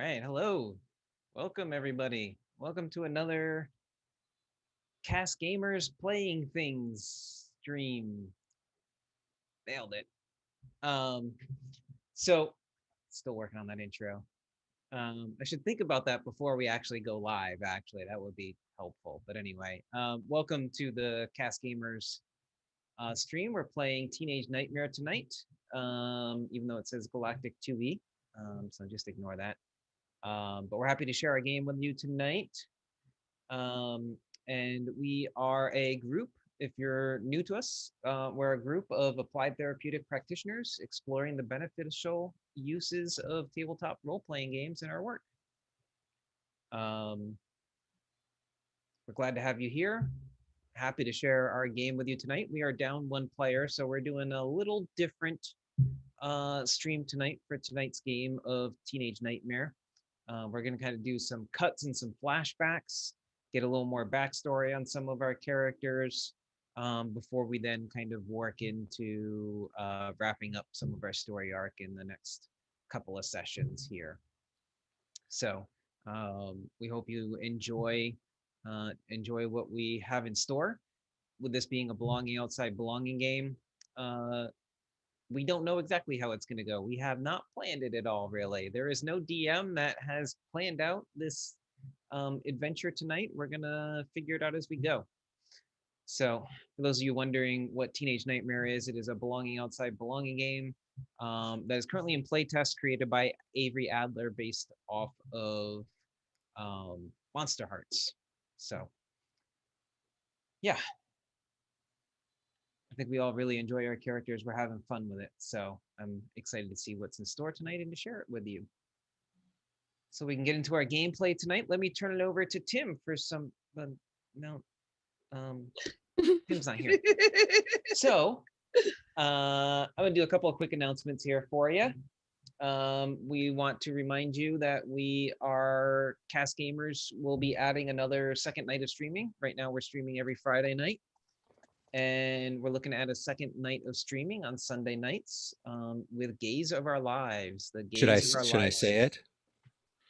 right, hello. Welcome everybody. Welcome to another Cast Gamers Playing Things stream. Nailed it. Um so still working on that intro. I should think about that before we actually go live, actually. That would be helpful. But anyway, welcome to the Cast Gamers stream. We're playing Teenage Nightmare tonight. Even though it says Galactic 2E. So just ignore that. But we're happy to share our game with you tonight. Um, and we are a group. If you're new to us, we're a group of applied therapeutic practitioners exploring the beneficial uses of tabletop role-playing games in our work. Um, we're glad to have you here. Happy to share our game with you tonight. We are down one player, so we're doing a little different stream tonight for tonight's game of Teenage Nightmare. We're going to kind of do some cuts and some flashbacks, get a little more backstory on some of our characters before we then kind of work into wrapping up some of our story arc in the next couple of sessions here. So we hope you enjoy what we have in store. With this being a belonging outside belonging game, we don't know exactly how it's going to go. We have not planned it at all, really. There is no DM that has planned out this adventure tonight. We're going to figure it out as we go. So, for those of you wondering what Teenage Nightmare is, it is a belonging outside belonging game that is currently in playtest, created by Avery Adler, based off of Monster Hearts. So, yeah, I think we all really enjoy our characters. We're having fun with it. So I'm excited to see what's in store tonight and to share it with you. So we can get into our gameplay tonight. Let me turn it over to Tim for some. No, Tim's not here. So I'm gonna do a couple of quick announcements here for you. We want to remind you that we are Cast Gamers will be adding another second night of streaming. Right now we're streaming every Friday night. And we're looking at a second night of streaming on Sunday nights with Gaze of Our Lives. The Gaze of Our Should I Lives. say it?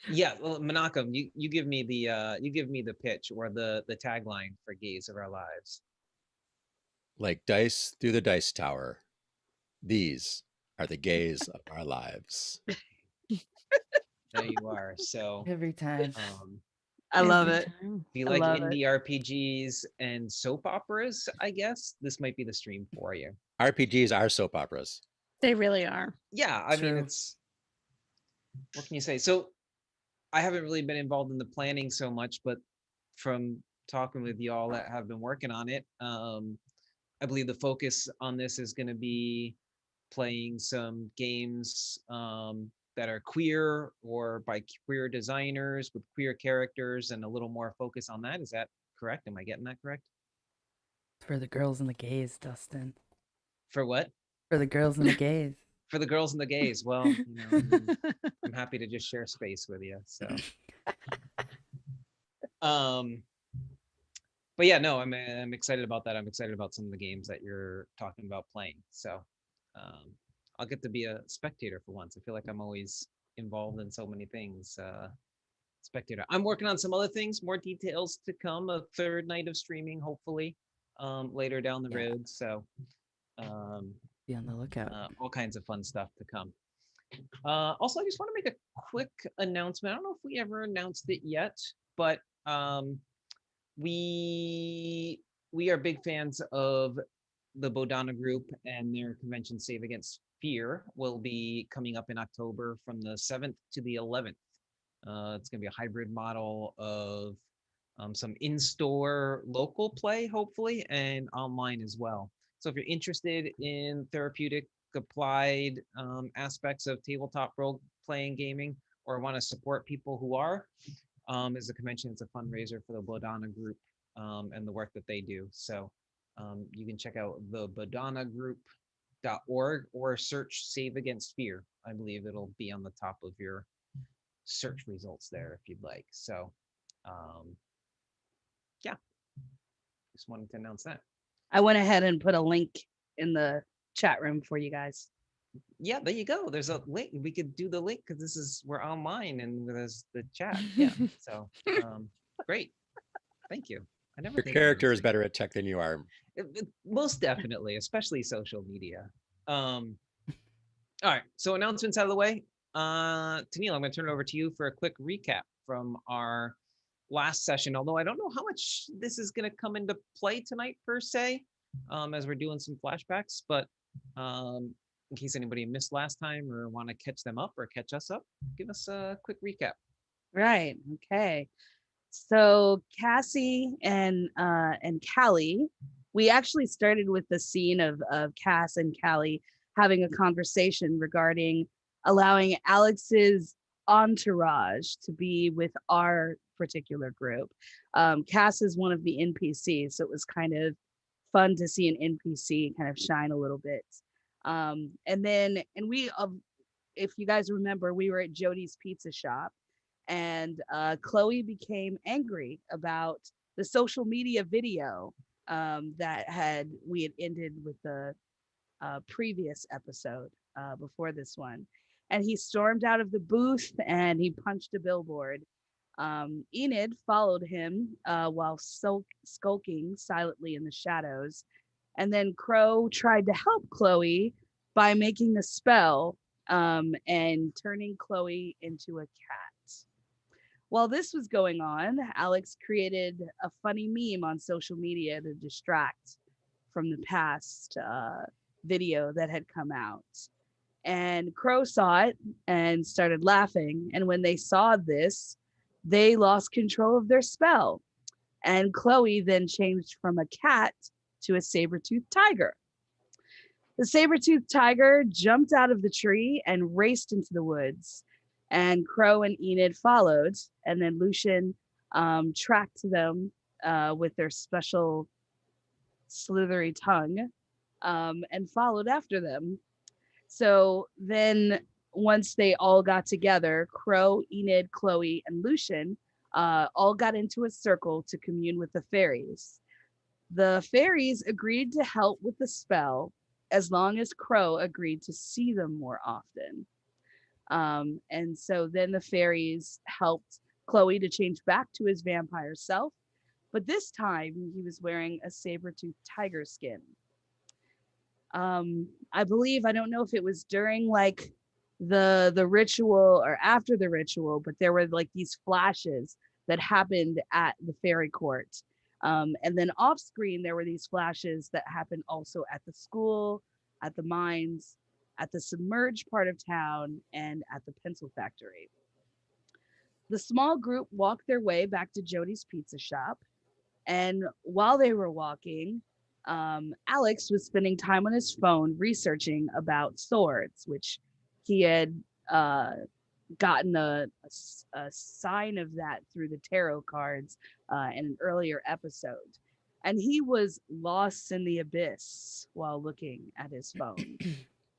Yeah, well, Menachem, you give me the pitch or the tagline for Gaze of Our Lives. Like dice through the dice tower. These are the gays of our lives. There you are. So Every time. I love Every it. time. if you I like love indie RPGs and soap operas, I guess this might be the stream for you. RPGs are soap operas. They really are. Yeah, I mean, True. it's what can you say? So I haven't really been involved in the planning so much, but from talking with y'all that have been working on it, I believe the focus on this is going to be playing some games that are queer or by queer designers with queer characters and a little more focus on that. Is that correct? Am I getting that correct? For the girls and the gays, Dustin. For what? For the girls and the gays. For the girls and the gays. Well, you know, I'm happy to just share space with you. So, but yeah, no, I'm excited about that. I'm excited about some of the games that you're talking about playing. So, I'll get to be a spectator for once. I feel like I'm always involved in so many things. Spectator. I'm working on some other things. More details to come. A third night of streaming, hopefully, later down the road. So, be on the lookout. All kinds of fun stuff to come. Also, I just want to make a quick announcement. I don't know if we ever announced it yet, but we are big fans of the Bodhana Group, and their convention Save Against Fear will be coming up in October from the 7th to the 11th. It's going to be a hybrid model of some in-store local play, hopefully, and online as well. So if you're interested in therapeutic applied aspects of tabletop role-playing gaming, or want to support people who are, as a convention, it's a fundraiser for the Bodhana Group and the work that they do. So you can check out the bodhanagroup.org or search Save Against Fear. I believe it'll be on the top of your search results there if you'd like. So yeah, just wanted to announce that. I went ahead and put a link in the chat room for you guys. Yeah, there you go. There's a link. We could do the link because we're online and there's the chat. Yeah. So great. Thank you. I never Your think of character those is things. better at tech than you are. Most definitely, especially social media. All right. So announcements out of the way. Tennille, I'm going to turn it over to you for a quick recap from our last session. Although I don't know how much this is going to come into play tonight per se, as we're doing some flashbacks. But in case anybody missed last time or want to catch them up or catch us up, give us a quick recap. Right. Okay. So Cassie and Callie, we actually started with the scene of Cass and Callie having a conversation regarding allowing Alex's entourage to be with our particular group. Cass is one of the NPCs, so it was kind of fun to see an NPC kind of shine a little bit. If you guys remember, we were at Jody's Pizza Shop, and Chloe became angry about the social media video that we had ended with the previous episode before this one, and he stormed out of the booth and he punched a billboard. Enid followed him while skulking silently in the shadows, and then Crow tried to help Chloe by making a spell and turning Chloe into a cat. While this was going on, Alex created a funny meme on social media to distract from the past video that had come out. And Crow saw it and started laughing. And when they saw this, they lost control of their spell. And Chloe then changed from a cat to a saber-toothed tiger. The saber-toothed tiger jumped out of the tree and raced into the woods. And Crow and Enid followed, and then Lucian tracked them with their special slithery tongue and followed after them. So then once they all got together, Crow, Enid, Chloe, and Lucian all got into a circle to commune with the fairies. The fairies agreed to help with the spell as long as Crow agreed to see them more often. And so then the fairies helped Chloe to change back to his vampire self, but this time he was wearing a saber-toothed tiger skin. I believe, I don't know if it was during like the ritual or after the ritual, but there were like these flashes that happened at the fairy court. And then off screen, there were these flashes that happened also at the school, at the mines, at the submerged part of town, and at the pencil factory. The small group walked their way back to Jody's Pizza Shop. And while they were walking, Alex was spending time on his phone researching about swords, which he had gotten a sign of that through the tarot cards in an earlier episode. And he was lost in the abyss while looking at his phone.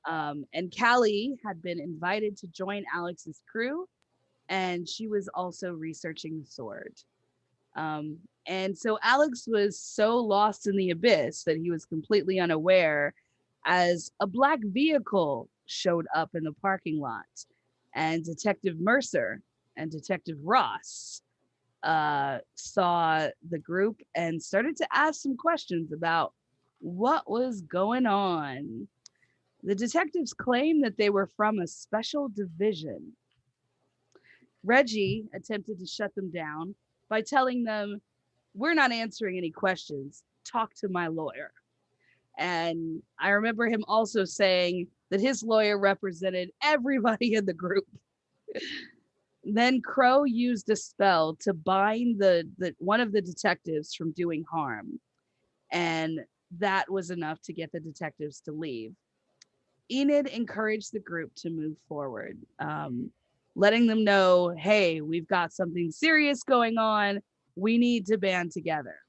And Callie had been invited to join Alex's crew, and she was also researching the sword. And so Alex was so lost in the abyss that he was completely unaware as a black vehicle showed up in the parking lot, and Detective Mercer and Detective Ross saw the group and started to ask some questions about what was going on. The detectives claimed that they were from a special division. Reggie attempted to shut them down by telling them, "We're not answering any questions. Talk to my lawyer." And I remember him also saying that his lawyer represented everybody in the group. Then Crow used a spell to bind the one of the detectives from doing harm. And that was enough to get the detectives to leave. Enid encouraged the group to move forward, letting them know, hey, we've got something serious going on. We need to band together.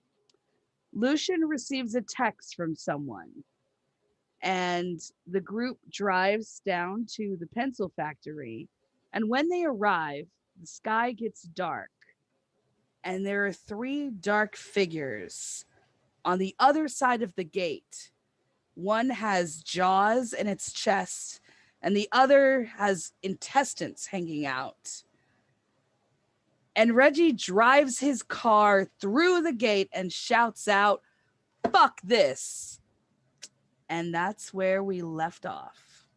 Lucian receives a text from someone, and the group drives down to the pencil factory. And when they arrive, the sky gets dark, and there are 3 dark figures on the other side of the gate. One has jaws in its chest, and the other has intestines hanging out. And Reggie drives his car through the gate and shouts out, "Fuck this." And that's where we left off.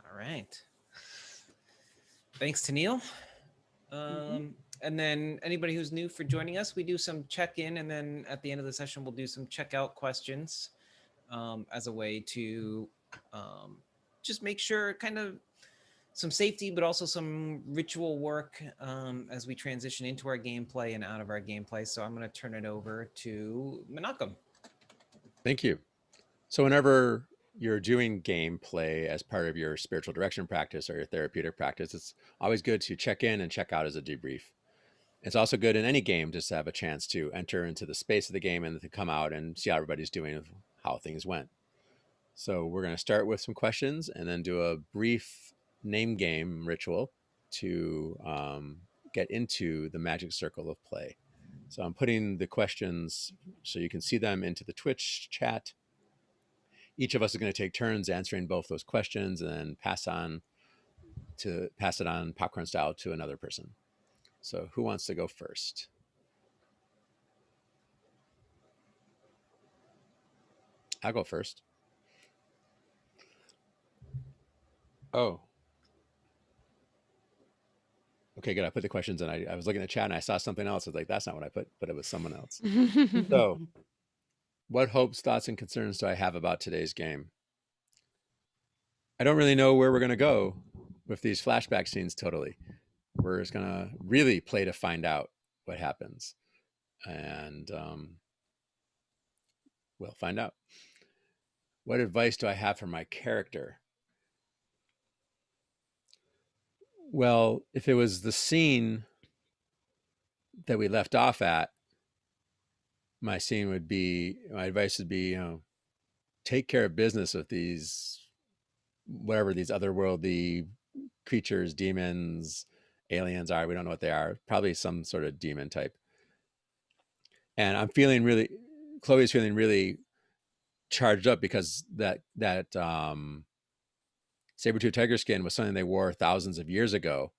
All right. Thanks to Neil. And then anybody who's new for joining us, we do some check-in, and then at the end of the session, we'll do some check-out questions as a way to just make sure kind of some safety, but also some ritual work as we transition into our gameplay and out of our gameplay. So I'm going to turn it over to Menachem. Thank you. So whenever you're doing gameplay as part of your spiritual direction practice or your therapeutic practice, it's always good to check in and check out as a debrief. It's also good in any game just to have a chance to enter into the space of the game and to come out and see how everybody's doing, how things went. So we're going to start with some questions and then do a brief name game ritual to get into the magic circle of play. So I'm putting the questions so you can see them into the Twitch chat. Each of us is going to take turns answering both those questions and then pass it on popcorn style to another person. So who wants to go first? I'll go first. Oh. Okay, good. I put the questions in. I was looking at the chat and I saw something else. I was like, that's not what I put, but it was someone else. So, what hopes, thoughts, and concerns do I have about today's game? I don't really know where we're going to go with these flashback scenes totally. We're just going to really play to find out what happens. And we'll find out. What advice do I have for my character? Well, if it was the scene that we left off at, my advice would be, take care of business with these, whatever these otherworldly creatures, demons, aliens are. We don't know what they are. Probably some sort of demon type. And Chloe's feeling really charged up because that saber-tooth tiger skin was something they wore thousands of years ago,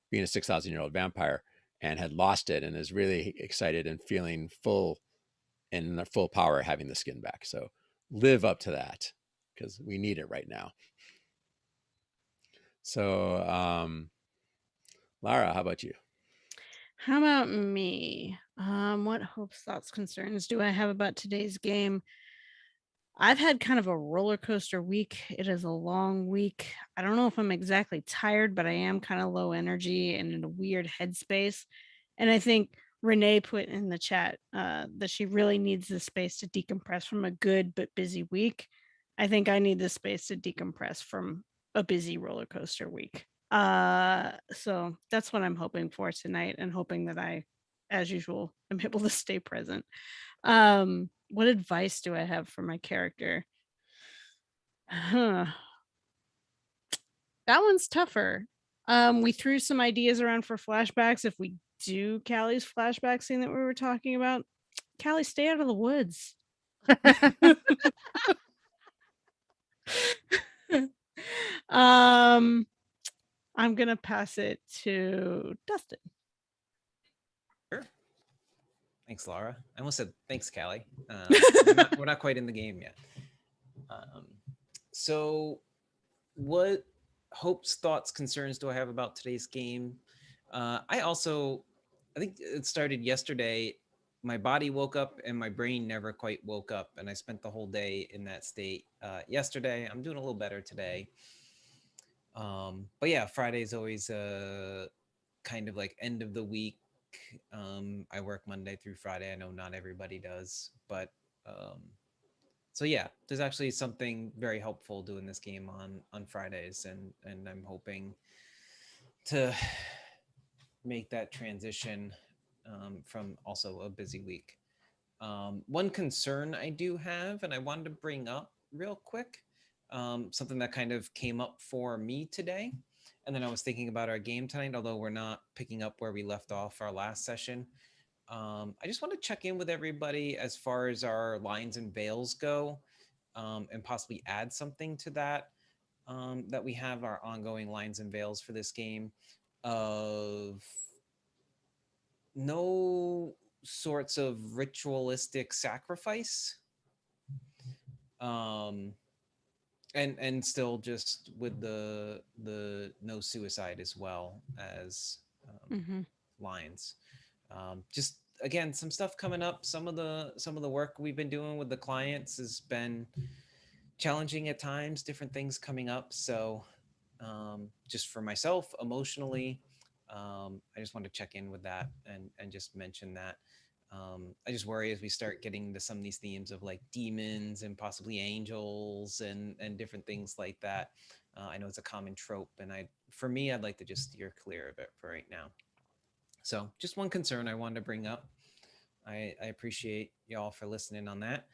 being a 6,000-year-old vampire, and had lost it and is really excited and feeling full in their full power having the skin back. So live up to that because we need it right now. So Lara, how about you? How about me? What hopes, thoughts, concerns do I have about today's game? I've had kind of a roller coaster week. It is a long week. I don't know if I'm exactly tired, but I am kind of low energy and in a weird headspace. And I think Renee put in the chat that she really needs the space to decompress from a good but busy week. I think I need the space to decompress from a busy roller coaster week. So that's what I'm hoping for tonight, and hoping that I, as usual, am able to stay present. What advice do I have for my character? That one's tougher. We threw some ideas around for flashbacks. If we do Callie's flashback scene that we were talking about, Callie, stay out of the woods. I'm gonna pass it to Dustin. Sure. Thanks, Laura. I almost said thanks, Callie. We're not quite in the game yet. So what hopes, thoughts, concerns do I have about today's game? I think it started yesterday. My body woke up and my brain never quite woke up, and I spent the whole day in that state yesterday. I'm doing a little better today. But yeah, Friday's always kind of like end of the week. I work Monday through Friday. I know not everybody does, but so yeah, there's actually something very helpful doing this game on Fridays, and I'm hoping to make that transition from also a busy week. One concern I do have, and I wanted to bring up real quick, something that kind of came up for me today. And then I was thinking about our game tonight, although we're not picking up where we left off our last session. I just want to check in with everybody as far as our lines and veils go. and possibly add something to that. That we have our ongoing lines and veils for this game of no sorts of ritualistic sacrifice, and still just with the no suicide as well as lines. Just again, some stuff coming up. Some of the work we've been doing with the clients has been challenging at times, different things coming up. So just for myself emotionally, I just want to check in with that and just mention that. I just worry as we start getting into some of these themes of like demons and possibly angels and different things like that. I know it's a common trope, and for me, I'd like to just steer clear of it for right now. So just one concern I wanted to bring up. I appreciate y'all for listening on that.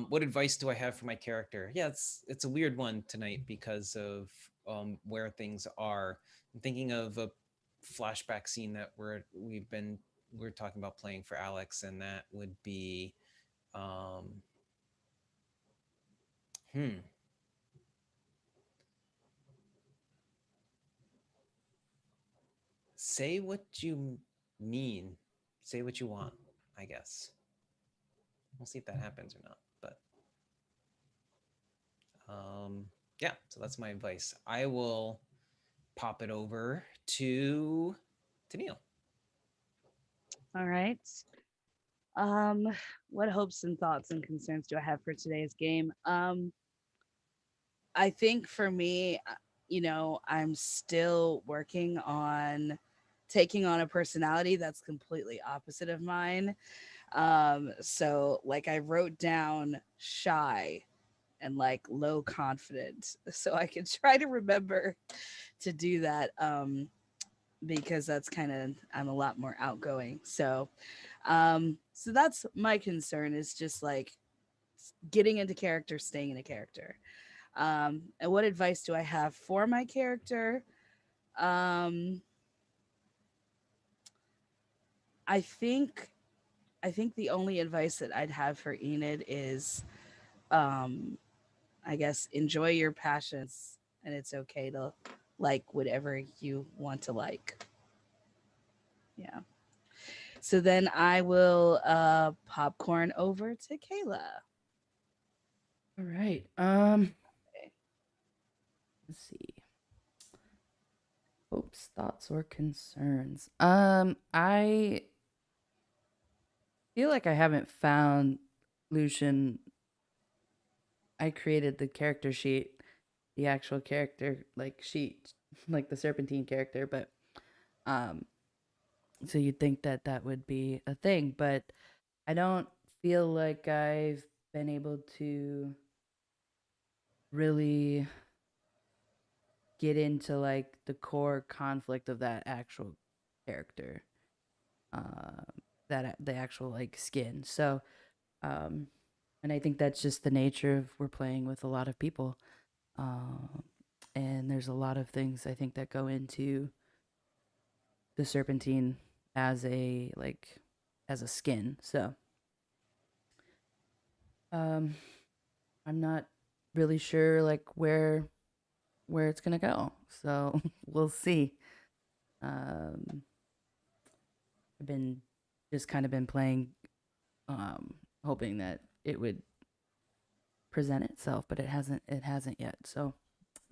What advice do I have for my character? Yeah, it's a weird one tonight because of where things are. I'm thinking of a flashback scene that we're talking about playing for Alex, and that would be hmm. Say what you mean. Say what you want, I guess. We'll see if that happens or not. But yeah, so that's my advice. I will pop it over to Neil. All right. What hopes and thoughts and concerns do I have for today's game? I think for me, I'm still working on taking on a personality that's completely opposite of mine. So like I wrote down shy and like low confident so I can try to remember to do that. Because that's kind of I'm a lot more outgoing. So that's my concern is just like getting into character, staying in a character. And what advice do I have for my character? Um, I think I think the only advice that I'd have for Enid is, um, I guess, enjoy your passions, and it's okay to like whatever you want to like. Yeah. So then I will popcorn over to Kayla. All right. Let's see. Hopes, thoughts, or concerns. I feel like I haven't found Lucian. I created the character sheet, the actual character like sheet, like the Serpentine character, but um, so you'd think that that would be a thing, but I don't feel like I've been able to really get into like the core conflict of that actual character, uh, that the actual like skin. So, um, and I think that's just the nature of we're playing with a lot of people, um, and there's a lot of things I think that go into the Serpentine as a like as a skin. So, um, I'm not really sure like where it's gonna go. So we'll see. Um, I've been just kind of been playing, hoping that it would present itself, but it hasn't. It hasn't yet. So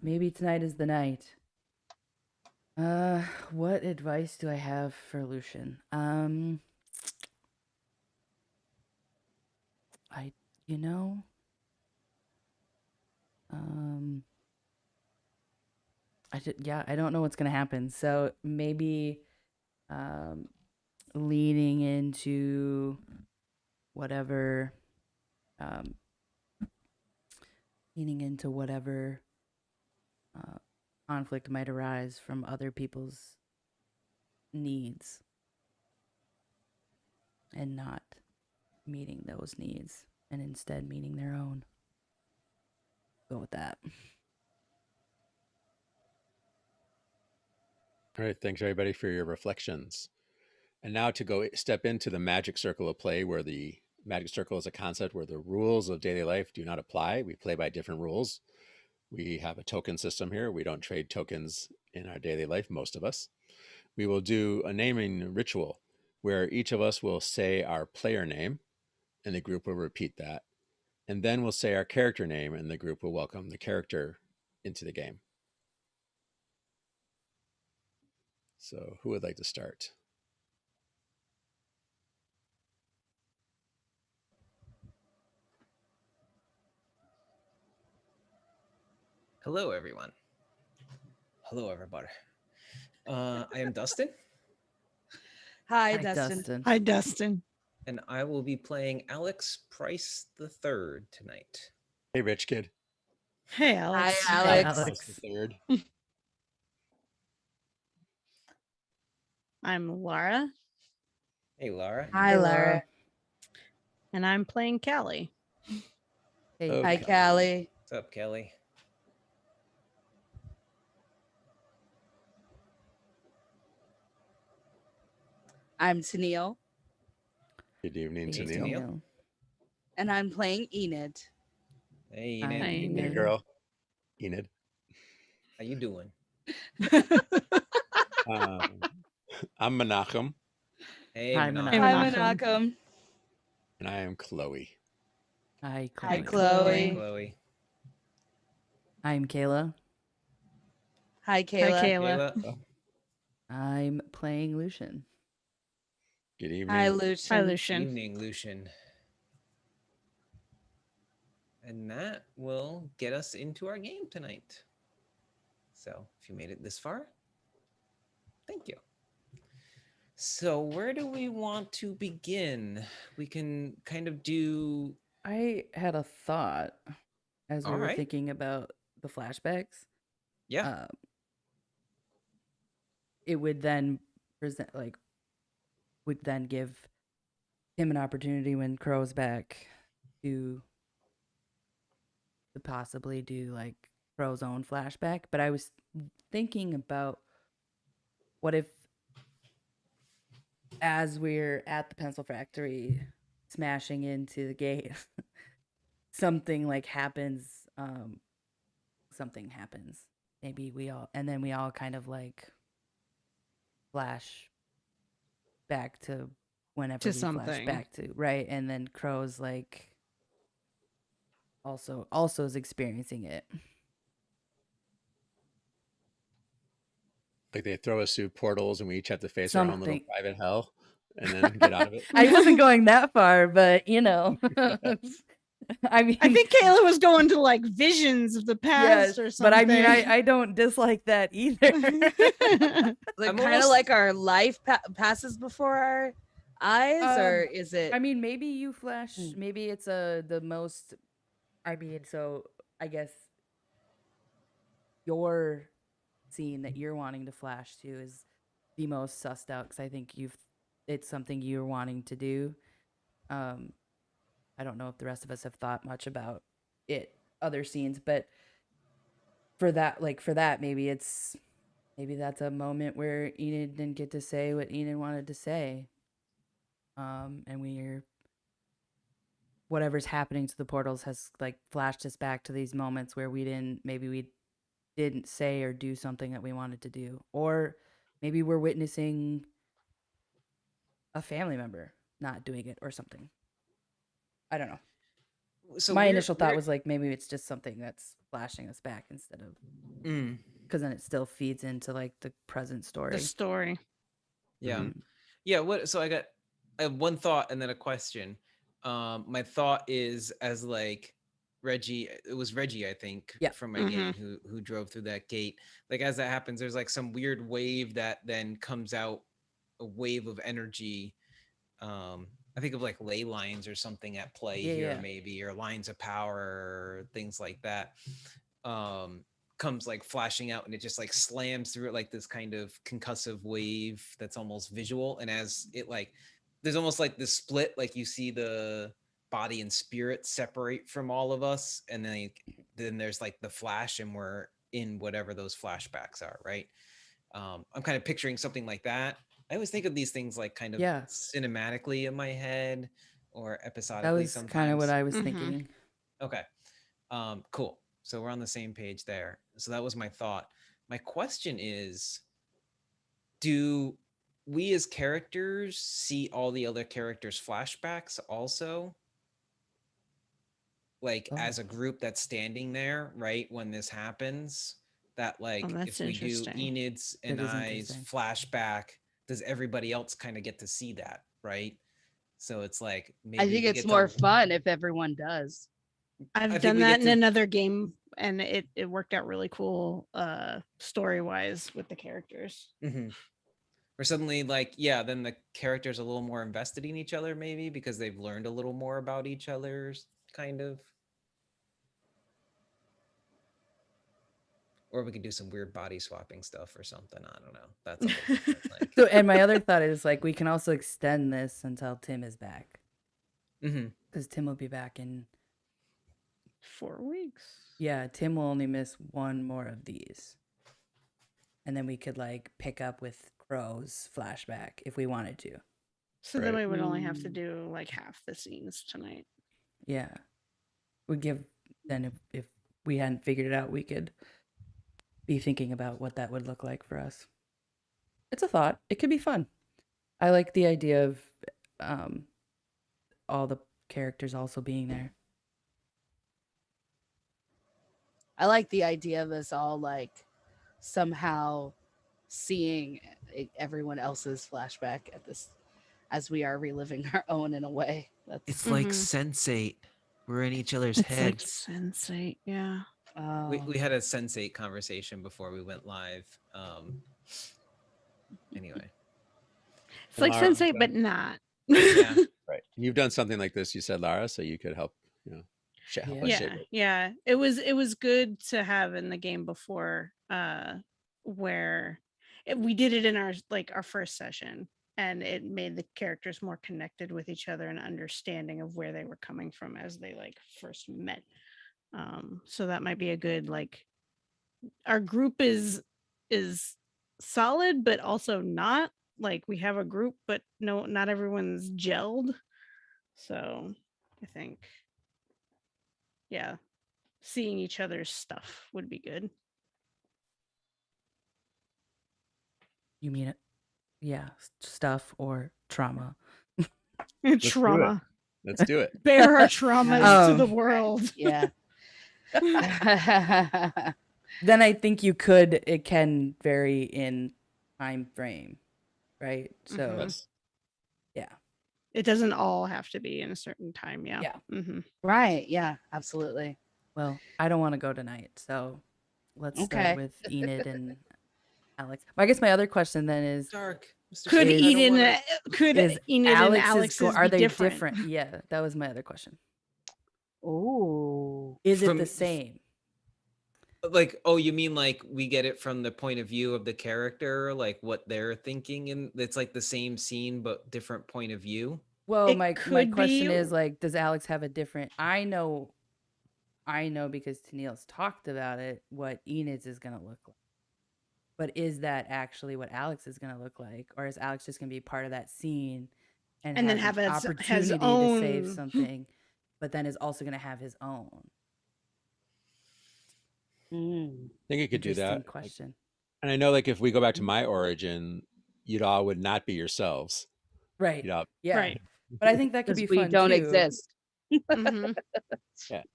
maybe tonight is the night. What advice do I have for Lucian? I, you know, um, yeah, I don't know what's gonna happen. So maybe, um, leaning into whatever, um, leaning into whatever uh, conflict might arise from other people's needs and not meeting those needs and instead meeting their own. Go with that. All right. Thanks, everybody, for your reflections. And now to go step into the magic circle of play where the Magic Circle is a concept where the rules of daily life do not apply. We play by different rules. We have a token system here. We don't trade tokens in our daily life, most of us. We will do a naming ritual where each of us will say our player name and the group will repeat that. And then we'll say our character name and the group will welcome the character into the game. So who would like to start? Hello, everyone. Hello, everybody. I am Dustin, Hi, Hi, Dustin. Hi, Dustin. and I will be playing Alex Price III tonight. Hey, rich kid. Hey, Alex. Hi, Hi, Alex. Alex. The third. I'm Lara, Hey, Laura. Hi, Hey, Lara. and I'm playing Callie. Hey, Oh, Hi, Callie. Callie. What's up, Kelly? I'm Tennille, Good evening, hey, Tennille. Tennille. and I'm playing Enid. Hey, Hi, Enid. Hi, Enid. Hey, girl. Enid. How you doing? I'm Menachem, Hey, Hi, Menachem. Hey, Hi, Menachem. Menachem. and I am Chloe. Hi, Hi, Chloe. Chloe. Chloe. I'm Kayla. Hi, Kayla. Hi, Kayla. Kayla. I'm playing Lucian. Good evening. Hi, Hi, Lucian. Lucian. Evening, Lucian. And that will get us into our game tonight. So if you made it this far, thank you. So where do we want to begin? We can kind of do... I had a thought as we All were right. thinking about the flashbacks. Yeah. It would then present, like, would then give him an opportunity when Crow's back to possibly do like Crow's own flashback. But I was thinking about what if, as we're at the pencil factory smashing into the gate, something like happens, something happens. Maybe we all kind of like flash back to whenever To we flash something. back to, right? And then Crow's like also is experiencing it. Like they throw us through portals and we each have to face our own little Something. private hell and then get out of it. I wasn't going that far, but you know. I mean, I think Kayla was going to like visions of the past yes, or something. but I mean, I don't dislike that either. Like I'm kind of almost- like our life passes before our eyes, or is it? I mean, maybe you flash. Hmm. Maybe it's the most. I mean, so I guess your scene that you're wanting to flash to is the most sussed out because I think it's something you're wanting to do. I don't know if the rest of us have thought much about other scenes, but for that, maybe that's a moment where Enid didn't get to say what Enid wanted to say. And whatever's happening to the portals has like flashed us back to these moments where we didn't say or do something that we wanted to do. Or maybe we're witnessing a family member not doing it or something. I don't know. So My we're- initial thought we're- was like maybe it's just something that's flashing us back instead of Mm, because then it still feeds into like the present story. The story. yeah. Mhm. Yeah. So I have one thought and then a question. My thought is as like Reggie, it was Reggie, I think, Yeah. from my game who drove through that gate. Like as that happens, there's like some weird wave that then comes out, a wave of energy. I think of like ley lines or something at play here, Yeah. maybe, or lines of power, or things like that. Comes like flashing out and it just like slams through it like this kind of concussive wave that's almost visual. And as it like, there's almost like this split, like you see the body and spirit separate from all of us. And then there's like the flash and we're in whatever those flashbacks are, right? I'm kind of picturing something like that. I always think of these things like kind of Yeah. cinematically in my head, or episodically That was sometimes? kind of what I was Mhm. thinking. Okay. Cool. So we're on the same page there. So that was my thought. My question is, do we as characters see all the other characters' flashbacks also? Like as a Oh. group that's standing there, right, when this happens, that like that's if we do interesting. Enid's and That is I's interesting. flashback, does everybody else kind of get to see that, right? So it's like maybe I think we it's get more to, fun if everyone does. I I've think done we that get in to- another game, and it worked out really cool, story wise with the characters. Mhm. Or suddenly like, yeah, then the characters a little more invested in each other maybe because they've learned a little more about each other's kind of. Or we could do some weird body swapping stuff or something. I don't know. That's a whole different, like. So, and my other thought is like we can also extend this until Tim is back, Mhm. because Tim will be back in. 4 weeks. Yeah, Tim will only miss one more of these, and then we could like pick up with Crow's flashback if we wanted to. So then Right. we would only have to Mm. do like half the scenes tonight. Yeah, we give then if we hadn't figured it out, we could be thinking about what that would look like for us. It's a thought. It could be fun. I like the idea of all the characters also being there. I like the idea of us all like somehow seeing everyone else's flashback at this as we are reliving our own in a way. That's It's like Mhm. Sense8. We're in each other's It's like heads. Sense8, yeah. We had a Sense8 conversation before we went live. Anyway. It's like Lara, Sense8, but not. Yeah. Right. You've done something like this, you said, Lara, so you could help, help us Yeah. shape Yeah, it. it was good to have in the game before, where we did it in our first session, and it made the characters more connected with each other and understanding of where they were coming from as they like first met. So that might be a good like, our group is solid, but also not. Like we have a group, but no, not everyone's gelled. So I think, yeah, seeing each other's stuff would be good. You mean it? Yeah, stuff or trauma. Trauma. Let's do it. Bear our traumas to the Um, world. yeah. Then I think it can vary in time frame, right? So Mhm. Yes. yeah. It doesn't all have to be in a certain time. Yeah. Yeah. Mhm. Right. Yeah, absolutely. Well, I don't want to go tonight, so let's Okay. start with Enid and Alex. Well, I guess my other question then is: Dark. Mr. Could Is- Steve, I don't Enid, wanna- could is Enid and Alex's Alex's are be they different? Yeah, that was my other question. Oh. Is it From- the same? Like, oh, you mean like we get it from the point of view of the character, like what they're thinking, and it's like the same scene but different point of view? Well, It my could question be- is like, does Alex have a different? I know because Tennille's talked about it. What Enid's is gonna look like, but is that actually what Alex is gonna look like, or is Alex just gonna be part of that scene and then have have an his opportunity to save own- something, but then is also gonna have his own? Mm. I think you could do Interesting that. question. And I know, like, if we go back to my origin, you all would not be yourselves. Right. You'd all, Yeah. Right. But I think that could Because be we fun don't too. exist. Mhm.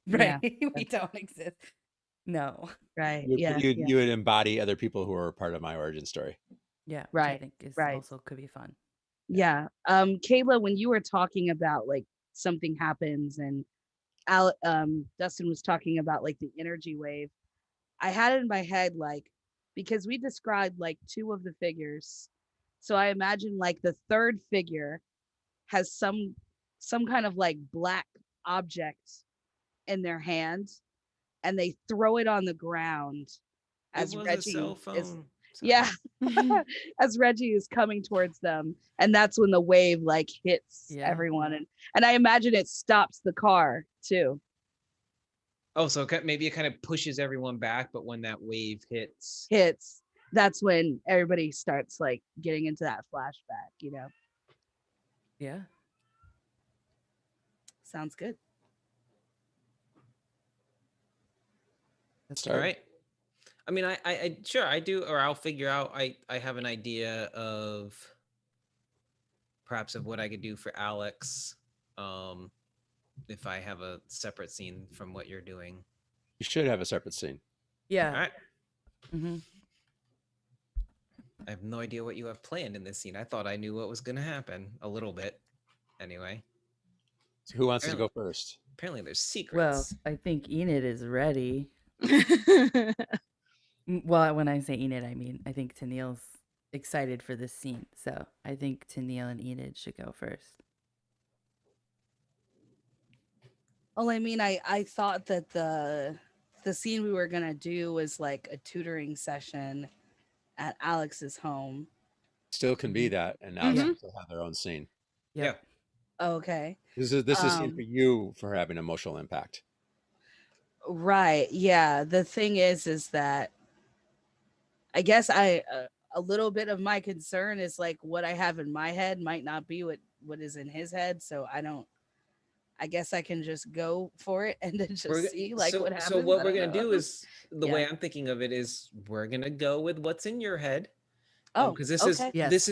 Right. Yeah, We don't exist. No. Right. you, Yeah. you, yeah. you would embody other people who are part of my origin story. Yeah. Which I Right, think is right. also could be fun. Yeah. Kayla, when you were talking about like something happens and Dustin was talking about like the energy wave, I had it in my head like, because we described like two of the figures. So I imagine like the third figure has some kind of like black object in their hand and they throw it on the ground as It was Reggie a cell is phone. yeah, Mhm. as Reggie is coming towards them, and that's when the wave like hits Yeah. everyone, and I imagine it stops the car too. Oh, so maybe it kind of pushes everyone back, but when that wave hits, Hits. That's when everybody starts like getting into that flashback, you know. Yeah. Sounds good. That's Start. All right. I mean, I sure I do, or I'll figure out. I have an idea of perhaps of what I could do for Alex, if I have a separate scene from what you're doing. You should have a separate scene. All Yeah. right. Mm-hmm. I have no idea what you have planned in this scene. I thought I knew what was going to happen a little bit. Anyway, So who wants to go first? apparently there's Well, secrets. I think Enid is ready. Well, when I say Enid, I mean I think Tennille's excited for this scene. So I think Tennille and Enid should go first. Well, I mean, I thought that the scene we were gonna do was like a tutoring session at Alex's home. Still can be that, and Alex can still have their own scene. Yep. Okay. This is scene for you for having emotional impact. Right. Yeah. The thing is that I guess a little bit of my concern is like what I have in my head might not be what is in his head. So I guess I can just go for it and then just see like what happens. So what I we're don't gonna do know. is the way I'm thinking of it is we're gonna go with what's in your head. Oh, because this okay. this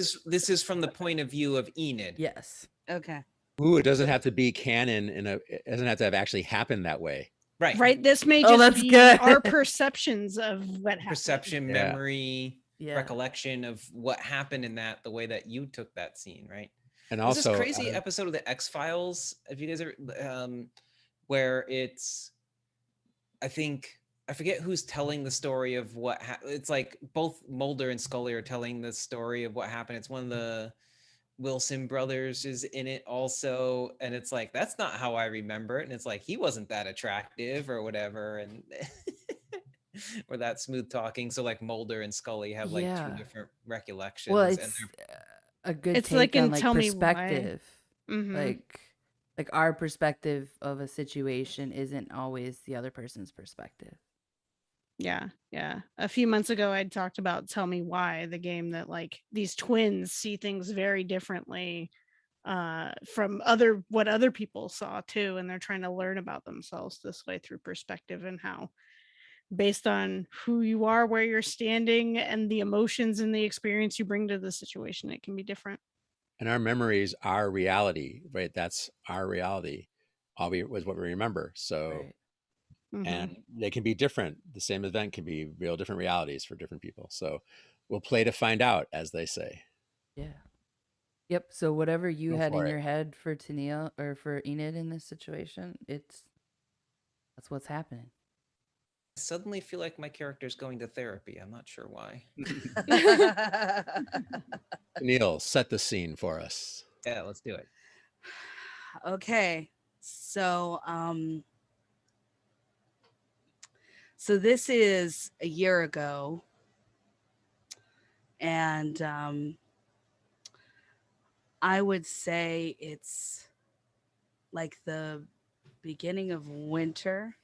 is from the point of view of Enid. Yes. Okay. Ooh, it doesn't have to be canon it doesn't have to have actually happened that way. Right. Right. This may Oh, just that's be good. our perceptions of what happened. Perception, Yeah. memory, Yeah. recollection of what happened in that, the way that you took that scene, right? And There's also this crazy episode of the X-Files, if you guys are where it's I forget who's telling the story of what it's like both Mulder and Scully are telling the story of what happened. It's one of the Wilson brothers is in it also, and it's like that's not how I remember it, and it's like he wasn't that attractive or whatever, and or that smooth talking. So like Mulder and Scully have like two different recollections. Well, and it's a good It's take like in on like Tell Me Why. perspective. Mhm. Like our perspective of a situation isn't always the other person's perspective. Yeah. A few months ago, I'd talked about Tell Me Why, the game that like these twins see things very differently from what other people saw too, and they're trying to learn about themselves this way through perspective, and how based on who you are, where you're standing, and the emotions and the experience you bring to the situation, it can be different. And our memories are reality, right? That's our reality. All was what we remember. So Right. and they can be different. The same event can be real different realities for different people. So we'll play to find out, as they say. Yeah. Yep. So whatever you Go had for in it. your head for Tennille or for Enid in this situation, that's what's happening. I suddenly feel like my character's going to therapy. I'm not sure why. Neil, set the scene for us. Yeah, let's do it. Okay. So so this is a year ago, and I would say it's like the beginning of winter,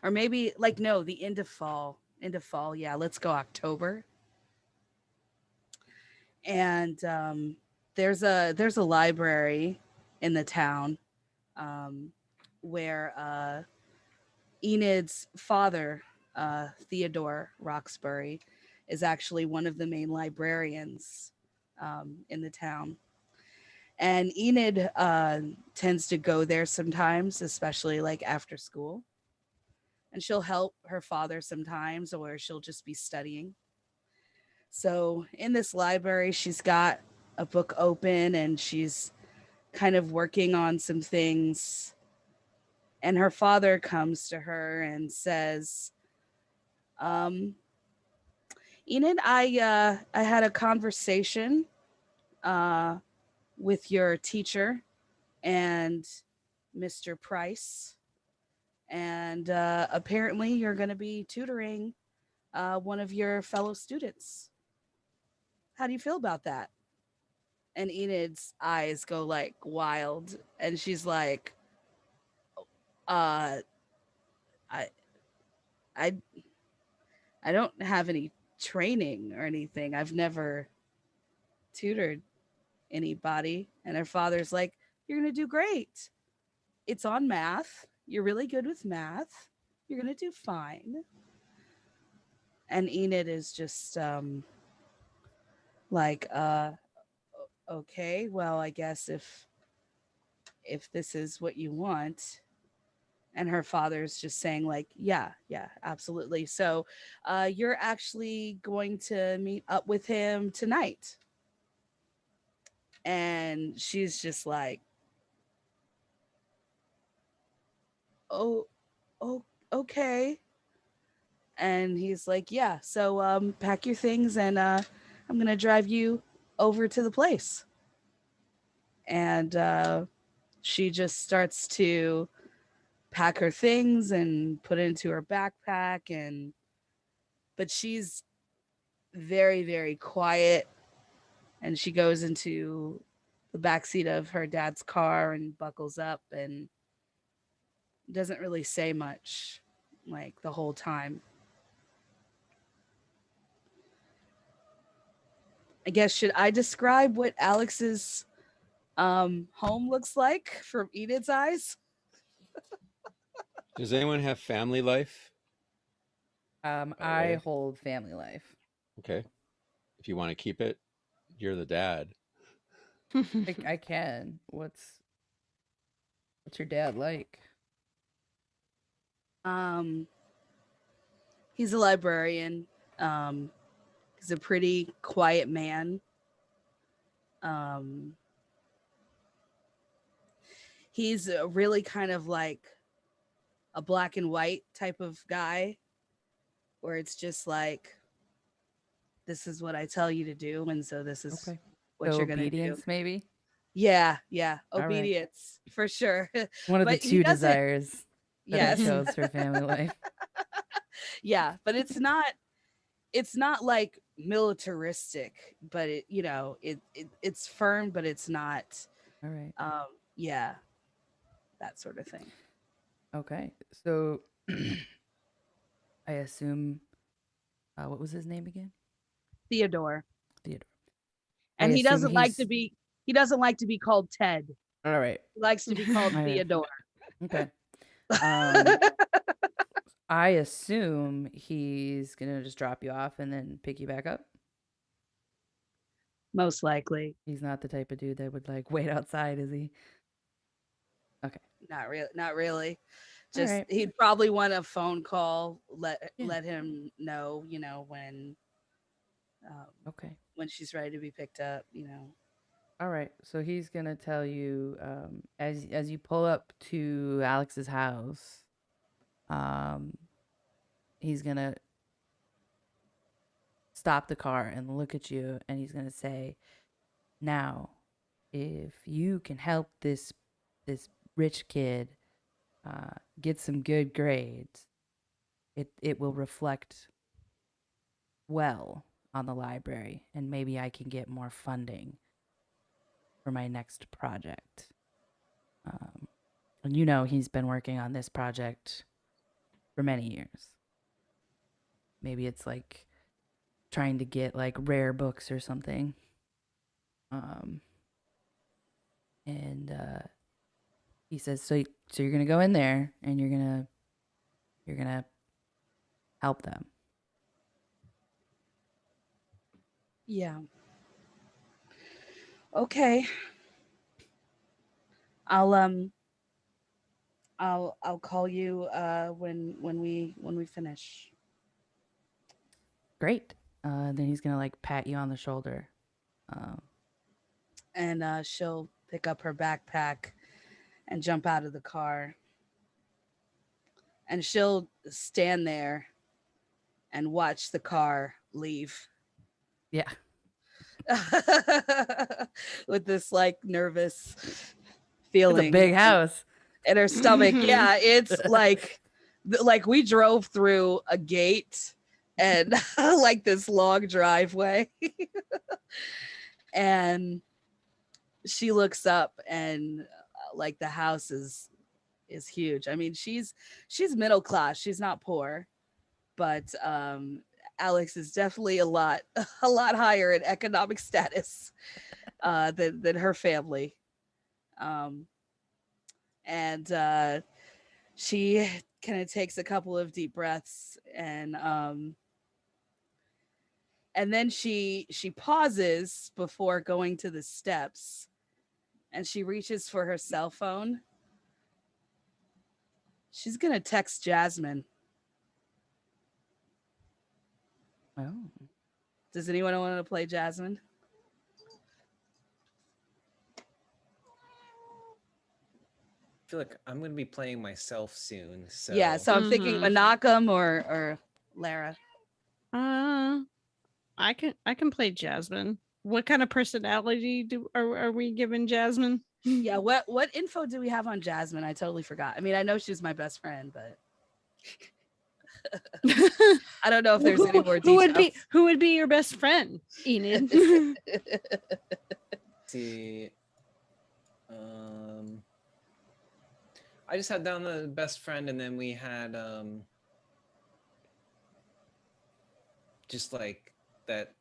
or maybe like no, the end of fall. Yeah, let's go October. And there's a library in the town where Enid's father, Theodore Roxbury, is actually one of the main librarians in the town. And Enid tends to go there sometimes, especially like after school. And she'll help her father sometimes, or she'll just be studying. So in this library, she's got a book open and she's kind of working on some things. And her father comes to her and says, Enid, I had a conversation with your teacher and Mr. Price. And apparently you're going to be tutoring one of your fellow students. How do you feel about that? And Enid's eyes go like wild, and she's like, I I don't have any training or anything. I've never tutored anybody. And her father's like, you're going to do great. It's on math. You're really good with math. You're going to do fine. And Enid is just like, okay, well, I guess if this is what you want. And her father's just saying like, yeah, absolutely. So you're actually going to meet up with him tonight. And she's just like, oh, oh, okay. And he's like, yeah, so pack your things and I'm gonna drive you over to the place. And she just starts to pack her things and put it into her backpack. And but she's very, very quiet, and she goes into the backseat of her dad's car and buckles up and doesn't really say much like the whole time. I guess, should I describe what Alex's home looks like from Enid's eyes? Does anyone have family life? By the I way? hold family life. Okay. If you want to keep it, you're the dad. I can. What's your dad like? He's a librarian. He's a pretty quiet man. He's really kind of like a black and white type of guy, where it's just like, this is what I tell you to do, and so this is Okay. what So you're gonna do. obedience, maybe? Yeah, All right. obedience for sure. One of the But he two doesn't. desires that I Yes, chose for family life. yeah, but it's not like militaristic, but it's firm, but it's not. All right. Yeah, that sort of thing. Okay. So I assume what was his name again? Theodore. Theodore. And I he doesn't assume like to be called Ted. All right. He likes to be called I know. Theodore. Okay. I assume he's gonna just drop you off and then pick you back up. Most likely. He's not the type of dude that would like wait outside, is he? Okay. Not really. All Just right. he'd probably want a phone call, Yeah. let him know, Okay. when she's ready to be picked up, All right. So he's gonna tell you as you pull up to Alex's house, he's gonna stop the car and look at you, and he's gonna say, "Now, if you can help this rich kid get some good grades, it will reflect well on the library, and maybe I can get more funding for my next project." And he's been working on this project for many years. Maybe it's like trying to get like rare books or something. And he says, so you're gonna go in there and you're gonna help them. Yeah. Okay. I'll call you when we finish. Great. Then he's gonna like pat you on the shoulder. And she'll pick up her backpack and jump out of the car. And she'll stand there and watch the car leave. Yeah. With this like nervous It's feeling a big house. in her stomach. Yeah, it's like we drove through a gate and like this long driveway. And she looks up and like the house is huge. I mean, she's middle class. She's not poor, but Alex is definitely a lot higher in economic status. than her family. And she kind of takes a couple of deep breaths, and then she pauses before going to the steps, and she reaches for her cell phone. She's gonna text Jasmine. Oh. Does anyone want to play Jasmine? I feel like I'm gonna be playing myself soon. So Yeah, so I'm thinking Mhm. Menachem or Lara. I can play Jasmine. What kind of personality are we giving Jasmine? Yeah, what info do we have on Jasmine? I totally forgot. I mean, I know she's my best friend, but I don't know if there's any more details. Who would be your best friend, Enid? see. I just had down the best friend, and then we had just like that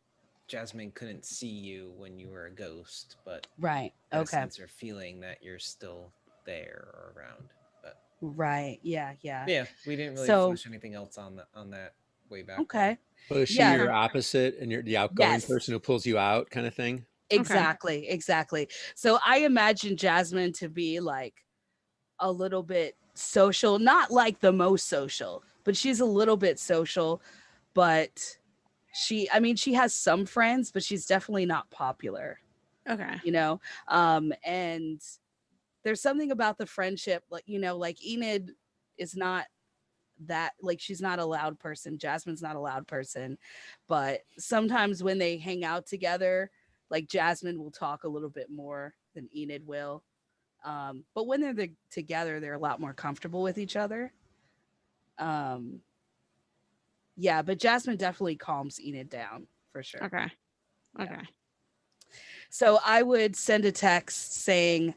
Jasmine couldn't see you when you were a ghost, but Right. had a Okay. sense or feeling that you're still there or around. But Right. Yeah. Yeah. yeah, we didn't really So flesh anything else on that way back. okay. Well, is she Yeah. your opposite and you're the outgoing Yes. person who pulls you out kind of thing? Exactly. Exactly. So I imagine Jasmine to be like a little bit social, not like the most social, but she's a little bit social. But she has some friends, but she's definitely not popular, Okay. you know? And there's something about the friendship, like, like Enid is not that, like, she's not a loud person. Jasmine's not a loud person. But sometimes when they hang out together, like Jasmine will talk a little bit more than Enid will. But when they're together, they're a lot more comfortable with each other. Yeah, but Jasmine definitely calms Enid down for sure. Okay. Yeah. Okay. So I would send a text saying,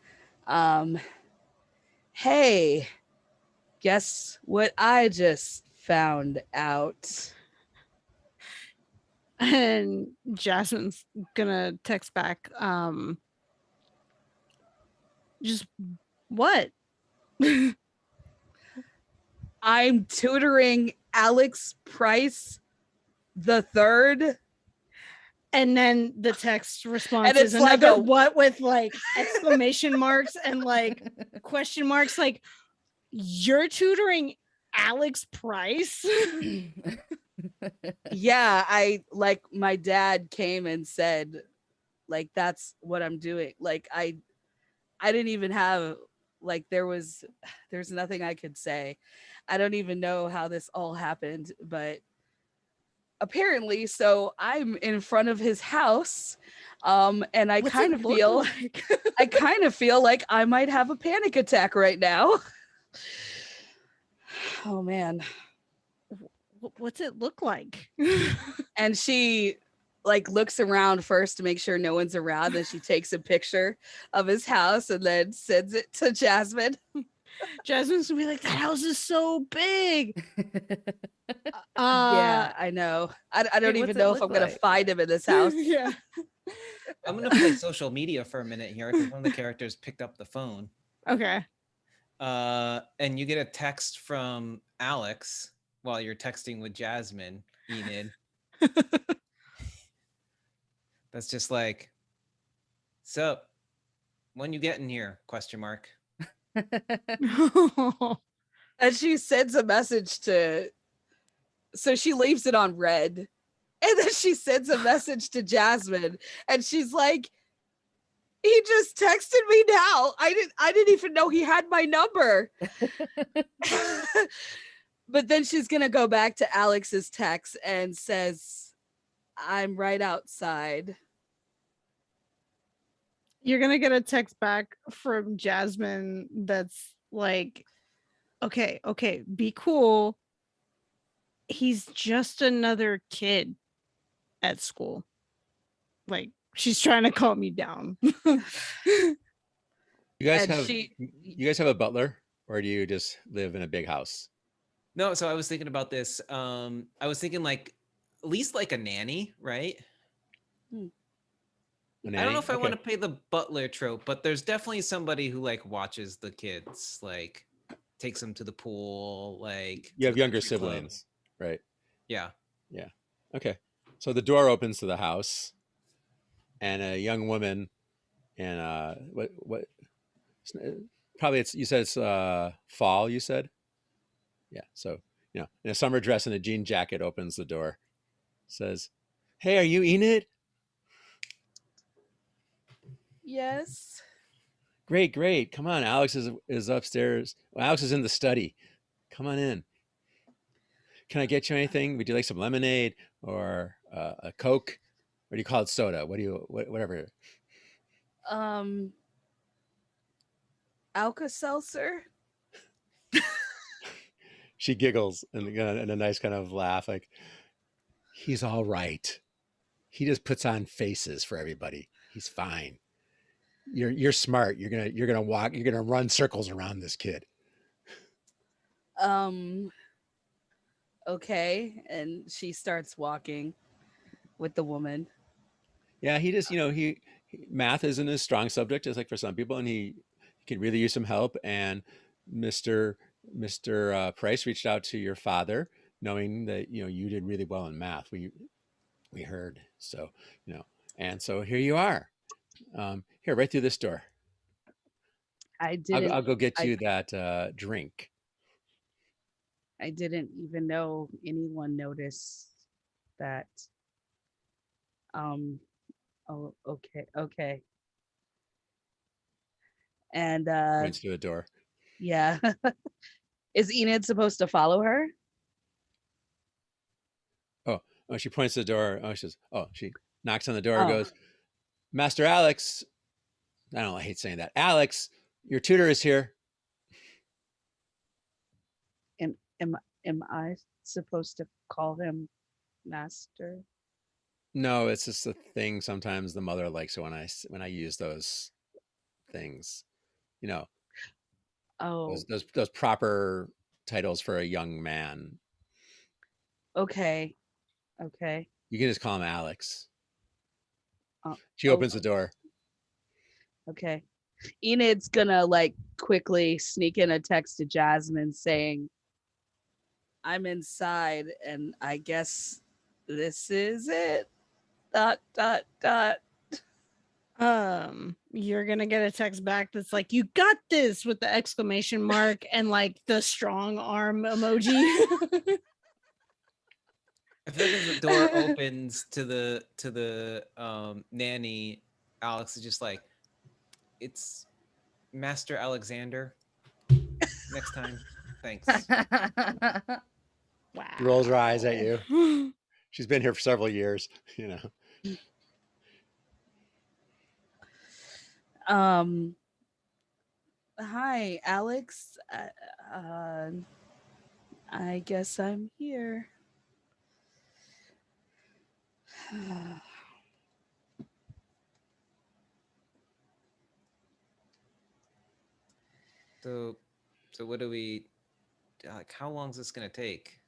hey, guess what I just found out? And Jasmine's gonna text back, just what? I'm tutoring Alex Price the third. And then the text response And is it's like another a- what with like exclamation marks and like question marks, like, you're tutoring Alex Price? Yeah, I like, my dad came and said, like, that's what I'm doing. Like, I didn't even have, like, there's nothing I could say. I don't even know how this all happened, but apparently, so I'm in front of his house, and I What's kind it of look feel like? I kind of feel like I might have a panic attack right now. Oh man. What's it look like? And she like looks around first to make sure no one's around, then she takes a picture of his house and then sends it to Jasmine. Jasmine's gonna be like, that house is so big. Yeah, I know. I don't wait, even what's it know if look I'm gonna like? find him in this house. Yeah. I'm gonna play social media for a minute here because one of the characters picked up the phone. Okay. And you get a text from Alex while you're texting with Jasmine, Enid. That's just like, so when you getting here? Question mark. And she sends a message to, so she leaves it on red. And then she sends a message to Jasmine and she's like, he just texted me now. I didn't even know he had my number. But then she's gonna go back to Alex's text and says, I'm right outside. You're gonna get a text back from Jasmine that's like, okay, be cool. He's just another kid at school. Like, she's trying to calm me down. You guys And have a butler, or do you just live in a big house? No, so I was thinking about this. I was thinking like at least like a nanny, right? A I nanny? don't know if I want to Okay. play the butler trope, but there's definitely somebody who like watches the kids, like takes them to the pool, like You to have the younger country club. siblings, right? Yeah. Yeah. Okay. So the door opens to the house, and a young woman, and what probably it's, you said it's fall, you said? Yeah. So, in a summer dress and a jean jacket, opens the door, says, "Hey, are you Enid? Yes. Great, great. Come on. Alex is upstairs. Well, Alex is in the study. Come on in. Can I get you anything? Would you like some lemonade or a Coke? Or do you call it soda? Whatever." Um, Alka-Seltzer. She giggles and a nice kind of laugh, like, "He's all right. He just puts on faces for everybody. He's fine. You're smart. You're gonna run circles around this kid." Um, okay. And she starts walking with the woman. Yeah, he just, math isn't his strong subject, as like for some people, and he could really use some help. And Mr. Price reached out to your father, knowing that you did really well in math. We heard, so and so here you are. Here, right through this door. I I'll, didn't I'll go get I you that drink. I didn't even know anyone noticed that. Um, oh, okay, okay. And Points to a door. yeah. Is Enid supposed to follow her? Oh, she points to the door. She knocks on the door, Oh, goes, "Master Alex." I don't know, I hate saying that. "Alex, your tutor is here." am I supposed to call him master? No, it's just a thing sometimes the mother likes it when I use those things. You know, Oh, those proper titles for a young man. okay. Okay. You can just call him Alex. Uh, She oh, opens the door. okay. Enid's gonna like quickly sneak in a text to Jasmine saying, I'm inside and I guess this is it. Dot dot dot. You're gonna get a text back that's like, "You got this," with the exclamation mark and like the strong arm emoji. I feel like as the door opens to the nanny, Alex is just like, "It's Master Alexander. Next time, thanks." Wow. Rolls her eyes at you. She's been here for several years. Um Hi, Alex. I guess I'm here. So, what do we like? How long is this gonna take?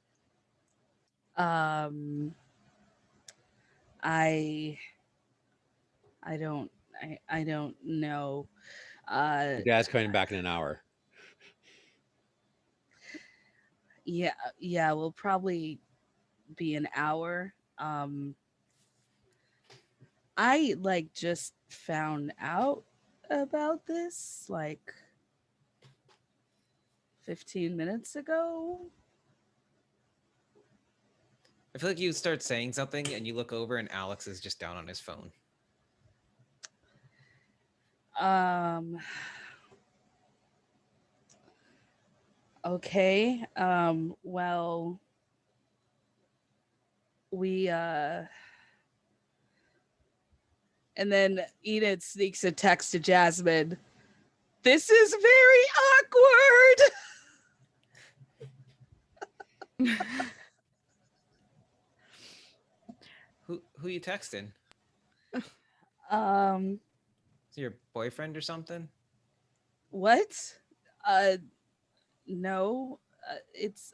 um I I don't I don't know. Your dad's coming back in an hour. Yeah, we'll probably be an hour. I like just found out about this like 15 minutes ago. I feel like you start saying something and you look over and Alex is just down on his phone. Um okay. Well, we and then Enid sneaks a text to Jasmine. This is very awkward. Who you texting? Um Is it your boyfriend or something? what? No, it's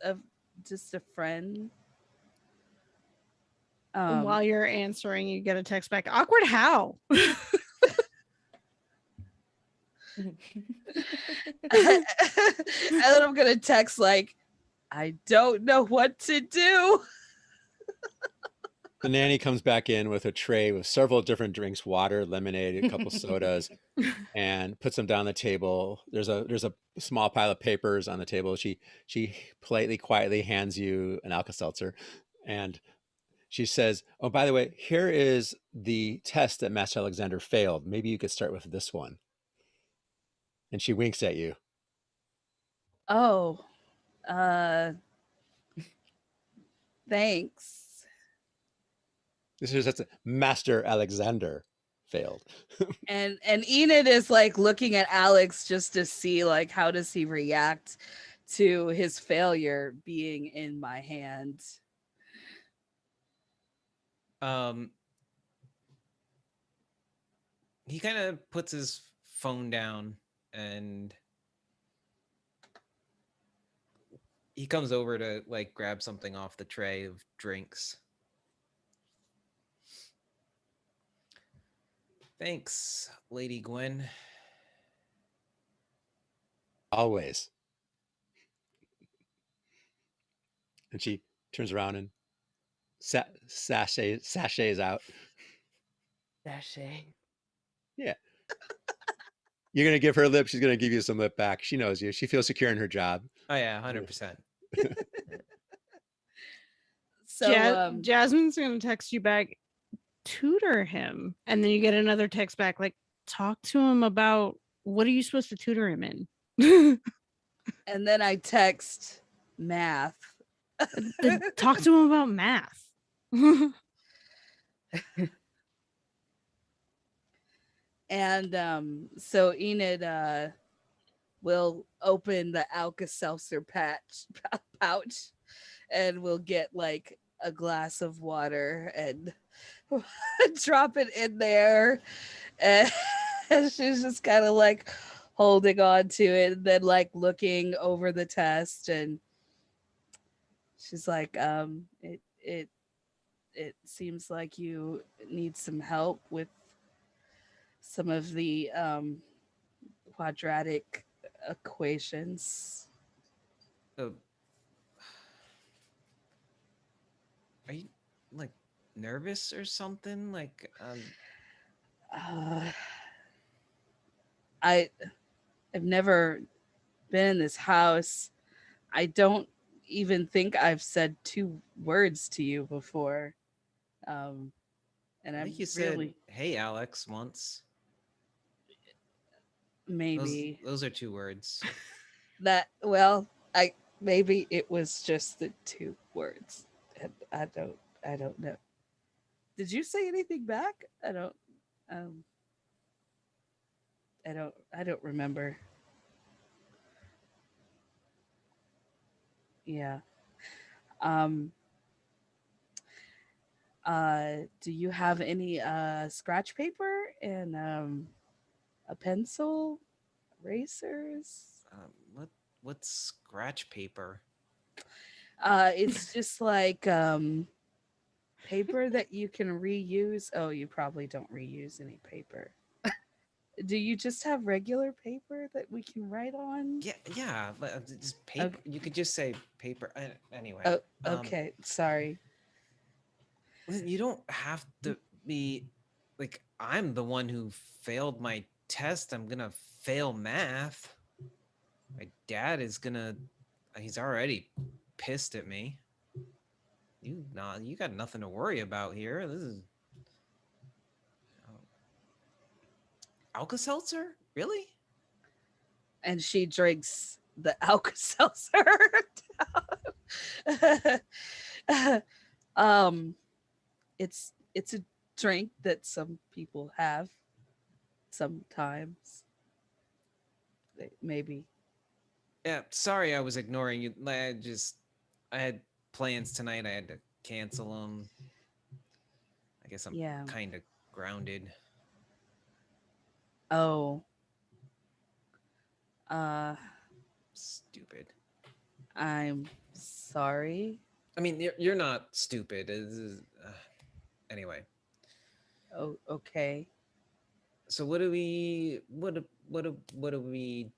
just a friend. While you're answering, you get a text back. Awkward how? And then I'm gonna text like, I don't know what to do. The nanny comes back in with a tray with several different drinks, water, lemonade, a couple sodas, and puts them down the table. There's a small pile of papers on the table. She politely, quietly hands you an Alka-Seltzer, and she says, "Oh, by the way, here is the test that Master Alexander failed. Maybe you could start with this one." And she winks at you. Oh, thanks. This is that's Master Alexander failed. And Enid is like looking at Alex just to see like how does he react to his failure being in my hand. He kind of puts his phone down and he comes over to like grab something off the tray of drinks. Thanks, Lady Gwen. Always. And she turns around and sachets out. Sachet. Yeah. You're going to give her lip. She's going to give you some lip back. She knows you. She feels secure in her job. Oh yeah, 100%. So Jasmine's going to text you back, tutor him. And then you get another text back, like, talk to him about what are you supposed to tutor him in? and then I text math. Talk to him about math. And so Enid will open the Alka-Seltzer pouch and we'll get like a glass of water and drop it in there. And she's just kind of like holding on to it and then like looking over the test, and she's like, it seems like you need some help with some of the quadratic equations. So, are you like nervous or something? Like, I've never been in this house. I don't even think I've said 2 words to you before. And I I'm think you said, really "Hey, Alex," once. maybe Those are 2 words. that. Well, maybe it was just the 2 words. And I don't know. Did you say anything back? I don't remember. Yeah. Um do you have any scratch paper and a pencil, erasers? What's scratch paper? It's just like paper that you can reuse. Oh, you probably don't reuse any paper. Do you just have regular paper that we can write on? Yeah, but just paper. Okay. You could just say paper. Anyway. Oh, okay. Sorry. Listen, you don't have to be like I'm the one who failed my test. I'm gonna fail math. My dad is gonna. He's already pissed at me. You got nothing to worry about here. This is Alka-Seltzer, really? And she drinks the Alka-Seltzer. It's a drink that some people have sometimes. Maybe. Yeah, sorry, I was ignoring you. I had plans tonight. I had to cancel them. I guess I'm Yeah. kind of grounded. Oh. Stupid. I'm sorry. I mean, you're not stupid. Anyway, Oh, okay. so what do we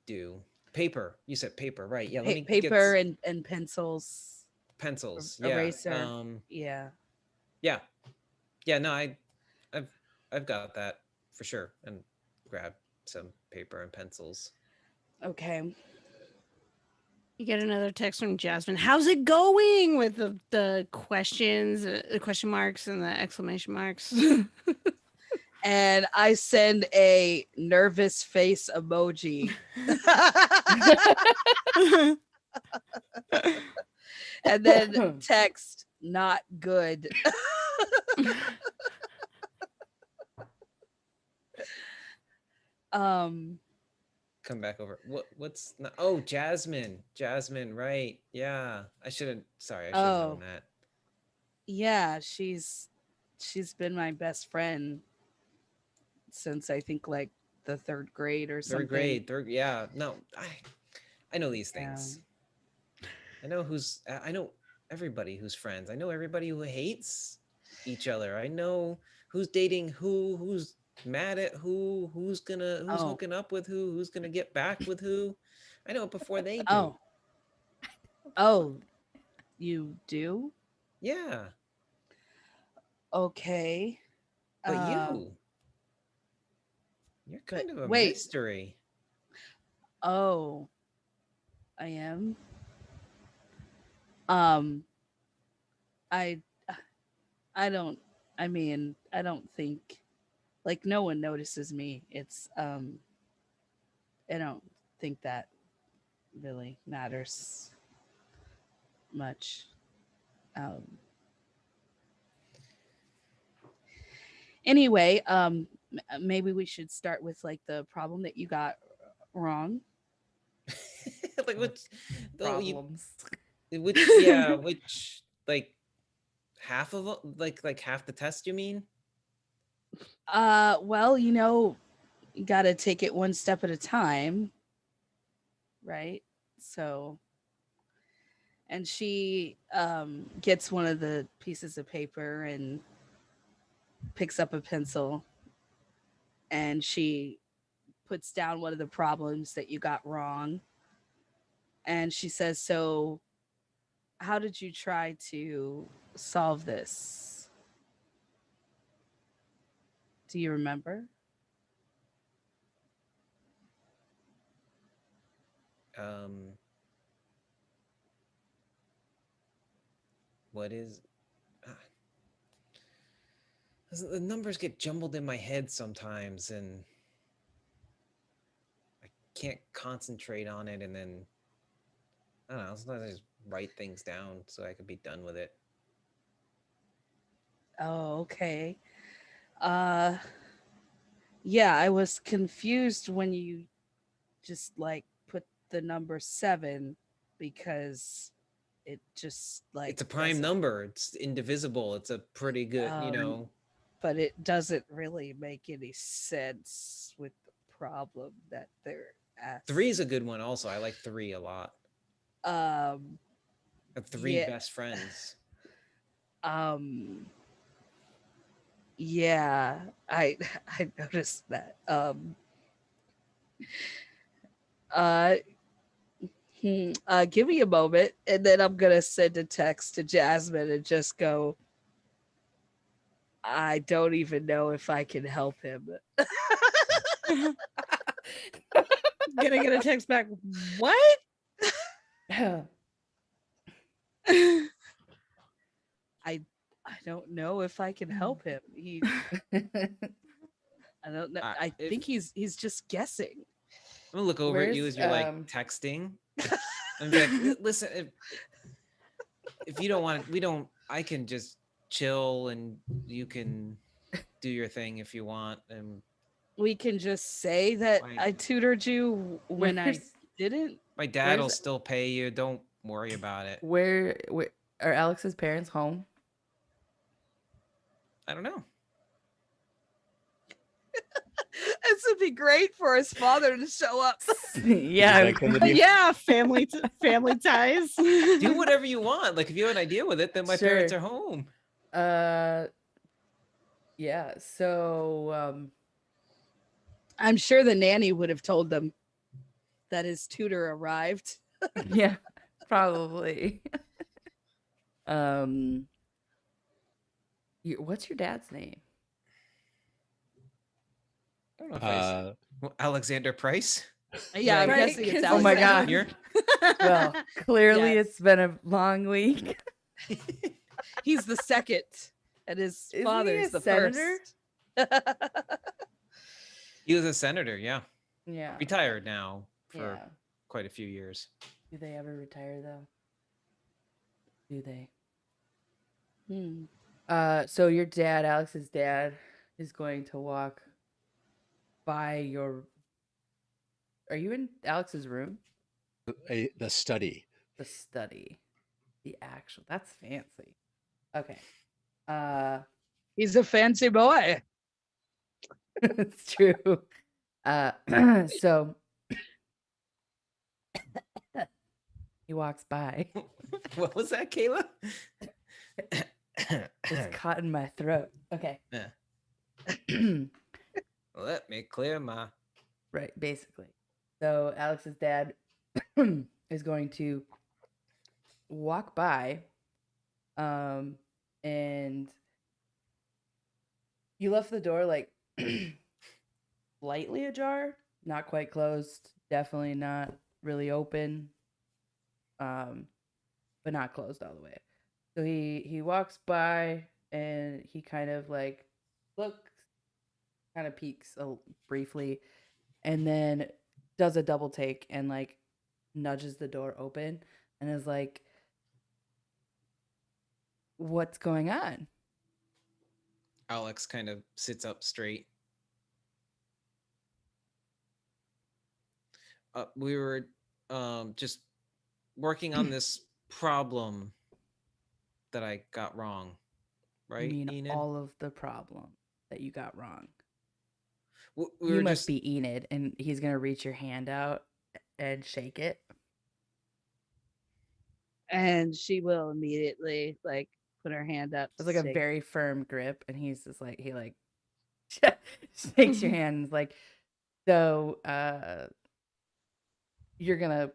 do? Paper. You said paper, right? Yeah. Let me get Paper and pencils, pencils. Yeah. eraser. Yeah. Yeah. Yeah. No, I've got that for sure. And grab some paper and pencils. Okay. You get another text from Jasmine. How's it going with the questions, the question marks, and the exclamation marks? And I send a nervous face emoji. And then text, not good. Come back over. What's not? Oh, Jasmine. Jasmine, right? Yeah. I should have known that. Yeah, she's been my best friend since I think like the third grade or something. Third. Yeah. No, I know these things. I know everybody who's friends. I know everybody who hates each other. I know who's dating who's mad at who's hooking up with who's gonna get back with who. I know it before they do. Oh, you do? Yeah. Okay. But you're kind of a wait. mystery. Oh, I am. I don't think like no one notices me. It's I don't think that really matters much. Anyway, maybe we should start with like the problem that you got wrong. Like which Problems. which like half of it, like half the test, you mean? Well, you got to take it one step at a time, right? So, and she gets one of the pieces of paper and picks up a pencil, and she puts down one of the problems that you got wrong, and she says, so how did you try to solve this? Do you remember? What is the numbers get jumbled in my head sometimes, and I can't concentrate on it, and then I don't know, sometimes I just write things down so I could be done with it. Oh, okay. Yeah, I was confused when you just like put the number 7 because it just like it's a prime number. It's indivisible. It's a pretty good, but it doesn't really make any sense with the problem that they're asking. 3 is a good one also. I like 3 a lot. 3 best friends. Yeah, I noticed that. Give me a moment, and then I'm gonna send a text to Jasmine and just go, I don't even know if I can help him. Gonna get a text back. What? I don't know if I can help him. I don't know. I think he's just guessing. I'm gonna look over at you as you're like texting. I'm like, listen, if you don't want it, I can just chill and you can do your thing if you want. And we can just say that I tutored you when I didn't. My dad will still pay you. Don't worry about it. Where are Alex's parents home? I don't know. This would be great for his father to show up. Yeah. Yeah, family ties. Do whatever you want. Like if you have an idea with it, then my parents are home. Yeah. So I'm sure the nanny would have told them that his tutor arrived. yeah, probably. um what's your dad's name? I don't know if I Uh, Alexander Price. Yeah, I'm Right, guessing it's 'cause Oh my Alexander. God. Well, clearly Yes. it's been a long week. He's the second, and his Isn't he father's a the senator? first. He was a senator, yeah. Yeah. Retired now for Yeah. quite a few years. Do they ever retire though? Do they? Hmm. So your dad, Alex's dad, is going to walk by your. Are you in Alex's room? the study. The study. The actual. That's fancy. Okay. He's a fancy boy. It's true. So he walks by. What was that, Kayla? It's caught in my throat. Okay. Yeah. Let me clear my. Right, basically. So Alex's dad is going to walk by, and you left the door like slightly ajar, not quite closed, definitely not really open, but not closed all the way. So he walks by and he kind of like looks, kind of peeks briefly, and then does a double take and like nudges the door open and is like, "What's going on?" Alex kind of sits up straight. We were just working on this problem that I got wrong, right? You mean Enid? all of the problem that you got wrong? We You were must just be Enid, and he's gonna reach your hand out and shake it. And she will immediately like put her hand up. It's to like a shake. very firm grip, and he's just like he like shakes your hand and is like, so you're gonna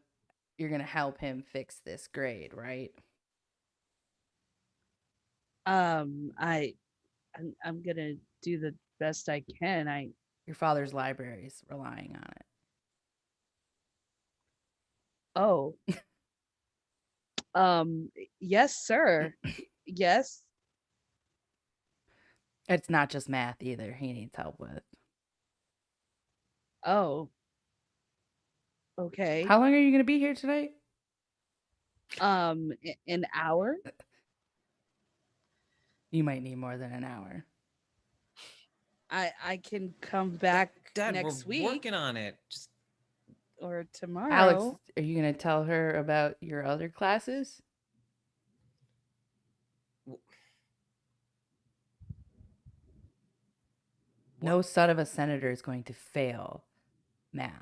help him fix this grade, right? I'm gonna do the best I can. Your father's library is relying on it. Oh. Yes, sir. Yes. It's not just math either. He needs help with. Oh. Okay. How long are you gonna be here tonight? An hour. You might need more than an hour. I can come back Dad, next we're week working on it. Just or tomorrow. Alex, are you gonna tell her about your other classes? No son of a senator is going to fail math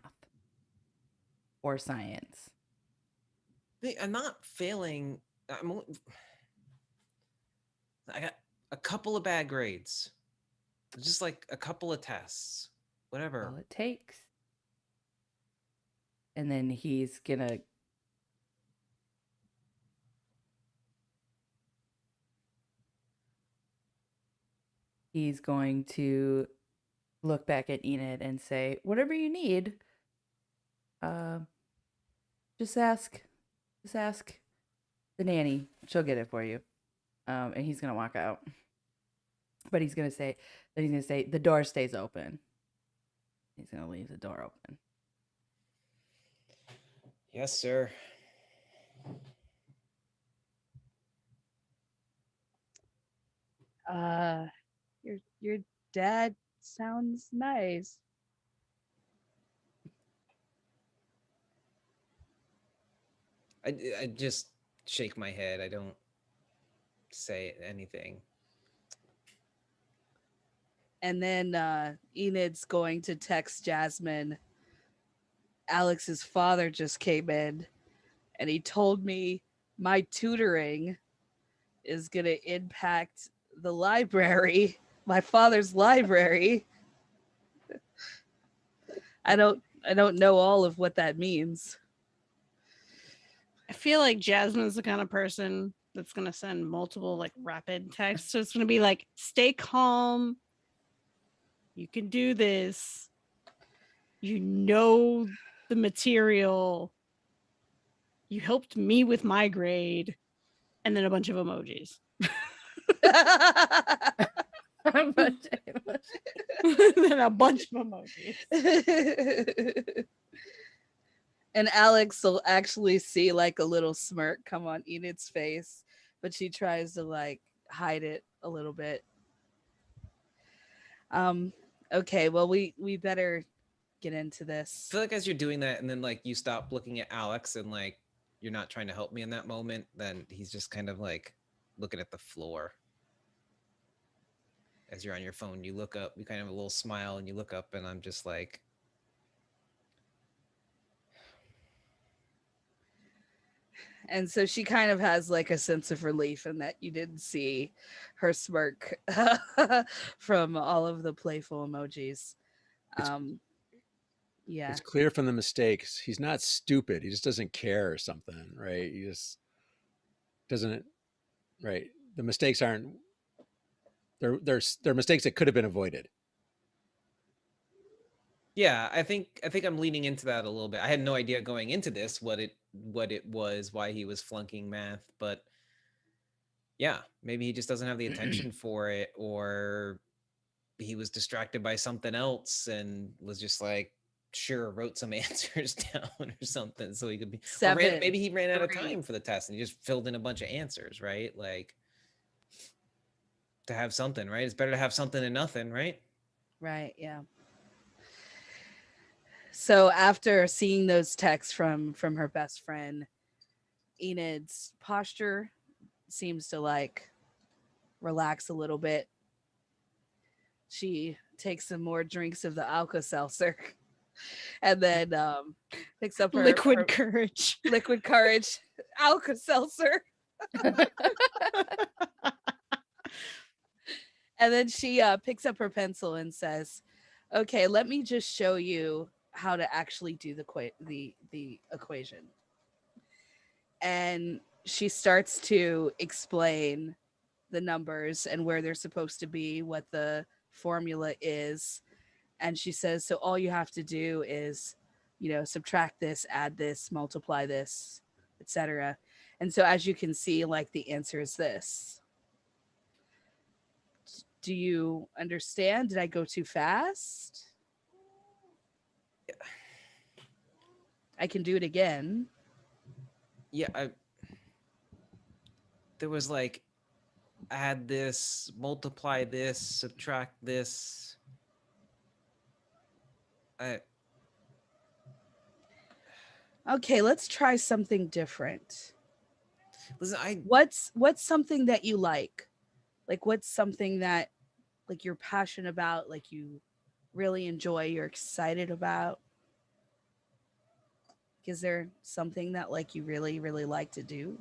or science. I'm not failing. I got a couple of bad grades. Just like a couple of tests. Whatever. All it takes. And then he's gonna look back at Enid and say, "Whatever you need, just ask the nanny. She'll get it for you." And he's gonna walk out. But he's gonna say the door stays open. He's gonna leave the door open. Yes, sir. Your dad sounds nice. I just shake my head. I don't say anything. And then Enid's going to text Jasmine. Alex's father just came in and he told me my tutoring is going to impact the library my father's library. I don't know all of what that means. I feel like Jasmine's the kind of person that's going to send multiple like rapid texts. So it's going to be like, stay calm. You can do this. You know the material. You helped me with my grade. And then a bunch of emojis. A bunch of Then a bunch of emojis. And Alex will actually see like a little smirk come on Enid's face, but she tries to like hide it a little bit. Okay, well we better get into I this. feel like as you're doing that, and then like you stop looking at Alex, and like you're not trying to help me in that moment, then he's just kind of like looking at the floor. As you're on your phone, you look up, you kind of have a little smile, and you look up, and I'm just like, And so she kind of has like a sense of relief in that you didn't see her smirk from all of the playful emojis. Yeah. It's clear from the mistakes. He's not stupid. He just doesn't care or something, right? He just doesn't, right? The mistakes aren't, they're mistakes that could have been avoided. yeah, I think I'm leaning into that a little bit. I had no idea going into this what it was, why he was flunking math, but yeah, maybe he just doesn't have the attention for it, or he was distracted by something else and was just like, sure, wrote some answers down or something so he could be. Or maybe he ran out of time for the test and he just filled in a bunch of answers, right? Like, to have something, right? It's better to have something than nothing, right? Right, yeah. So after seeing those texts from her best friend, Enid's posture seems to like relax a little bit. She takes some more drinks of the Alka-Seltzer and then picks up her liquid courage. Liquid courage, Alka-Seltzer. And then she picks up her pencil and says, okay, let me just show you how to actually do the equation. And she starts to explain the numbers and where they're supposed to be, what the formula is. And she says, so all you have to do is, subtract this, add this, multiply this, etc. And so as you can see, like the answer is this. Do you understand? Did I go too fast? I can do it again. Yeah, there was like, add this, multiply this, subtract this. Okay, let's try something different. Listen, what's something that you like? Like, what's something that like you're passionate about, like you really enjoy, you're excited about? Is there something that like you really, really like to do?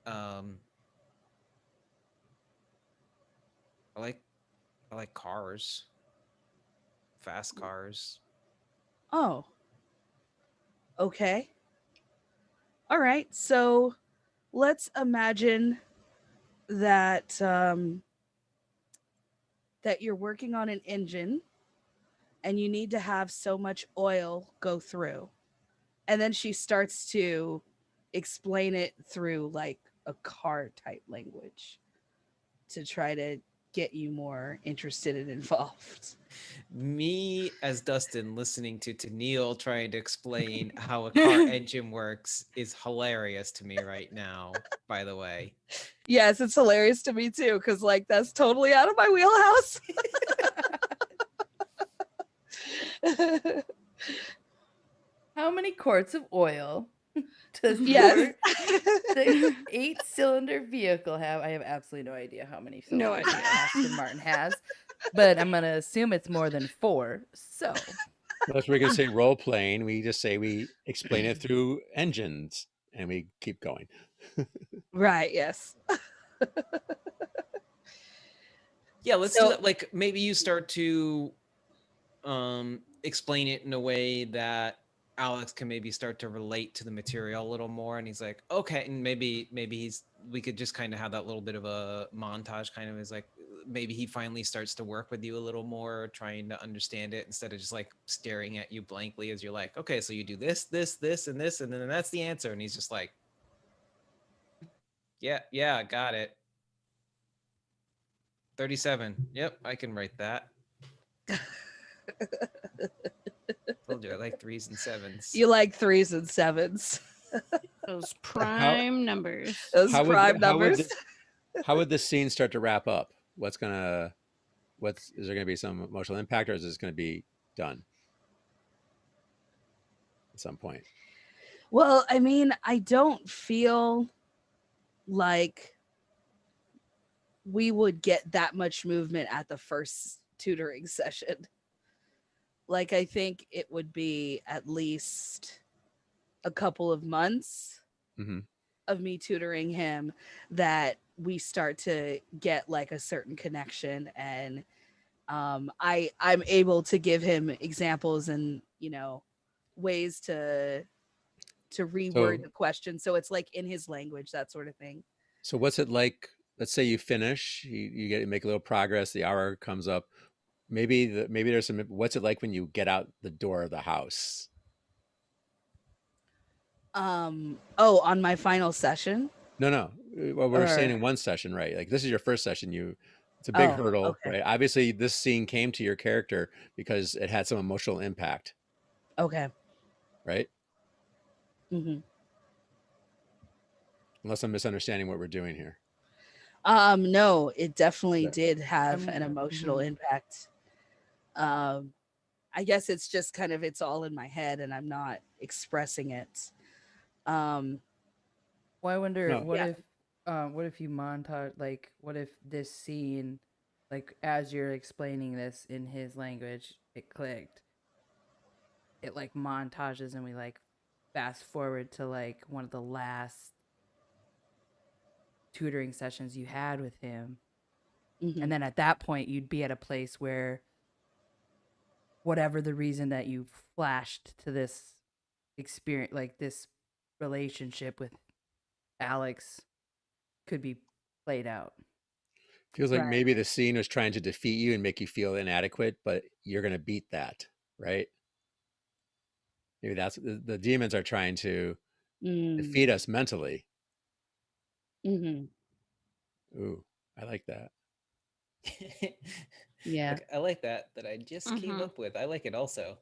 I like cars. Fast cars. Oh. Okay. All right. So let's imagine that that you're working on an engine and you need to have so much oil go through. And then she starts to explain it through like a car type language to try to get you more interested and involved. Me as Dustin listening to Neil trying to explain how a car engine works is hilarious to me right now, by the way. Yes, it's hilarious to me too, because like that's totally out of my wheelhouse. How many quarts of oil does Yes. the 8-cylinder vehicle have? I have absolutely no idea how many cylinders idea. Aston Martin has, but I'm gonna assume it's more than 4. So Unless we're gonna say role playing, we just say we explain it through engines and we keep going. Right. Yes. Yeah, let's do So- that. Like maybe you start to explain it in a way that Alex can maybe start to relate to the material a little more, and he's like, okay, and maybe we could just kind of have that little bit of a montage, kind of is like maybe he finally starts to work with you a little more, trying to understand it instead of just like staring at you blankly as you're like, okay, so you do this, and this, and then that's the answer, and he's just like, yeah, got it. 37. Yep, I can write that. Told you I like 3s and 7s. You like 3s and 7s. Those prime numbers. Those How would prime how would numbers. this how would this scene start to wrap up? Is there gonna be some emotional impact, or is this gonna be done at some point? Well, I mean, I don't feel like we would get that much movement at the first tutoring session. Like, I think it would be at least a couple of months Mm-hmm. of me tutoring him that we start to get like a certain connection, and I'm able to give him examples and ways to reword So the question so it's like in his language, that sort of thing. So what's it like? Let's say you finish, you make a little progress. The hour comes up. Maybe there's some. What's it like when you get out the door of the house? Oh, on my final session? No, no. Well, we were saying Or in one session, right? Like this is your first session. It's a big oh, hurdle, okay. right? Obviously, this scene came to your character because it had some emotional impact, Okay. right? Mm-hmm. Unless I'm misunderstanding what we're doing here. No, it definitely Yeah. did have an I'm- emotional mhm. impact. I guess it's just kind of it's all in my head and I'm not expressing it. Um Well, I wonder No. what if you montage, like what if this scene, like as you're explaining this in his language, it clicked. It like montages and we like fast forward to like one of the last tutoring sessions you had with him. mhm. And then at that point you'd be at a place where whatever the reason that you flashed to this experience, like this relationship with Alex, could be played out. Feels like Right. maybe the scene was trying to defeat you and make you feel inadequate, but you're going to beat that, right? Maybe that's the demons are trying to defeat us mentally. Mm-hmm. Ooh, I like that. Yeah. Like, I like that I just came Mhm. up with. I like it also.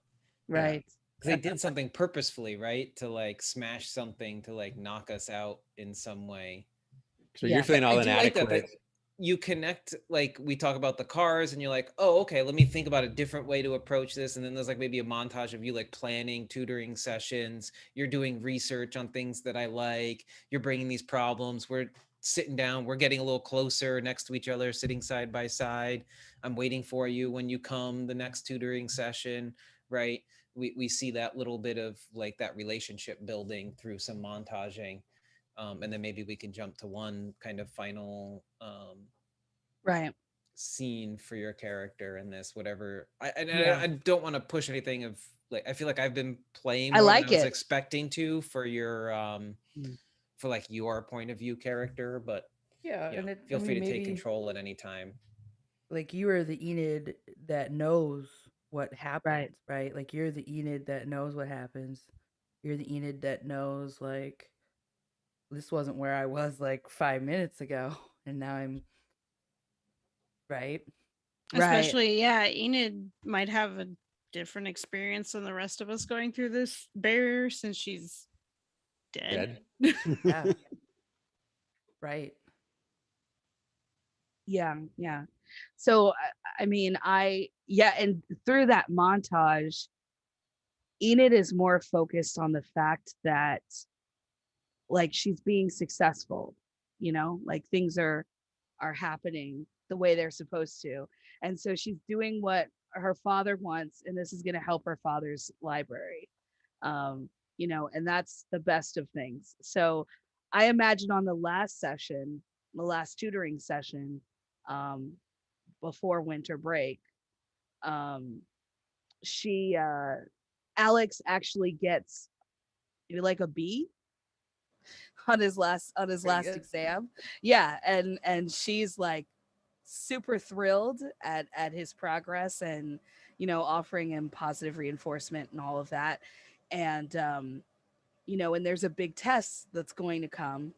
Right. Because they did something purposefully, right? To like smash something to like knock us out in some way. So Yeah. you're feeling I all do like that inadequate. you connect, like we talk about the cars and you're like, oh, okay, let me think about a different way to approach this. And then there's like maybe a montage of you like planning tutoring sessions. You're doing research on things that I like. You're bringing these problems. We're sitting down. We're getting a little closer next to each other, sitting side by side. I'm waiting for you when you come the next tutoring session, right? We see that little bit of like that relationship building through some montaging. And then maybe we can jump to one kind of final Right. scene for your character in this, whatever. Yeah. I don't want to push anything of like, I feel like I've been playing I more than like I was it. expecting to for your Mm. for like your point of view character, but Yeah, you know, and feel free to take maybe control at any time. like you are the Enid that knows what happens, Right. right? Like you're the Enid that knows what happens. You're the Enid that knows like this wasn't where I was like 5 minutes ago, and now I'm right. Right. Especially, yeah, Enid might have a different experience than the rest of us going through this barrier since she's dead. Yeah, right. Yeah. Yeah. So I mean, yeah, and through that montage, Enid is more focused on the fact that like she's being successful, like things are happening the way they're supposed to. And so she's doing what her father wants, and this is going to help her father's library. And that's the best of things. So I imagine on the last session, the last tutoring session, um, before winter break, um, she Alex actually gets like a B on his Pretty last good. exam. Yeah, and she's like super thrilled at his progress, and offering him positive reinforcement and all of that. And and there's a big test that's going to come.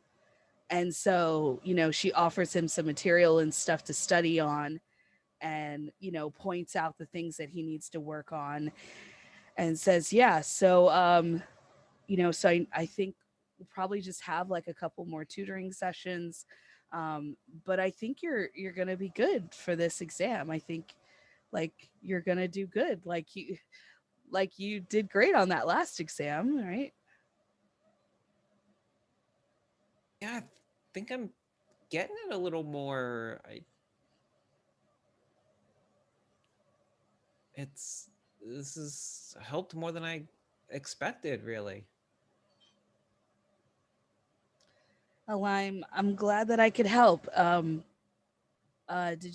And so, she offers him some material and stuff to study on, and points out the things that he needs to work on, and says, yeah, so so I think we'll probably just have like a couple more tutoring sessions. But I think you're gonna be good for this exam. I think like you're gonna do good. Like you did great on that last exam, right? Yeah, I think I'm getting it a little more. It's this has helped more than I expected, really. Well, I'm glad that I could help. Did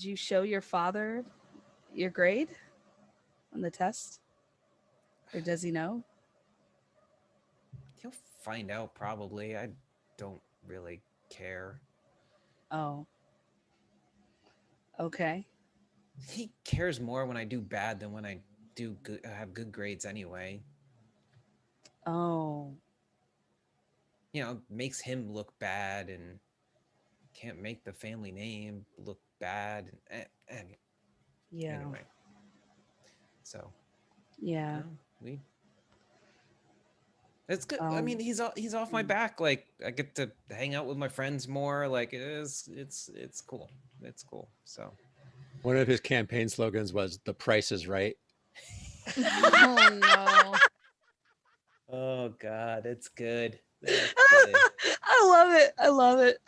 you show your father your grade on the test, or does he know? He'll find out probably. I don't really care. Oh, okay. He cares more when I do bad than when I do good, have good grades anyway. Oh, Makes him look bad and can't make the family name look bad. And yeah, anyway, so yeah. no, we. It's good. I mean, Um, he's off my back. Like I get to hang out with my friends more. Like it's cool. It's cool. So One of his campaign slogans was "The price is right." Oh no. oh God, it's good. That's good. I love it. I love it.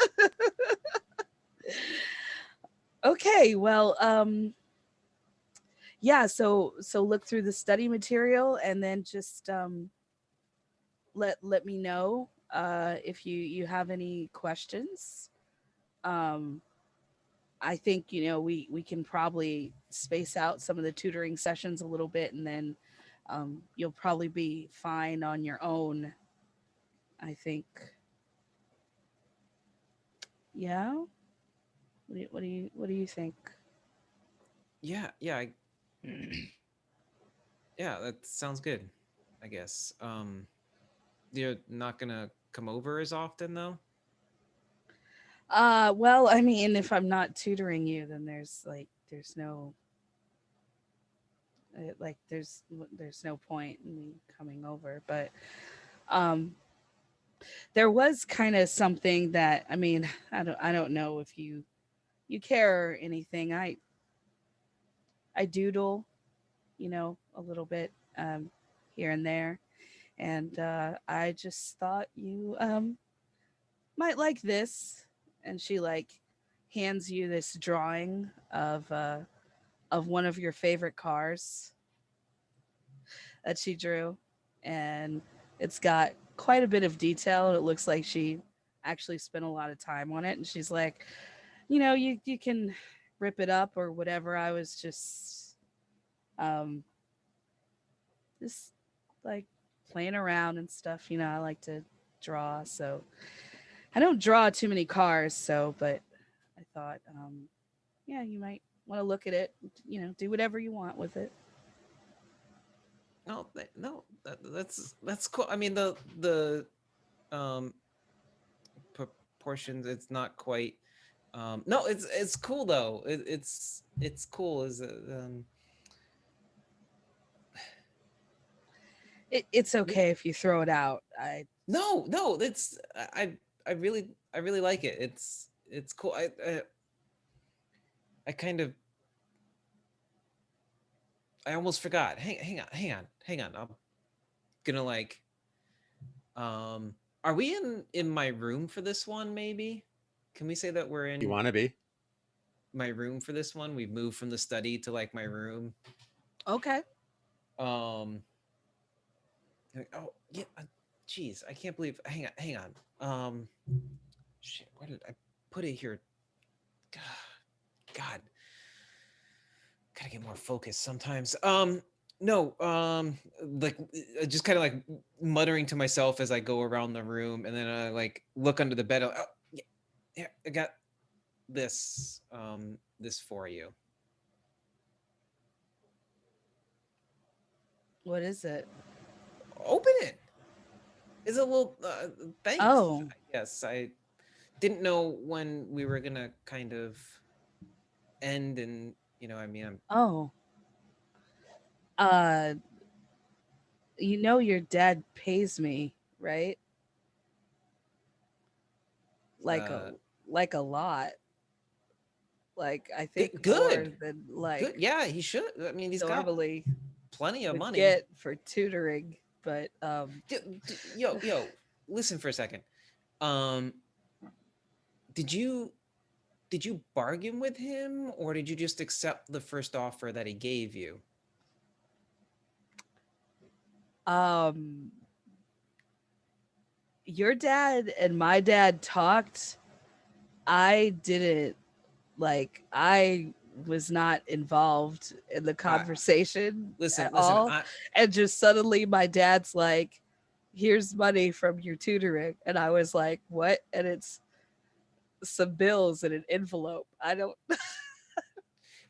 Okay, well, yeah, so look through the study material, and then just let me know if you have any questions. Um I think we can probably space out some of the tutoring sessions a little bit, and then you'll probably be fine on your own, I think. Yeah. What do you think? Yeah, yeah, yeah. That sounds good. I guess. You're not gonna come over as often though. Well, I mean, if I'm not tutoring you, then there's no there's no point in me coming over. But um there was kind of something that, I mean, I don't know if you care or anything. I doodle, a little bit here and there, and I just thought you might like this. And she like hands you this drawing of one of your favorite cars that she drew, and it's got quite a bit of detail. It looks like she actually spent a lot of time on it, and she's like, you can rip it up or whatever. I was um just like playing around and stuff. I like to draw, so I don't draw too many cars. So, but I thought, yeah, you might want to look at it. Do whatever you want with it. No, no, that's cool. I mean, the um proportions. It's not quite. No, it's cool though. It's cool. Is It's yeah. okay if you throw it out. No. It's I really like it. It's cool. I kind of I almost forgot. Hang on. I'm gonna like are we in my room for this one maybe? Can we say that we're You in want to be? my room for this one? We've moved from the study to like my room. Okay. Um oh yeah, Jeez, I can't believe. Hang on. Shit, where did I put it here? God, gotta get more focused sometimes. No, like just kind of like muttering to myself as I go around the room, and then I like look under the bed. Oh, yeah, here, I got this. This for you. What is it? Open it. It's a little thanks. Oh. Yes, I didn't know when we were gonna kind of end, and I mean, I'm Oh. Uh, your dad pays me, right? Like uh a lot. Like I think more good, than good. like Yeah, he should. I mean, he's got normally plenty of would money. get for tutoring, but Yo, listen for a second. Um, did you bargain with him, or did you just accept the first offer that he gave you? um your dad and my dad talked. I didn't I was not involved in the conversation Listen, at all. I And just suddenly my dad's like, here's money from your tutoring. And I was like, what? And it's some bills in an envelope. I don't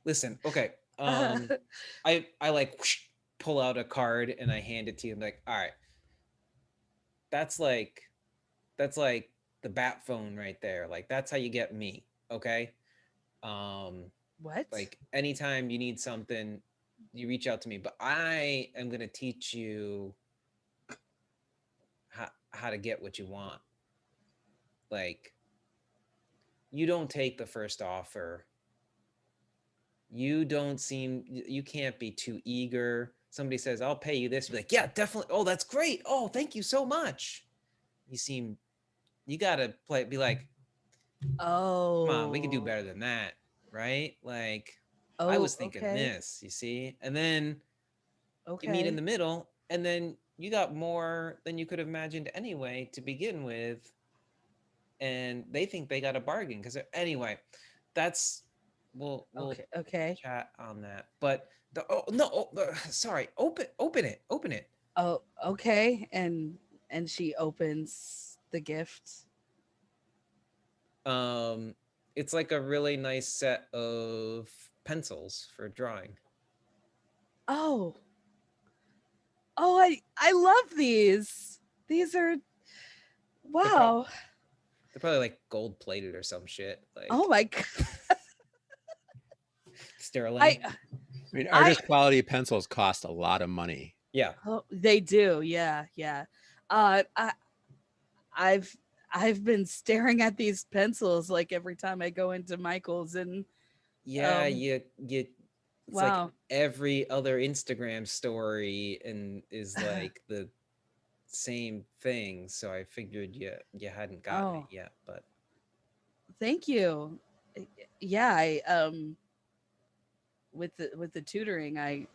listen. Okay. I like whoosh, pull out a card and I hand it to you. I'm like, all right, that's like the bat phone right there. Like that's how you get me. Okay. Um, what? like anytime you need something, you reach out to me. But I am gonna teach you how to get what you want. Like, you don't take the first offer. You can't be too eager. Somebody says, I'll pay you this. Be like, yeah, definitely. Oh, that's great. Oh, thank you so much. You gotta be like, Oh. come on, we can do better than that, right? Like, I Oh, was thinking okay. this, you see? And then you meet in Okay. the middle, and then you got more than you could have imagined anyway to begin with. And they think they got a bargain because anyway, that's we'll Okay. chat on that. But sorry, open it. Oh, okay. And she opens the gift. It's like a really nice set of pencils for drawing. Oh. Oh, I love these. These are wow. They're probably like gold plated or some shit. Like, Oh my god. sterling. I mean, artist quality pencils cost a lot of money. Yeah. Oh, they do. Yeah, yeah. Uh, I, I've been staring at these pencils like every time I go into Michael's, and Yeah, um, it's like wow. every other Instagram story and is like the same thing. So I figured you hadn't gotten it Oh, yet, but thank you. Yeah, I with the tutoring, I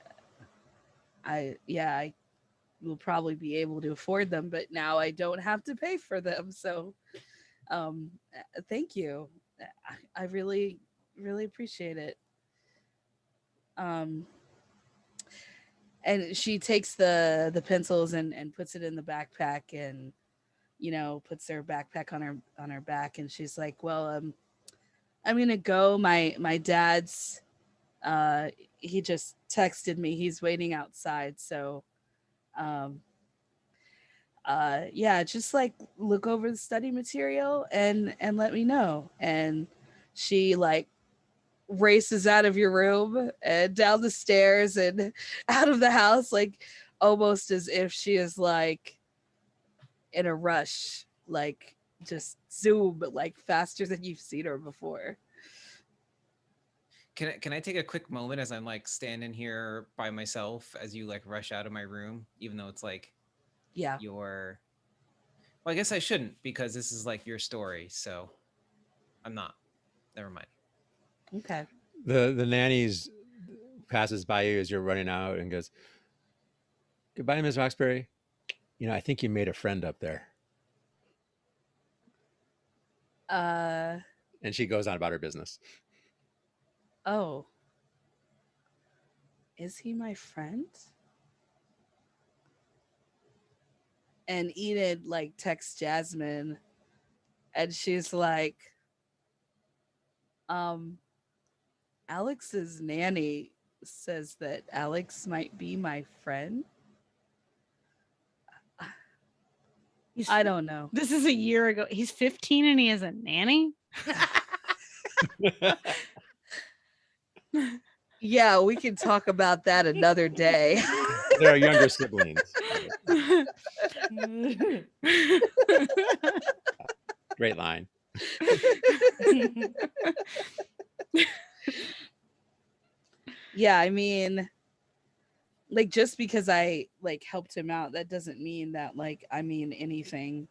will probably be able to afford them, but now I don't have to pay for them. So, thank you. I really really appreciate it. Um, and she takes the pencils and puts it in the backpack, and puts her backpack on her back, and she's like, well, I'm gonna go. My dad's he just texted me, he's waiting outside, so um yeah, just like look over the study material and let me know. And she like races out of your room and down the stairs and out of the house, like almost as if she is like in a rush, like just zoom, like faster than you've seen her before. can I take a quick moment as I'm like standing here by myself as you like rush out of my room, even though it's like Yeah. your well, I guess I shouldn't because this is like your story, so I'm not. Never mind. Okay. The nannies passes by you as you're running out and goes, "Goodbye, Miss Roxbury." I think you made a friend up there. Uh And she goes on about her business. oh. Is he my friend? And Enid like texts Jasmine and she's like, Alex's nanny says that Alex might be my friend. He's, I don't know. This is a year ago. He's 15 and he has a nanny. Yeah, we can talk about that another day. There are younger siblings. Great line. Yeah, I mean, like just because I like helped him out, that doesn't mean that like I mean anything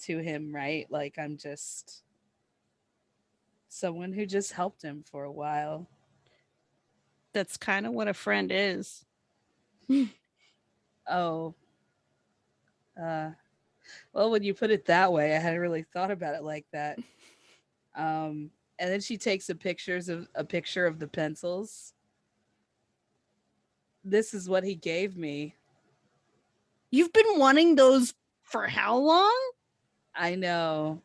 to him, right? Like I'm just someone who just helped him for a while. That's kind of what a friend is. Oh. Well, when you put it that way, I hadn't really thought about it like that. And then she takes a picture of the pencils. This is what he gave me. You've been wanting those for how long? I know.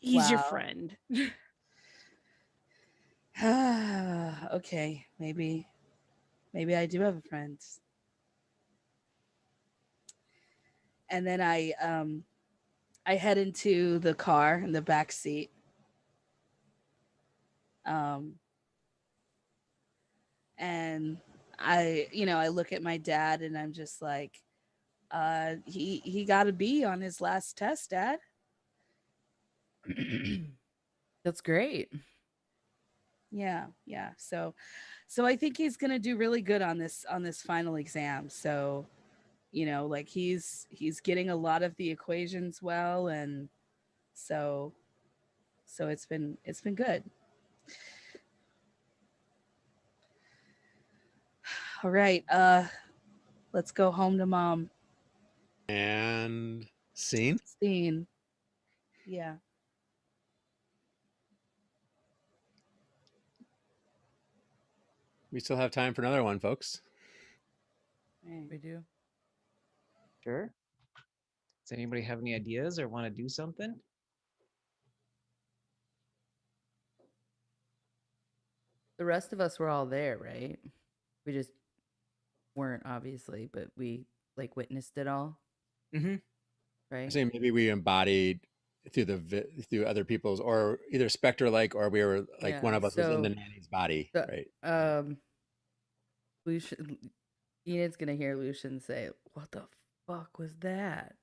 He's your Wow. friend. Okay, maybe I do have a friend. And then I head into the car in the back seat. And I look at my dad and I'm just like, he got a B on his last test, Dad. That's great. Yeah. So I think he's gonna do really good on this final exam. So, like he's getting a lot of the equations well, and so it's been good. All right, let's go home to Mom. And scene. Yeah. We still have time for another one, folks. We do. Sure. Does anybody have any ideas or want to do something? The rest of us were all there, right? We just weren't, obviously, but we like witnessed it all. Mm-hmm. I Right? say maybe we embodied through other people's, or either specter-like, or we were like one of us was in the nanny's body, right? Lucian, Enid's gonna hear Lucian say, "What the fuck was that?"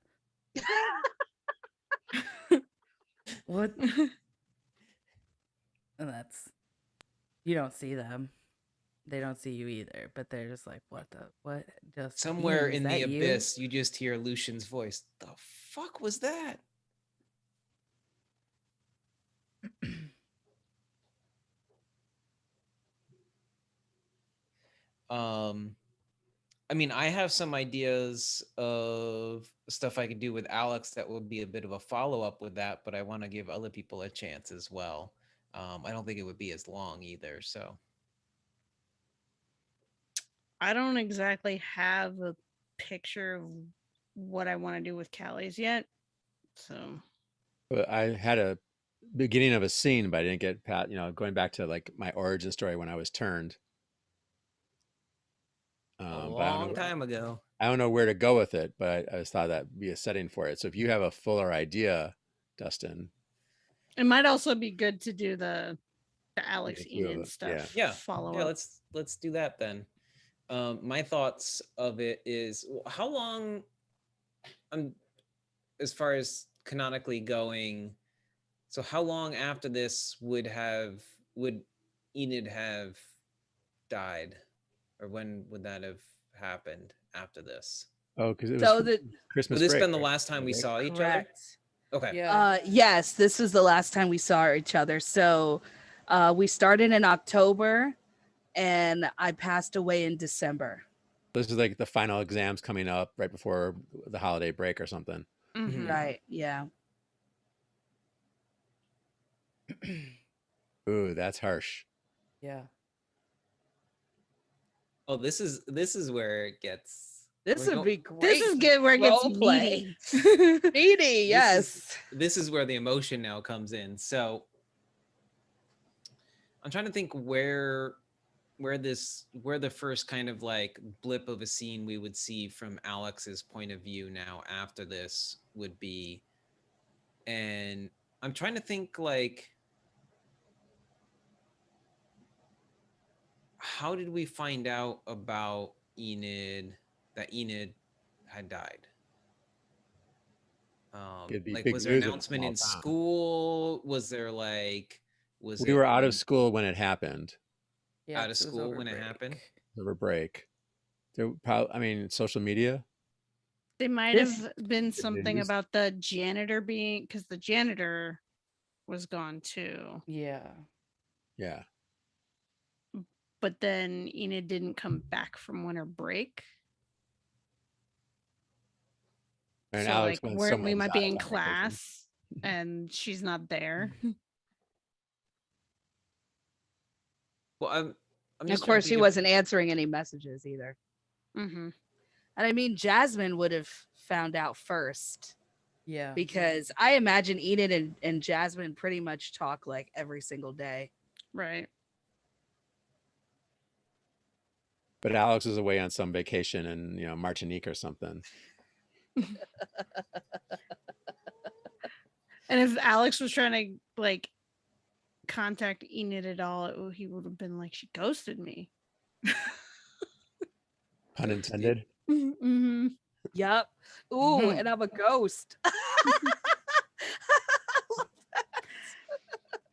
What? And that's, you don't see them. They don't see you either, but they're just like, what? Just Somewhere Enid, is in the that you?" abyss, you just hear Lucian's voice. The fuck was that? I mean, I have some ideas of stuff I could do with Alex that would be a bit of a follow-up with that, but I want to give other people a chance as well. I don't think it would be as long either, so. I don't exactly have a picture of what I want to do with Callie's yet. So But I had a beginning of a scene, but I didn't get going back to like my origin story when I was turned. A long time ago. I don't know where to go with it, but I just thought that'd be a setting for it. So if you have a fuller idea, Dustin, it might also be good to do the Alex Enid stuff. Yeah. Follow up. Let's do that then. My thoughts of it is, how long, as far as canonically going, so how long after this would Enid have died, or when would that have happened after this? Oh, because it was So Christmas. Would this break, been the last time we saw each other? Okay. Yeah. Yes, this was the last time we saw each other. So we started in October and I passed away in December. This is like the final exams coming up right before the holiday break or something. Mhm. Right. Yeah. Ooh, that's harsh. Yeah. Oh, this is where it gets. This we're would go- be great. This is good where it gets role play. meaty. Meaty, this yes. this is where the emotion now comes in. So I'm trying to think where the first kind of like blip of a scene we would see from Alex's point of view now after this would be. And I'm trying to think like, how did we find out about that Enid had died? It'd be Like, big was there an news in a announcement small in town. school? Was there like, was We it were out of when- school when it happened. Yeah. Out of 'cause it was school over when it happened? break. Over break. There probably, I mean, social media. They might This- have been something news. about the janitor being, because the janitor was gone too. Yeah. Yeah. But then Enid didn't come back from winter break. And So Alex like went we somewhere might be in exotic on vacation. class and she's not there. Well, I'm And just of trying to course, she think wasn't answering any messages either. Mm-hmm. And I mean, Jasmine would have found out first Yeah. because I imagine Enid and Jasmine pretty much talk like every single day. Right. But Alex was away on some vacation in, Martinique or something. And if Alex was trying to like contact Enid at all, he would have been like, she ghosted me. Pun intended. Mm-hmm. Yup. Ooh, and I'm a ghost. I'm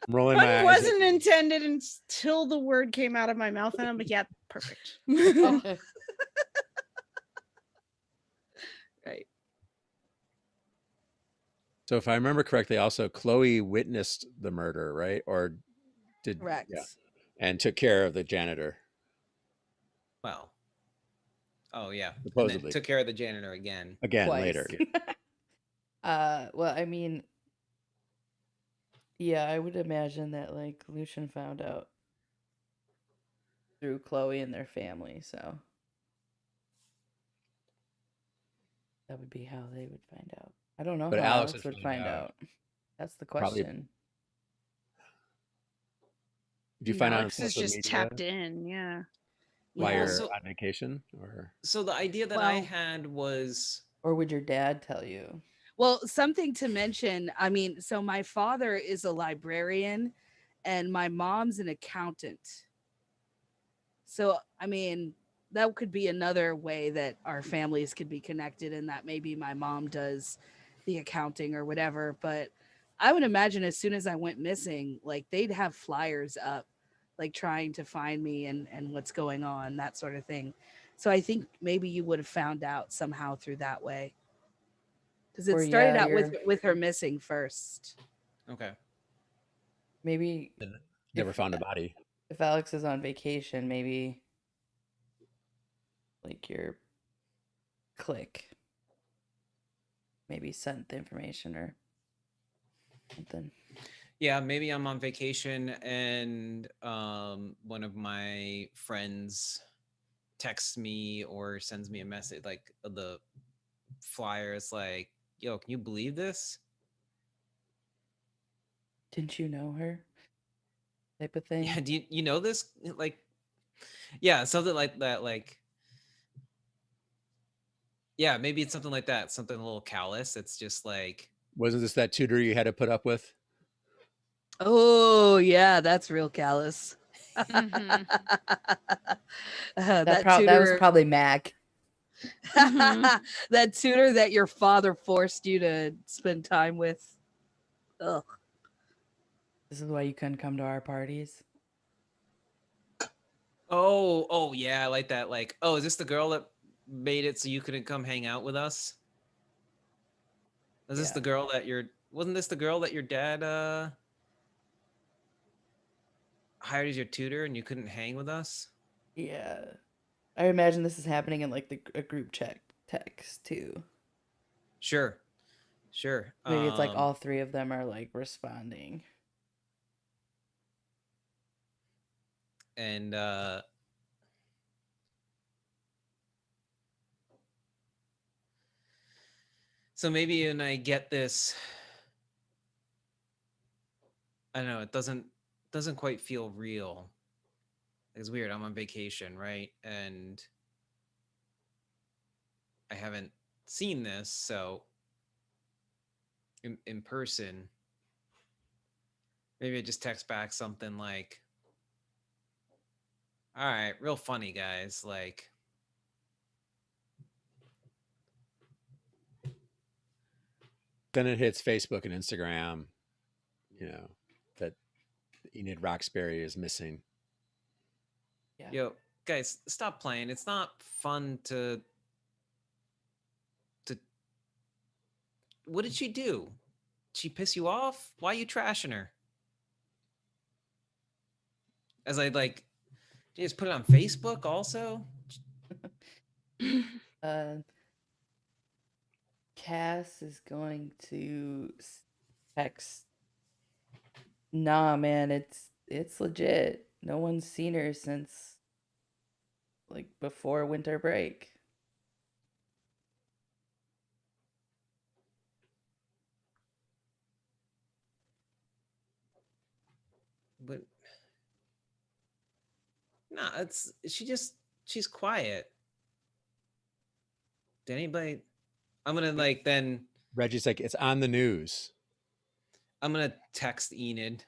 rolling my Pun eyes. wasn't intended until the word came out of my mouth, and I'm like, yeah, perfect. Right. So if I remember correctly, also Chloe witnessed the murder, right? Or did Correct. Yeah, and took care of the janitor. Well, oh yeah, and then Supposedly. took care of the janitor again. Again Twice. later. Yeah. Well, I mean, yeah, I would imagine that like Lucian found out through Chloe and their family, so that would be how they would find out. I don't know But how Alex Alex would would find find out. out. That's the Probably- question. Did you find out on Alex is social just media tapped in, yeah. while Yeah. you're So- on vacation? Or So the idea that I Well- had was, Or would your dad tell you? Well, something to mention. I mean, so my father is a librarian and my mom's an accountant. So, I mean, that could be another way that our families could be connected, and that maybe my mom does the accounting or whatever. But I would imagine as soon as I went missing, like they'd have flyers up, like trying to find me and what's going on, that sort of thing. So I think maybe you would have found out somehow through that way. Because it Or, started yeah, out you're- with her missing first. okay. Maybe never If- found a body. if Alex is on vacation, maybe like your clique maybe sent the information or something. Yeah, maybe I'm on vacation and one of my friends texts me or sends me a message, like the flyer is like, yo, can you believe this? Didn't you know her? Type of thing. Yeah, do you know this? Like, yeah, something like that. Like, yeah, maybe it's something like that. Something a little callous. It's just like, Wasn't this that tutor you had to put up with? Oh yeah, that's real callous. Mhm. That was probably Mac. Mhm. that tutor that your father forced you to spend time with. Ugh. This is why you couldn't come to our parties. oh yeah, I like that. Like, oh, is this the girl that made it so you couldn't come hang out with us? Is this Yeah. the girl that wasn't this the girl that your dad hired as your tutor and you couldn't hang with us? Yeah. I imagine this is happening in like a group chat text too. Sure. Sure. Maybe it's like all three of them are like responding. And so maybe when I get this, I don't know, it doesn't quite feel real. It's weird. I'm on vacation, right? And I haven't seen this, so in person, maybe I just text back something like, all right, real funny, guys. Like, Then it hits Facebook and Instagram, that Enid Roxbury is missing. Yeah. yo, guys, stop playing. It's not fun to what did she do? She piss you off? Why are you trashing her? As I like, you just put it on Facebook also? Cass is going to text. Nah, man, it's legit. No one's seen her since like before winter break. But nah, she's quiet. Did anybody I'm gonna like then Reggie's like, it's on the news. I'm gonna text Enid.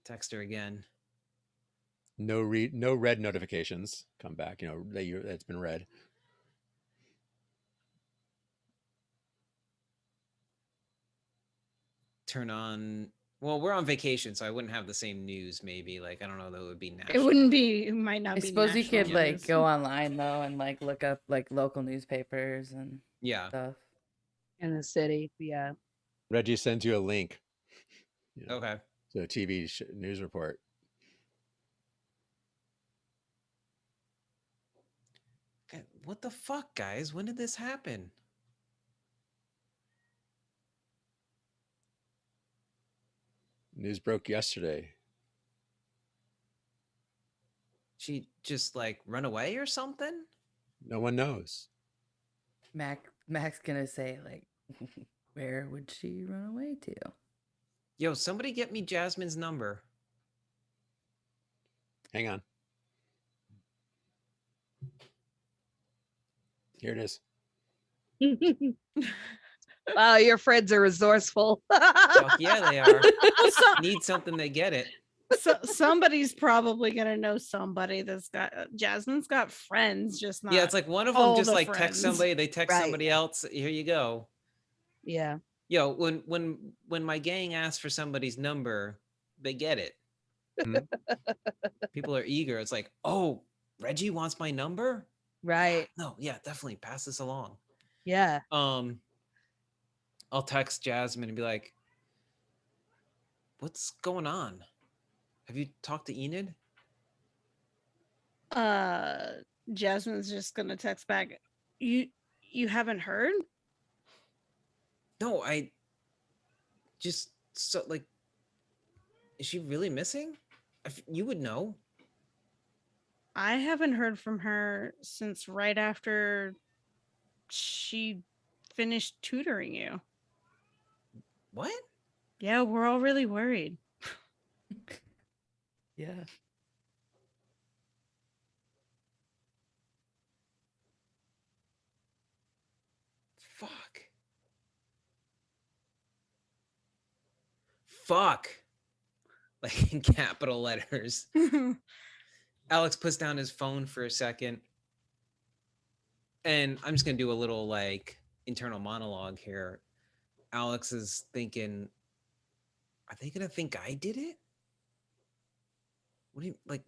Text her again. No red notifications come back. That's been read. Turn on. Well, we're on vacation, so I wouldn't have the same news. Maybe like I don't know that would be It national. wouldn't be. It might not I be. suppose you national could like news. go online though and like look up like local newspapers and Yeah. stuff. In the city. Yeah. Reggie sends you a link. Okay. To a TV news report. Okay, what the fuck, guys? When did this happen? News broke yesterday. She just like run away or something? No one knows. Mac's gonna say like, where would she run away to? Yo, somebody get me Jasmine's number. Hang on. Here it is. Wow, your friends are resourceful. Fuck yeah, they are. Well, Need something, they get it. so somebody's probably gonna know somebody that's got Jasmine's got friends, just not. Yeah, it's like one of them all just the like text friends. somebody, they text Right. somebody else. Here you go. Yeah. Yo, when my gang asks for somebody's number, they get it. Mhm. People are eager. It's like, oh, Reggie wants my number? Right. No, yeah, definitely pass this along. Yeah. I'll text Jasmine and be like, what's going on? Have you talked to Enid? Jasmine's just gonna text back. You haven't heard? No, I just so like, is she really missing? You would know. I haven't heard from her since right after she finished tutoring you. What? Yeah, we're all really worried. Yeah. Fuck. Fuck. Like in capital letters. Alex puts down his phone for a second. And I'm just going to do a little like internal monologue here. Alex is thinking, are they going to think I did it? What do you like?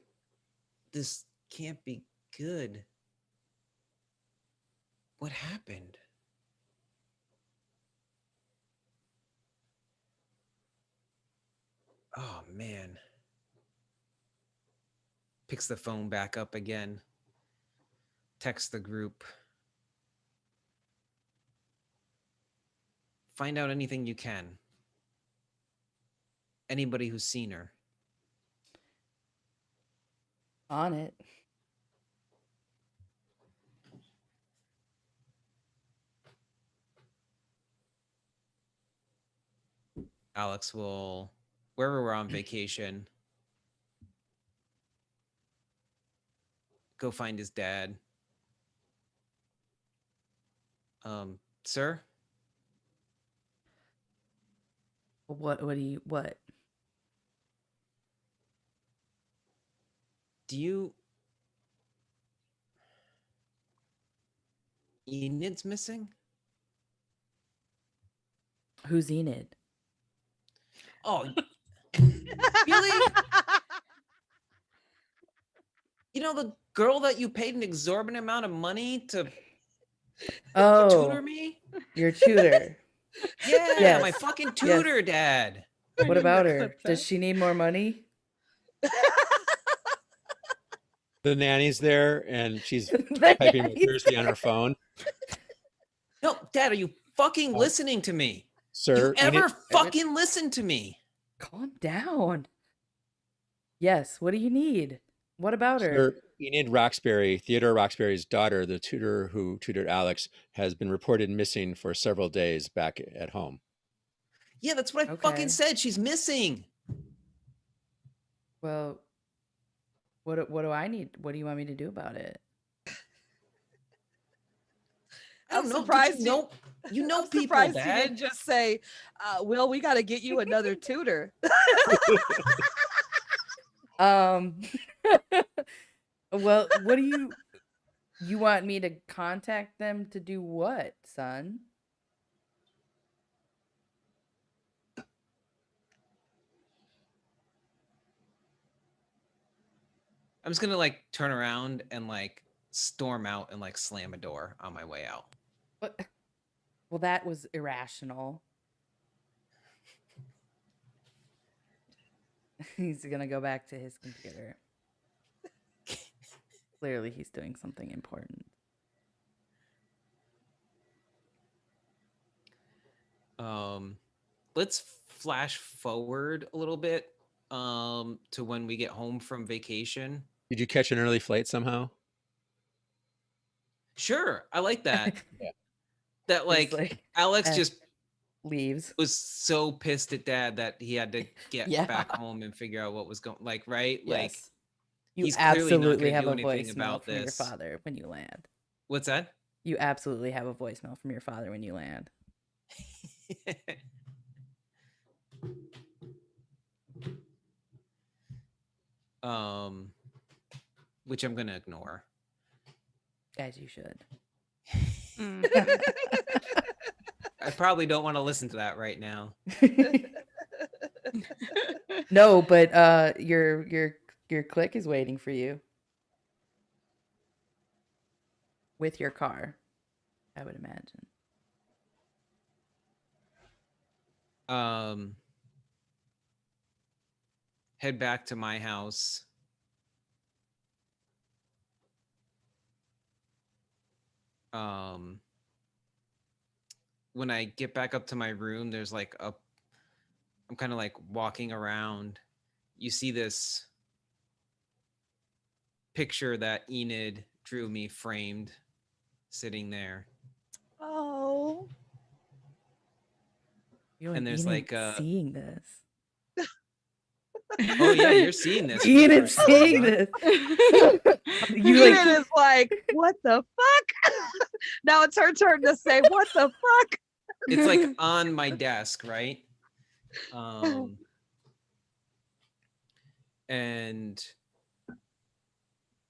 This can't be good. What happened? Oh, man. Picks the phone back up again. Texts the group. Find out anything you can. Anybody who's seen her. On it. Alex will, wherever we're on vacation, go find his dad. Sir? What Do you... Enid's missing? Who's Enid? Oh, really? You know, the girl that you paid an exorbitant amount of money to tutor me? Your tutor. Yeah, my fucking tutor, Dad. What about her? Does she need more money? The nanny's there, and she's typing with Thursday on her phone. No, Dad, are you fucking listening to me? Sir, You ever Enid, fucking listen to me? Calm down. Yes, what do you need? What about her? Sir, Enid Roxbury, Theodore Roxbury's daughter, the tutor who tutored Alex, has been reported missing for several days back at home. Yeah, that's what I Okay. fucking said. She's missing. Well, what do I need? What do you want me to do about it? I don't I'm know. surprised You know I'm people, surprised Dad. you didn't just say, "Well, we got to get you another tutor." Well, what do you want me to contact them to do what, son? I'm just gonna like turn around and like storm out and like slam a door on my way out. What? Well, that was irrational. He's gonna go back to his computer. Clearly, he's doing something important. Let's flash forward a little bit to when we get home from vacation. Did you catch an early flight somehow? Sure, I like that. Yeah. That He's like Alex eh, just leaves. was so pissed at Dad that he had to get Yeah. back home and figure out what was going, like, right? Like Yes. You he's clearly not absolutely gonna have do a anything voicemail about from your this. father when you land. What's that? You absolutely have a voicemail from your father when you land. Which I'm gonna ignore. As you should. I probably don't want to listen to that right now. No, but your click is waiting for you. With your car, I would imagine. Head back to my house. When I get back up to my room, there's like I'm kind of like walking around. You see this picture that Enid drew me framed sitting there. Oh. And there's like seeing this. Oh yeah, you're seeing this. Enid's seeing this. You Enid is like, what the fuck? Now it's her turn to say, what the fuck? It's like on my desk, right? And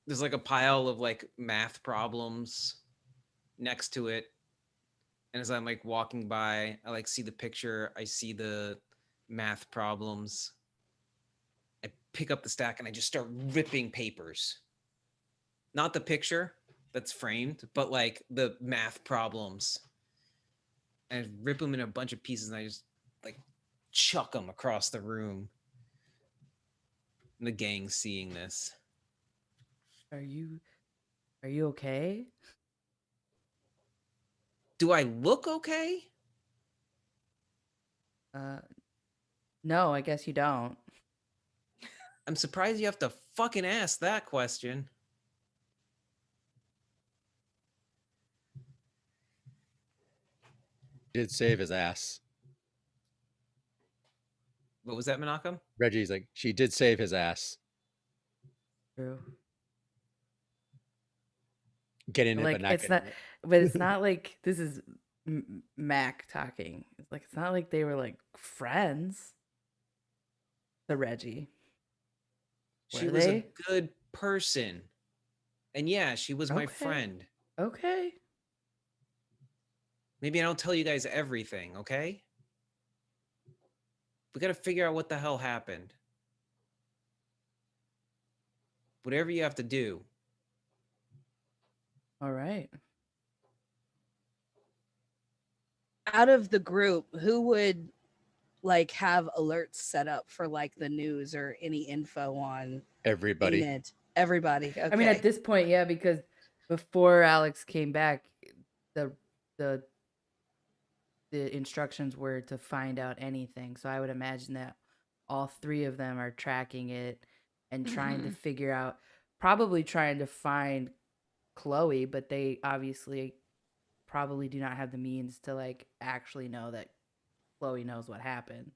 there's like a pile of like math problems next to it. And as I'm like walking by, I like see the picture, I see the math problems. I pick up the stack and I just start ripping papers. Not the picture that's framed, but like the math problems. And I rip them in a bunch of pieces and I just like chuck them across the room. And the gang's seeing this. Are you okay? Do I look okay? No, I guess you don't. I'm surprised you have to fucking ask that question. Did save his ass. What was that, Menachem? Reggie's like, she did save his ass. True. Getting it, Like but not it's getting not, it. but it's not like this is Mac talking. It's like it's not like they were like friends. The Reggie. She Were was they? a good person. And yeah, she was my Okay. friend. Okay. Maybe I don't tell you guys everything, okay? We got to figure out what the hell happened. Whatever you have to do. All right. Out of the group, who would like have alerts set up for like the news or any info on Everybody. Enid? Everybody. Okay. I mean, at this point, yeah, because before Alex came back, the the instructions were to find out anything. So I would imagine that all three of them are tracking it and trying to figure out, probably trying to find Chloe, but they obviously probably do not have the means to like actually know that Chloe knows what happened.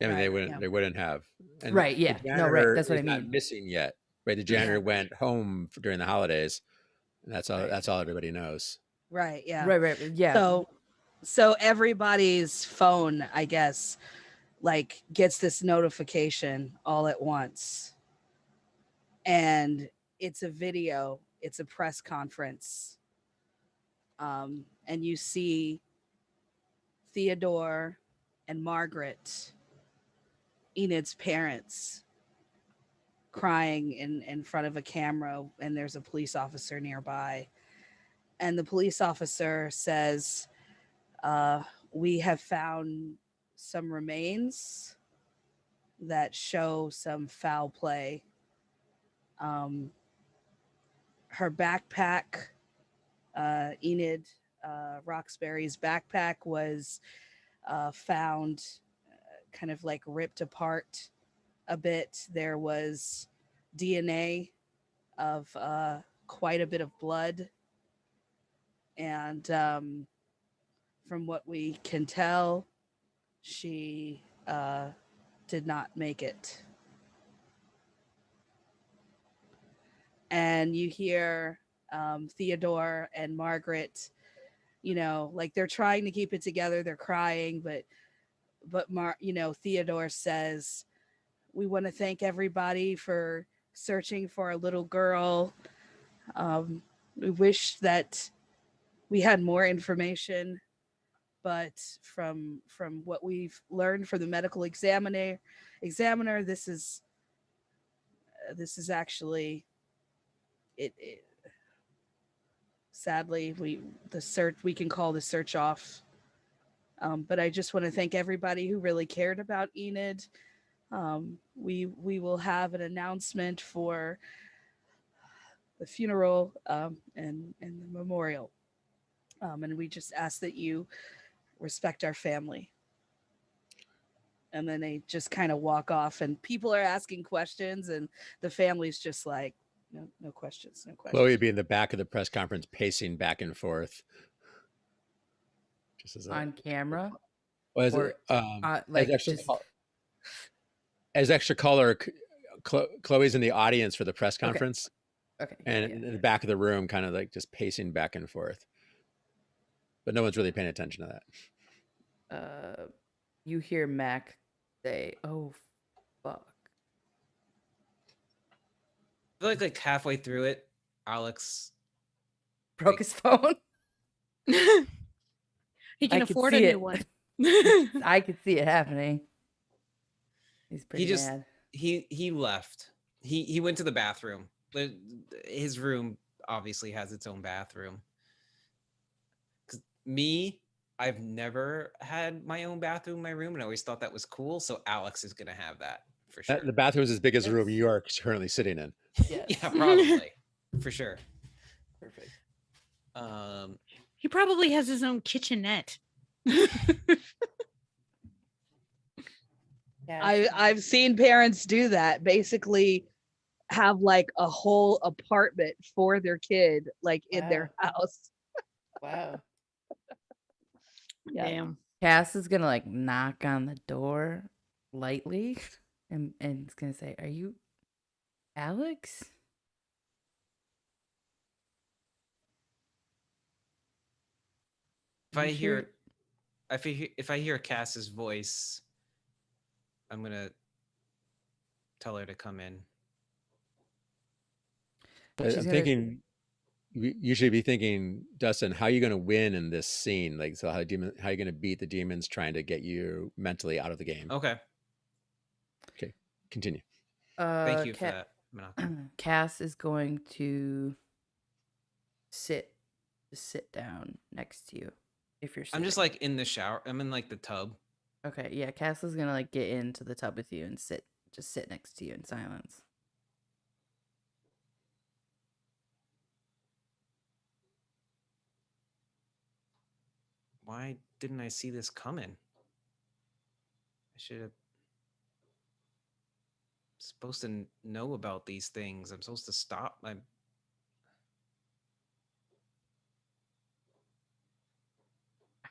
I mean, Right, they wouldn't have. And Right, yeah. the No, right, janitor that's what I is not mean. missing yet. Right. The janitor Yeah. went home during the holidays. And that's all. Right. That's all everybody knows. Right. Yeah. Right, yeah. So everybody's phone, I guess, like gets this notification all at once. And it's a video, it's a press conference. And you see Theodore and Margaret, Enid's parents, crying in front of a camera, and there's a police officer nearby. And the police officer says, we have found some remains that show some foul play. Her backpack, Enid Roxbury's backpack, was found kind of like ripped apart a bit. There was DNA of quite a bit of blood. And from what we can tell, she did not make it. And you hear Theodore and Margaret, like they're trying to keep it together. They're crying, but Theodore says, "We want to thank everybody for searching for a little girl. We wish that we had more information, but from what we've learned from the medical examiner, this is actually it sadly we can call the search off. But I just want to thank everybody who really cared about Enid. We will have an announcement for the funeral and the memorial. And we just ask that you respect our family." And then they just kind of walk off, and people are asking questions, and the family's just like, no questions, no questions. Chloe would be in the back of the press conference, pacing back and forth. Just as On camera? Well, as, Or, like as extra color, Chloe's in the audience for the press conference. Okay. And yeah. in the back of the room, kind of like just pacing back and forth. But no one's really paying attention to that. You hear Mac say, "Oh, fuck." I feel like halfway through it, Alex Broke his phone. He can I could afford a see new it. one. I could see it happening. He's pretty just mad. he left. He went to the bathroom. His room obviously has its own bathroom. 'Cause I've never had my own bathroom in my room, and I always thought that was cool. So Alex is gonna have that for sure. The bathroom is as big as the room you are currently sitting in. Yes. Yeah, probably. for sure. Perfect. He probably has his own kitchenette. I've seen parents do that. Basically, have like a whole apartment for their kid, like in their house. Wow. Yeah. Damn. Cass is gonna like knock on the door lightly, and it's gonna say, "Are you Alex?" If I You hear, sure- if I hear Cass's voice, I'm gonna tell her to come in. She's I'm gonna- thinking you should be thinking, Dustin, how are you going to win in this scene? Like, so how are you going to beat the demons trying to get you mentally out of the game? Okay. Okay, continue. Thank you for that, Minako. Cass is going to sit down next to you if you're sitting. I'm just like in the shower. I'm in like the tub. Okay, yeah, Cass is gonna like get into the tub with you and just sit next to you in silence. Why didn't I see this coming? I should have. Supposed to know about these things. I'm supposed to stop.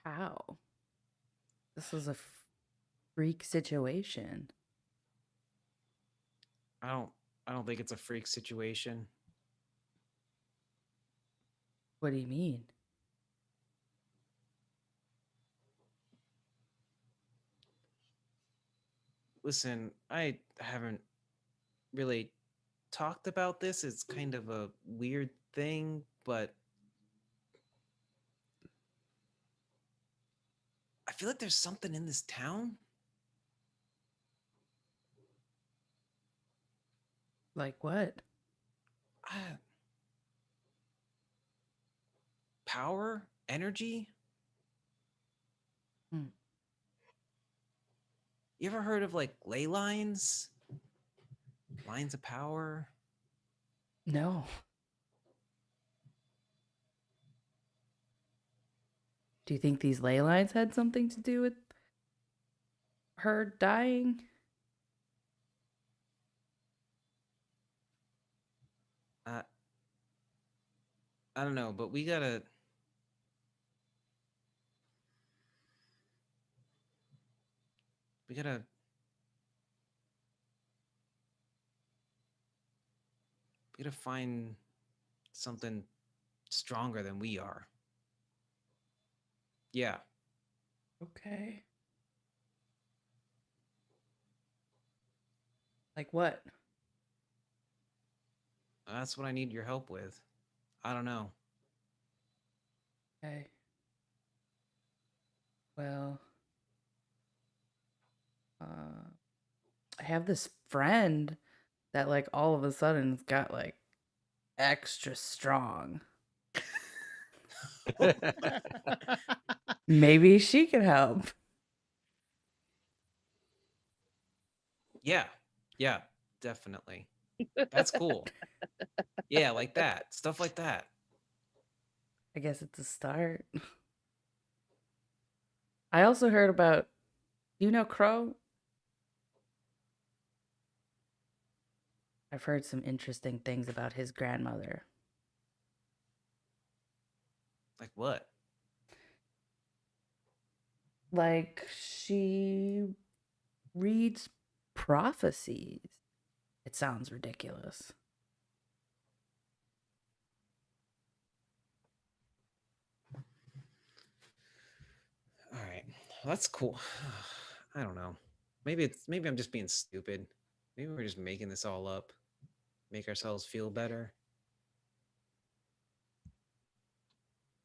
How? This is a freak situation. I don't think it's a freak situation. What do you mean? Listen, I haven't really talked about this. It's kind of a weird thing, but I feel like there's something in this town. Like what? Power, energy. You ever heard of like ley lines? Lines of power? No. Do you think these ley lines had something to do with her dying? I don't know, but we gotta find something stronger than we are. Yeah. Okay. Like what? That's what I need your help with. I don't know. Okay. Well, I have this friend that like all of a sudden got like extra strong. Maybe she could help. Yeah. Yeah, definitely. That's cool. Yeah, like that. Stuff like that. I guess it's a start. I also heard about, do you know Crow? I've heard some interesting things about his grandmother. Like what? Like she reads prophecies. It sounds ridiculous. All right. Well, that's cool. I don't know. Maybe I'm just being stupid. Maybe we're just making this all up. Make ourselves feel better.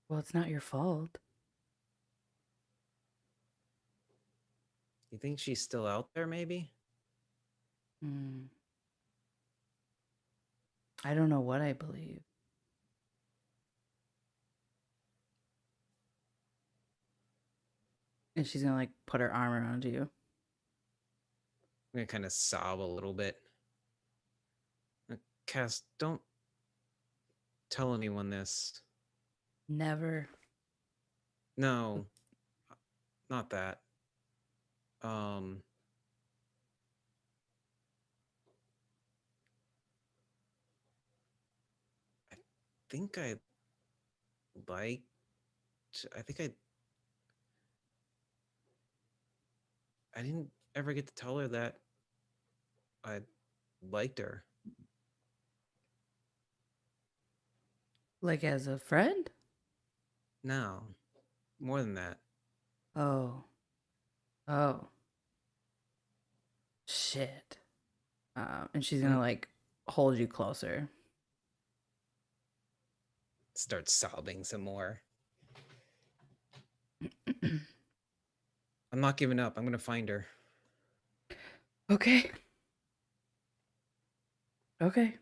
Well, it's not your fault. You think she's still out there, maybe? I don't know what I believe. And she's gonna like put her arm around you. I'm gonna kind of sob a little bit. Cass, don't tell anyone this. Never. No, not that. Um, I think I liked. I think I didn't ever get to tell her that I liked her. Like as a friend? No, more than that. Oh. Oh. Shit. And she's gonna like hold you closer. Start sobbing some more. I'm not giving up. I'm gonna find her. Okay. Okay.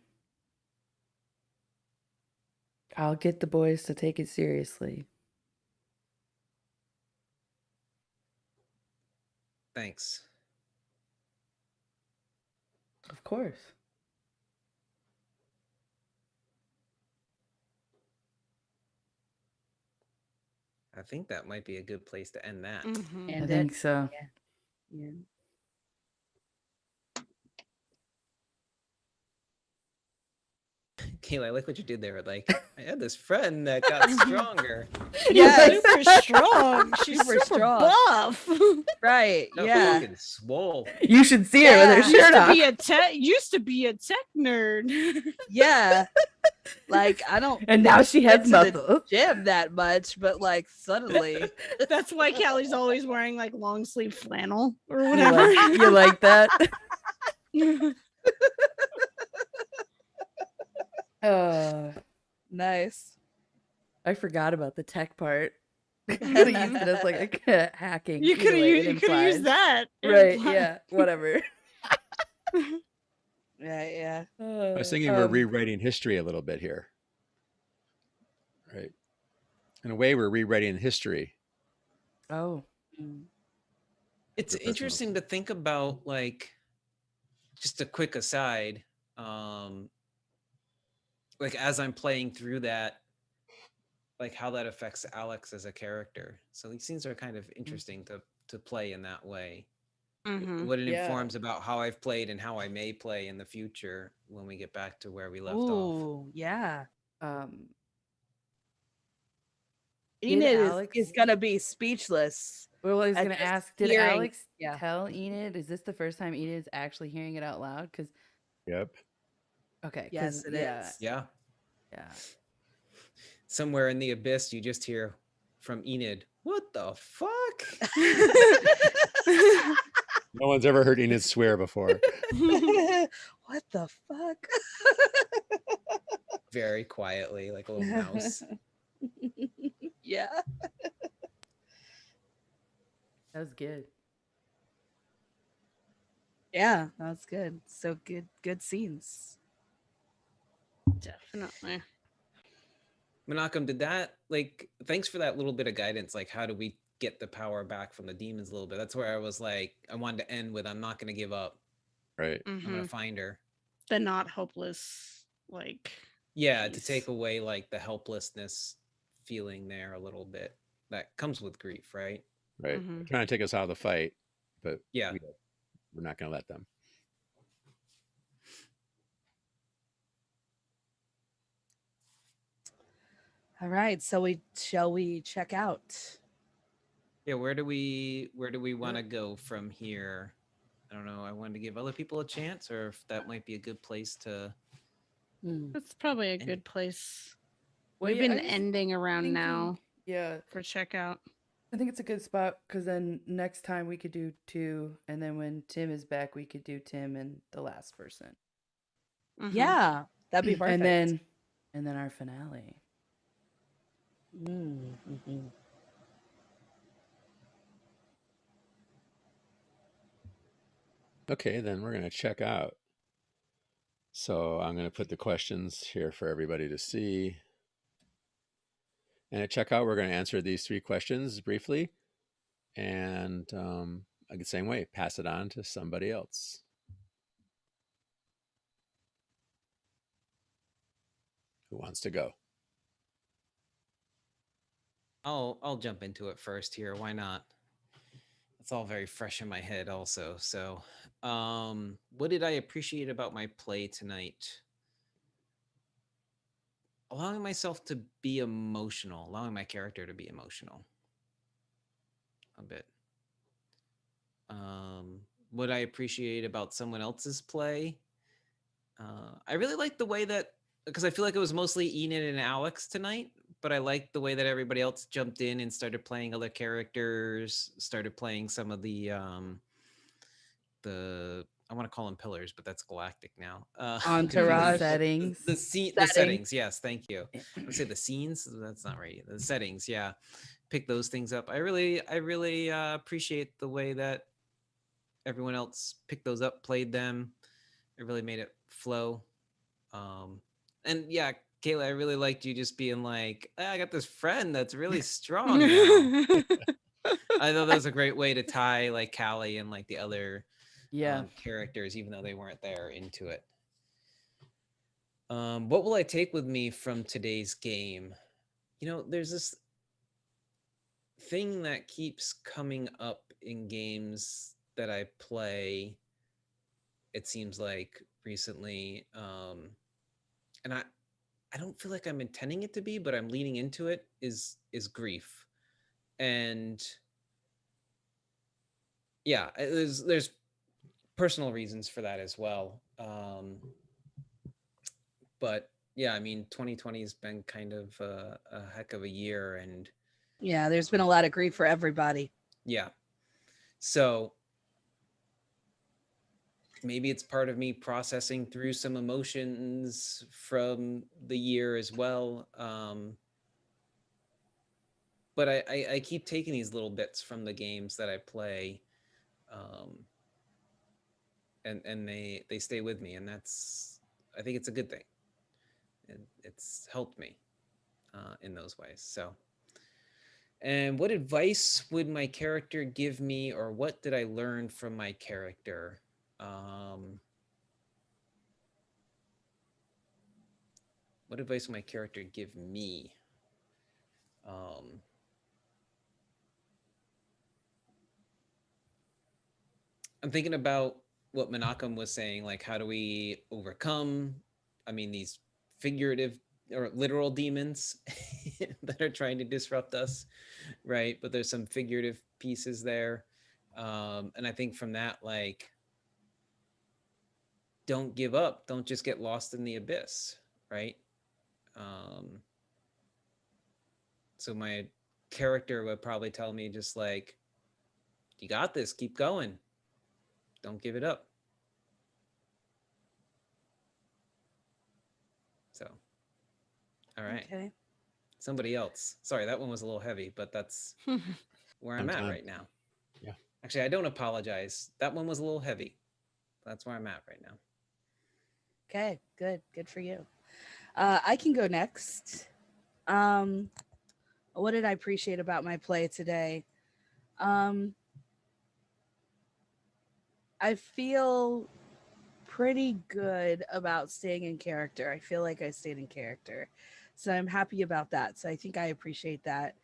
I'll get the boys to take it seriously. Thanks. Of course. I think that might be a good place to end that. Mhm. I And think so. yeah. Kayla, I like what you did there. Like, I had this friend that got stronger. Yes. Super strong. She's Super super, strong. buff. Right. Got Yeah. fucking swole. You should see her with her Yeah. shirt off. Used to be a tech nerd. Yeah. Like I don't And now she has get to the muscles. gym that much, but like suddenly That's why Callie's always wearing like long sleeve flannel or You whatever. you like that? nice. I forgot about the tech part. I could have used it as like a hacking. You Either could have way, it used implies. that. It Right, implies- yeah, whatever. Yeah. I was thinking we're rewriting history a little bit here. Right. In a way, we're rewriting history. Oh. It's For personal. interesting to think about, like, just a quick aside. Like, as I'm playing through that, like how that affects Alex as a character. So these things are kind of interesting to play in that way. Mhm. What it Yeah. informs about how I've played and how I may play in the future when we get back to where we left off. Ooh, yeah. Did Enid is gonna be speechless. Well, I was at gonna just ask, did hearing- Alex yeah. tell Enid? Is this the first time Enid's actually hearing it out loud? Because Yep. okay, Yes, it yeah, is. Yeah. yeah. Somewhere in the abyss, you just hear from Enid, "What the fuck?" No one's ever heard Enid swear before. What the fuck? Very quietly, like a little mouse. Yeah. That was good. Yeah, that's good. So good scenes. Definitely. Menachem, did that, like, thanks for that little bit of guidance. Like, how do we get the power back from the demons a little bit? That's where I was like, I wanted to end with, I'm not going to give up. Right. I'm going Mhm. to find her. The not hopeless, like. Yeah, to piece. take away like the helplessness feeling there a little bit that comes with grief, right? Right. Mhm. They're trying to take us out of the fight, but Yeah. we're not going to let them. All right, so shall we check out? Yeah, where do we want to go from here? I don't know. I wanted to give other people a chance, or if that might be a good place to. That's probably a And- good place. Well, We've yeah, I been was ending around now Yeah, for checkout. I think it's a good spot because then next time we could do 2, and then when Tim is back, we could do Tim and the last person. Mhm. Yeah, that'd be perfect. And then our finale. Mhm. Okay, then we're going to check out. So I'm going to put the questions here for everybody to see. And at checkout, we're going to answer these 3 questions briefly. And the same way, pass it on to somebody else. Who wants to go? I'll jump into it first here. Why not? It's all very fresh in my head also. So, what did I appreciate about my play tonight? Allowing myself to be emotional, allowing my character to be emotional a bit. What I appreciate about someone else's play, I really like the way that, because I feel like it was mostly Enid and Alex tonight, but I liked the way that everybody else jumped in and started playing other characters, started playing some of the I want to call them pillars, but that's galactic now. Entourage. Settings. The settings. Yes, thank you. I would say the scenes. That's not right. The settings. Yeah, pick those things up. I really appreciate the way that everyone else picked those up, played them. It really made it flow. And yeah, Kayla, I really liked you just being like, I got this friend that's really strong now. I thought that was a great way to tie like Callie and like the other characters, even though they weren't there, into it. What will I take with me from today's game? You know, there's this thing that keeps coming up in games that I play, it seems like recently. And I don't feel like I'm intending it to be, but I'm leaning into it, is grief. And yeah, there's personal reasons for that as well. But yeah, I mean, 2020 has been kind of a heck of a year, and yeah, there's been a lot of grief for everybody. Yeah. So maybe it's part of me processing through some emotions from the year as well. But I keep taking these little bits from the games that I play, and they stay with me, and I think it's a good thing. It's helped me in those ways. So, and what advice would my character give me, or what did I learn from my character? What advice would my character give me? I'm thinking about what Menachem was saying, like, how do we overcome, I mean, these figurative or literal demons that are trying to disrupt us, right? But there's some figurative pieces there. And I think from that, like, don't give up. Don't just get lost in the abyss, right? So my character would probably tell me just like, you got this, keep going. Don't give it up. So, all right. Okay. Somebody else. Sorry, that one was a little heavy, but that's where I'm at right now. Yeah. Actually, I don't apologize. That one was a little heavy. That's where I'm at right now. Okay, good. Good for you. I can go next. What did I appreciate about my play today? I feel pretty good about staying in character. I feel like I stayed in character. So I'm happy about that. So I think I appreciate that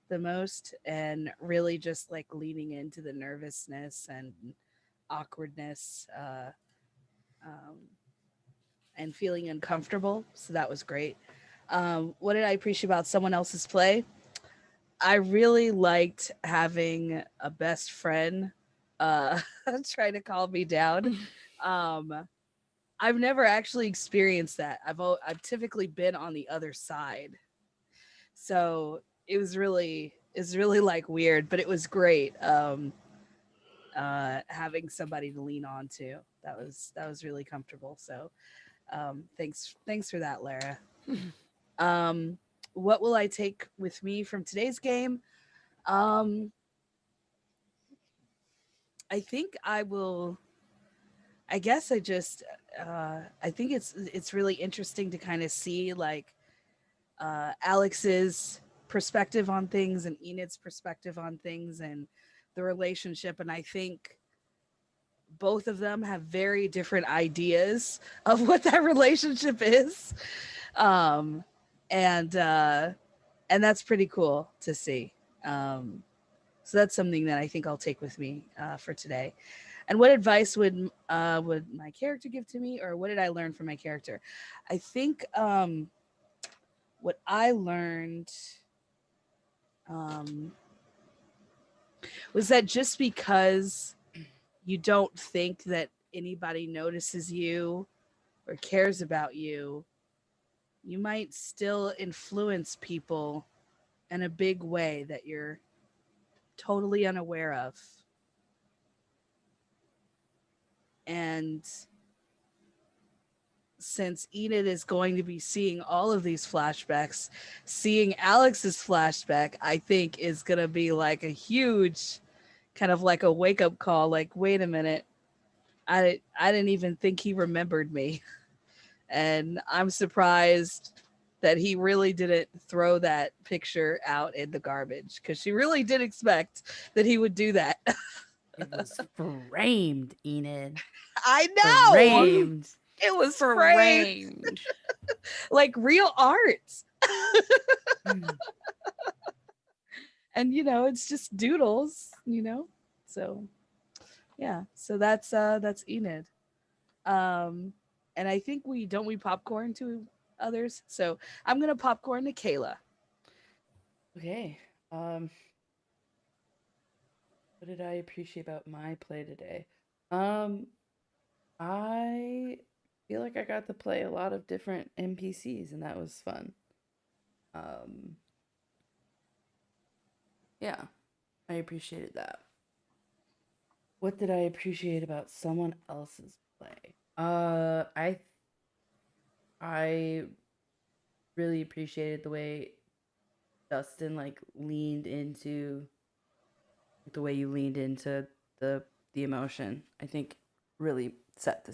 the most, and really just like leaning into the nervousness and awkwardness and feeling uncomfortable. So that was great. What did I appreciate about someone else's play? I really liked having a best friend try to calm me down. I've never actually experienced that. I've typically been on the other side, so it was really like weird, but it was great. Having somebody to lean on to, that was really comfortable. So thanks for that, Lara. What will I take with me from today's game? I think I guess I just I think it's really interesting to kind of see like Alex's perspective on things and Enid's perspective on things and the relationship, and I think both of them have very different ideas of what that relationship is. um, and that's pretty cool to see. So that's something that I think I'll take with me for today. And what advice would my character give to me, or what did I learn from my character? I think what I learned was that just because you don't think that anybody notices you or cares about you, you might still influence people in a big way that you're totally unaware of. And since Enid is going to be seeing all of these flashbacks, seeing Alex's flashback, I think is going to be like a huge kind of like a wake up call. Like, wait a minute, I didn't even think he remembered me. And I'm surprised that he really didn't throw that picture out in the garbage, because she really did expect that he would do that. It was framed, Enid. I know. Framed. It was framed. Framed. Like real art. And it's just doodles, So yeah, so that's Enid. And I think we popcorn to others. So I'm gonna popcorn to Kayla. Okay. What did I appreciate about my play today? I feel like I got to play a lot of different NPCs, and that was fun. Yeah, I appreciated that. What did I appreciate about someone else's play? I really appreciated the way Dustin leaned into the way you leaned into the emotion. I think really set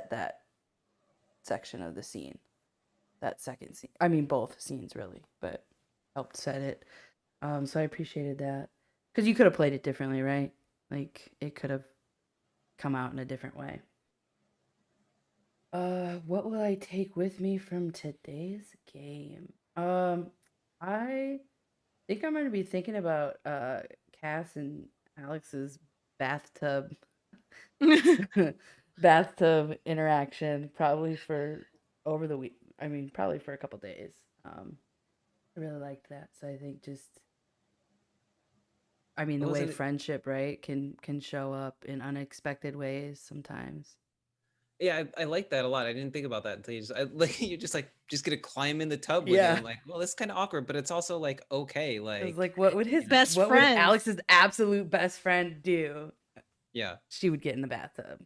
that section of the scene. That second scene. I mean both scenes really, but helped set it. So I appreciated that. Cuz you could have played it differently, right? Like it could have come out in a different way. What will I take with me from today's game? I think I'm going to be thinking about Cass and Alex's bathtub interaction probably for over the week. I mean, probably for a couple days. I really liked that. So I think the way friendship, right, can show up in unexpected ways sometimes. Yeah, I like that a lot. I didn't think about that until you're just gonna climb in the tub with Yeah. him. Like, well, that's kind of awkward, but it's also like okay. It was Like, like, what would his Best what would friend. Alex's absolute best friend do? yeah. She would get in the bathtub.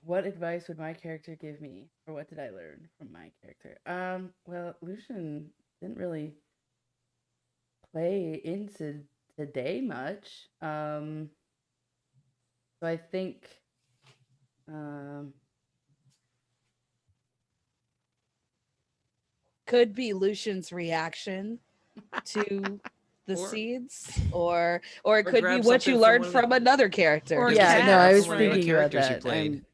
What advice would my character give me, or what did I learn from my character? Well, Lucian didn't really play into today much. So I think, Could be Lucian's reaction to the Or- seeds, or it could be grab what you something from learned one of the- from another character. Or yeah, Cass. no, I was From one of the thinking about characters you that. played. I'm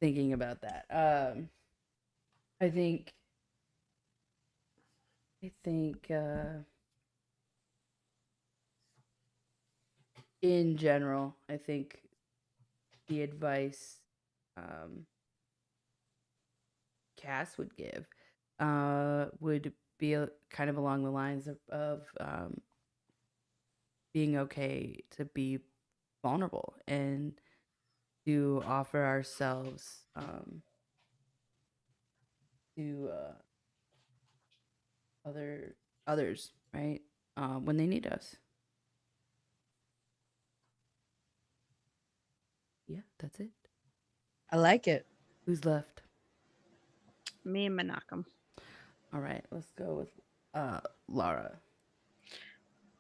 thinking about that. I think in general, I think the advice Cass would give would be kind of along the lines of being okay to be vulnerable and to offer ourselves to others, right? When they need us. Yeah, that's it. I like it. Who's left? Me and Menachem. All right, let's go with Laura.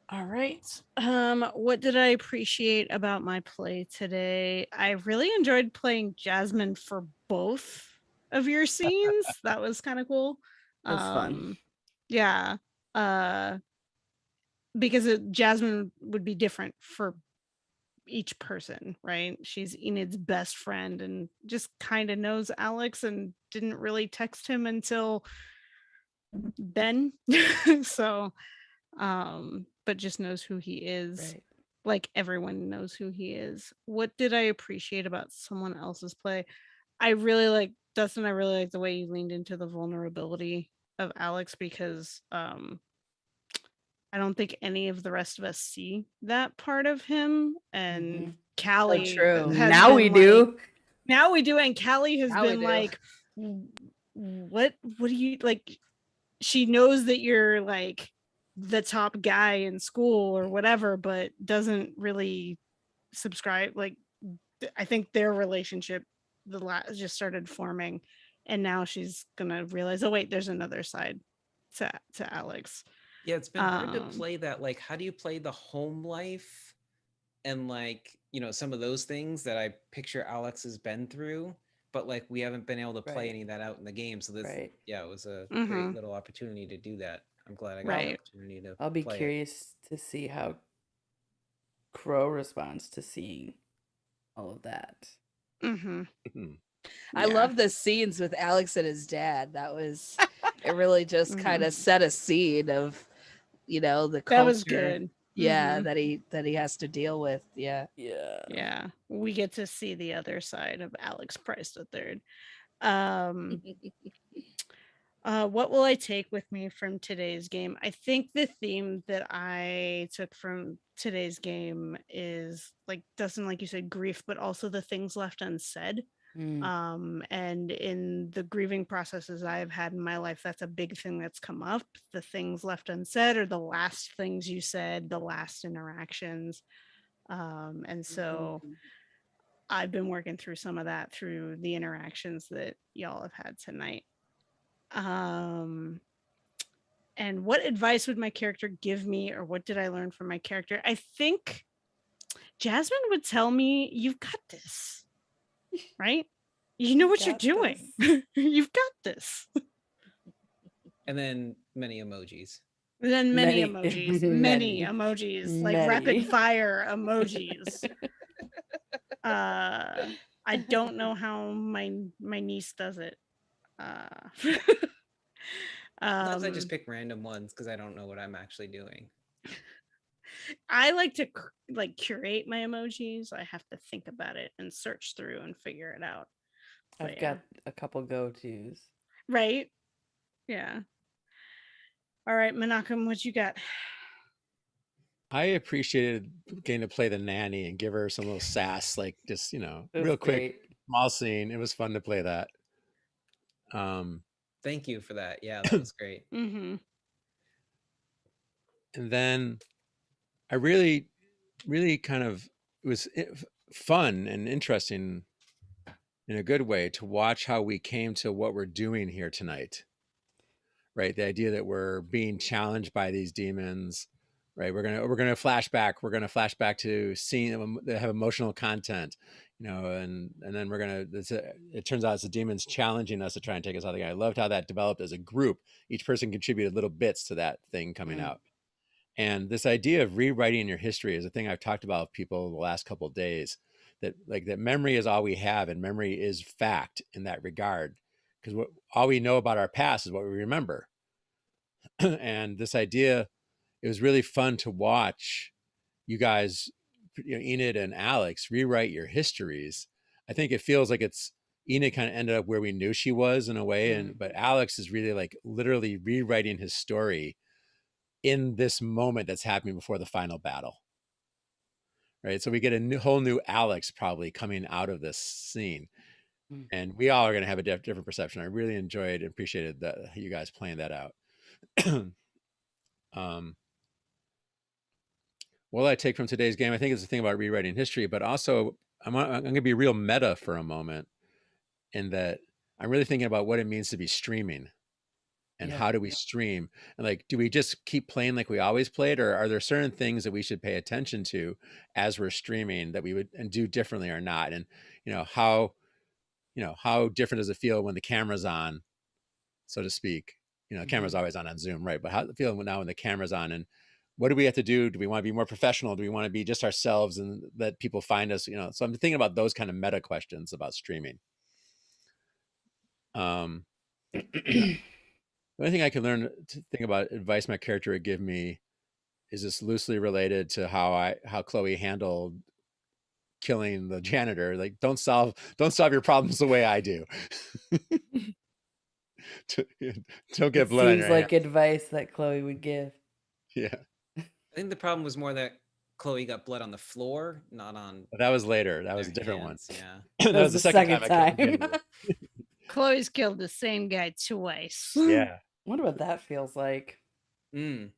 All right. What did I appreciate about my play today? I really enjoyed playing Jasmine for both of your scenes. That was kind of cool. That's fun. Yeah. Because Jasmine would be different for each person, right? She's Enid's best friend and just kind of knows Alex and didn't really text him until then. So, but just knows who he is. Right. Like everyone knows who he is. What did I appreciate about someone else's play? I really like Dustin. I really like the way you leaned into the vulnerability of Alex because I don't think any of the rest of us see that part of him. And Callie true. has Now been we like- do. Now we do, and Callie has Now we been do. like, what do you like? She knows that you're like the top guy in school or whatever, but doesn't really subscribe. Like, I think their relationship just started forming, and now she's gonna realize, oh wait, there's another side to Alex. Yeah, it's been hard to Um, play that. Like, how do you play the home life and like, you know, some of those things that I picture Alex has been through, but like we haven't been able to play Right. any of that out in the game. So this, Right. yeah, it was a Mhm. great little opportunity to do that. I'm glad I got Right. the opportunity to I'll be play it. curious to see how Crow responds to seeing all of that. mhm. I Yeah. love the scenes with Alex and his dad. That was it. Really just kind of set a scene of, you know, the culture. That was good. Yeah, Mhm. that he has to deal with. Yeah. Yeah. Yeah, we get to see the other side of Alex Price the third. What will I take with me from today's game? I think the theme that I took from today's game is like Dustin, like you said, grief, but also the things left unsaid. And in the grieving processes I've had in my life, that's a big thing that's come up. The things left unsaid are the last things you said, the last interactions. And so I've been working through some of that through the interactions that y'all have had tonight. And what advice would my character give me, or what did I learn from my character? I think Jasmine would tell me, you've got this, right? You know what you're got doing. this. You've got this. And then many emojis. Then many Many- emojis, many. many emojis, like Many. rapid fire emojis. I don't know how my niece does it. Sometimes I just pick random ones because I don't know what I'm actually doing. I like to like curate my emojis. I have to think about it and search through and figure it out. But I've got a couple go-tos. right. Yeah. All right, Menachem, what you got? I appreciated getting to play the nanny and give her some little sass, like just, you know, It was real quick, great. small scene. It was fun to play that. Thank you for that. Yeah, that was great. Mm-hmm. And then I really kind of, it was fun and interesting in a good way to watch how we came to what we're doing here tonight. Right, the idea that we're being challenged by these demons. Right, we're gonna flash back. We're gonna flash back to seeing them that have emotional content, you know, and then we're gonna. It turns out it's the demons challenging us to try and take us out of the game. I loved how that developed as a group. Each person contributed little bits to that thing coming out. And this idea of rewriting your history is a thing I've talked about with people the last couple of days. That memory is all we have, and memory is fact in that regard, because all we know about our past is what we remember. And this idea, it was really fun to watch you guys, you know, Enid and Alex, rewrite your histories. I think it feels like Enid kind of ended up where we knew she was in a way, but Alex is really like literally rewriting his story in this moment that's happening before the final battle. Right, so we get a whole new Alex probably coming out of this scene, and we all are going to have a different perception. I really enjoyed and appreciated you guys playing that out. What I take from today's game, I think it's the thing about rewriting history, but also I'm going to be real meta for a moment, in that I'm really thinking about what it means to be streaming, and how do we stream, and like, do we just keep playing like we always played, or are there certain things that we should pay attention to as we're streaming that we would and do differently or not? And how different does it feel when the camera's on, so to speak? The camera's always on Zoom, right? But how does it feel now when the camera's on, and what do we have to do? Do we want to be more professional? Do we want to be just ourselves and let people find us? So I'm thinking about those kind of meta questions about streaming. The only thing I can learn to think about advice my character would give me is this loosely related to how Chloe handled killing the janitor. Like, don't solve your problems the way I do. Don't get It blood on seems your like hands. advice that Chloe would give. Yeah, I think the problem was more that Chloe got blood on the floor, not on but that was later. That was a their different hands. Yeah. one. That was the second time I killed the time. janitor. Chloe's killed the same guy twice. Yeah. Wonder what that feels like. Mm.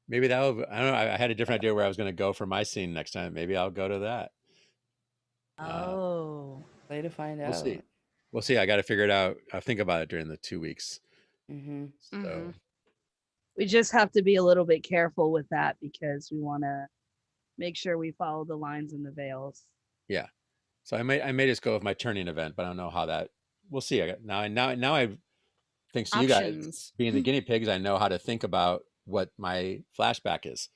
Maybe that would, I don't know. I had a different idea where I was going to go for my scene next time. Maybe I'll go to that. Oh. Way to find out. We'll see. We'll see. I got to figure it out. I'll think about it during the 2 weeks. Mm-hmm. So Mhm. We just have to be a little bit careful with that because we want to make sure we follow the lines and the veils. yeah. So I may just go with my turning event, but I don't know how that. We'll see. Now I thanks to you guys Options. being the guinea pigs, I know how to think about what my flashback is.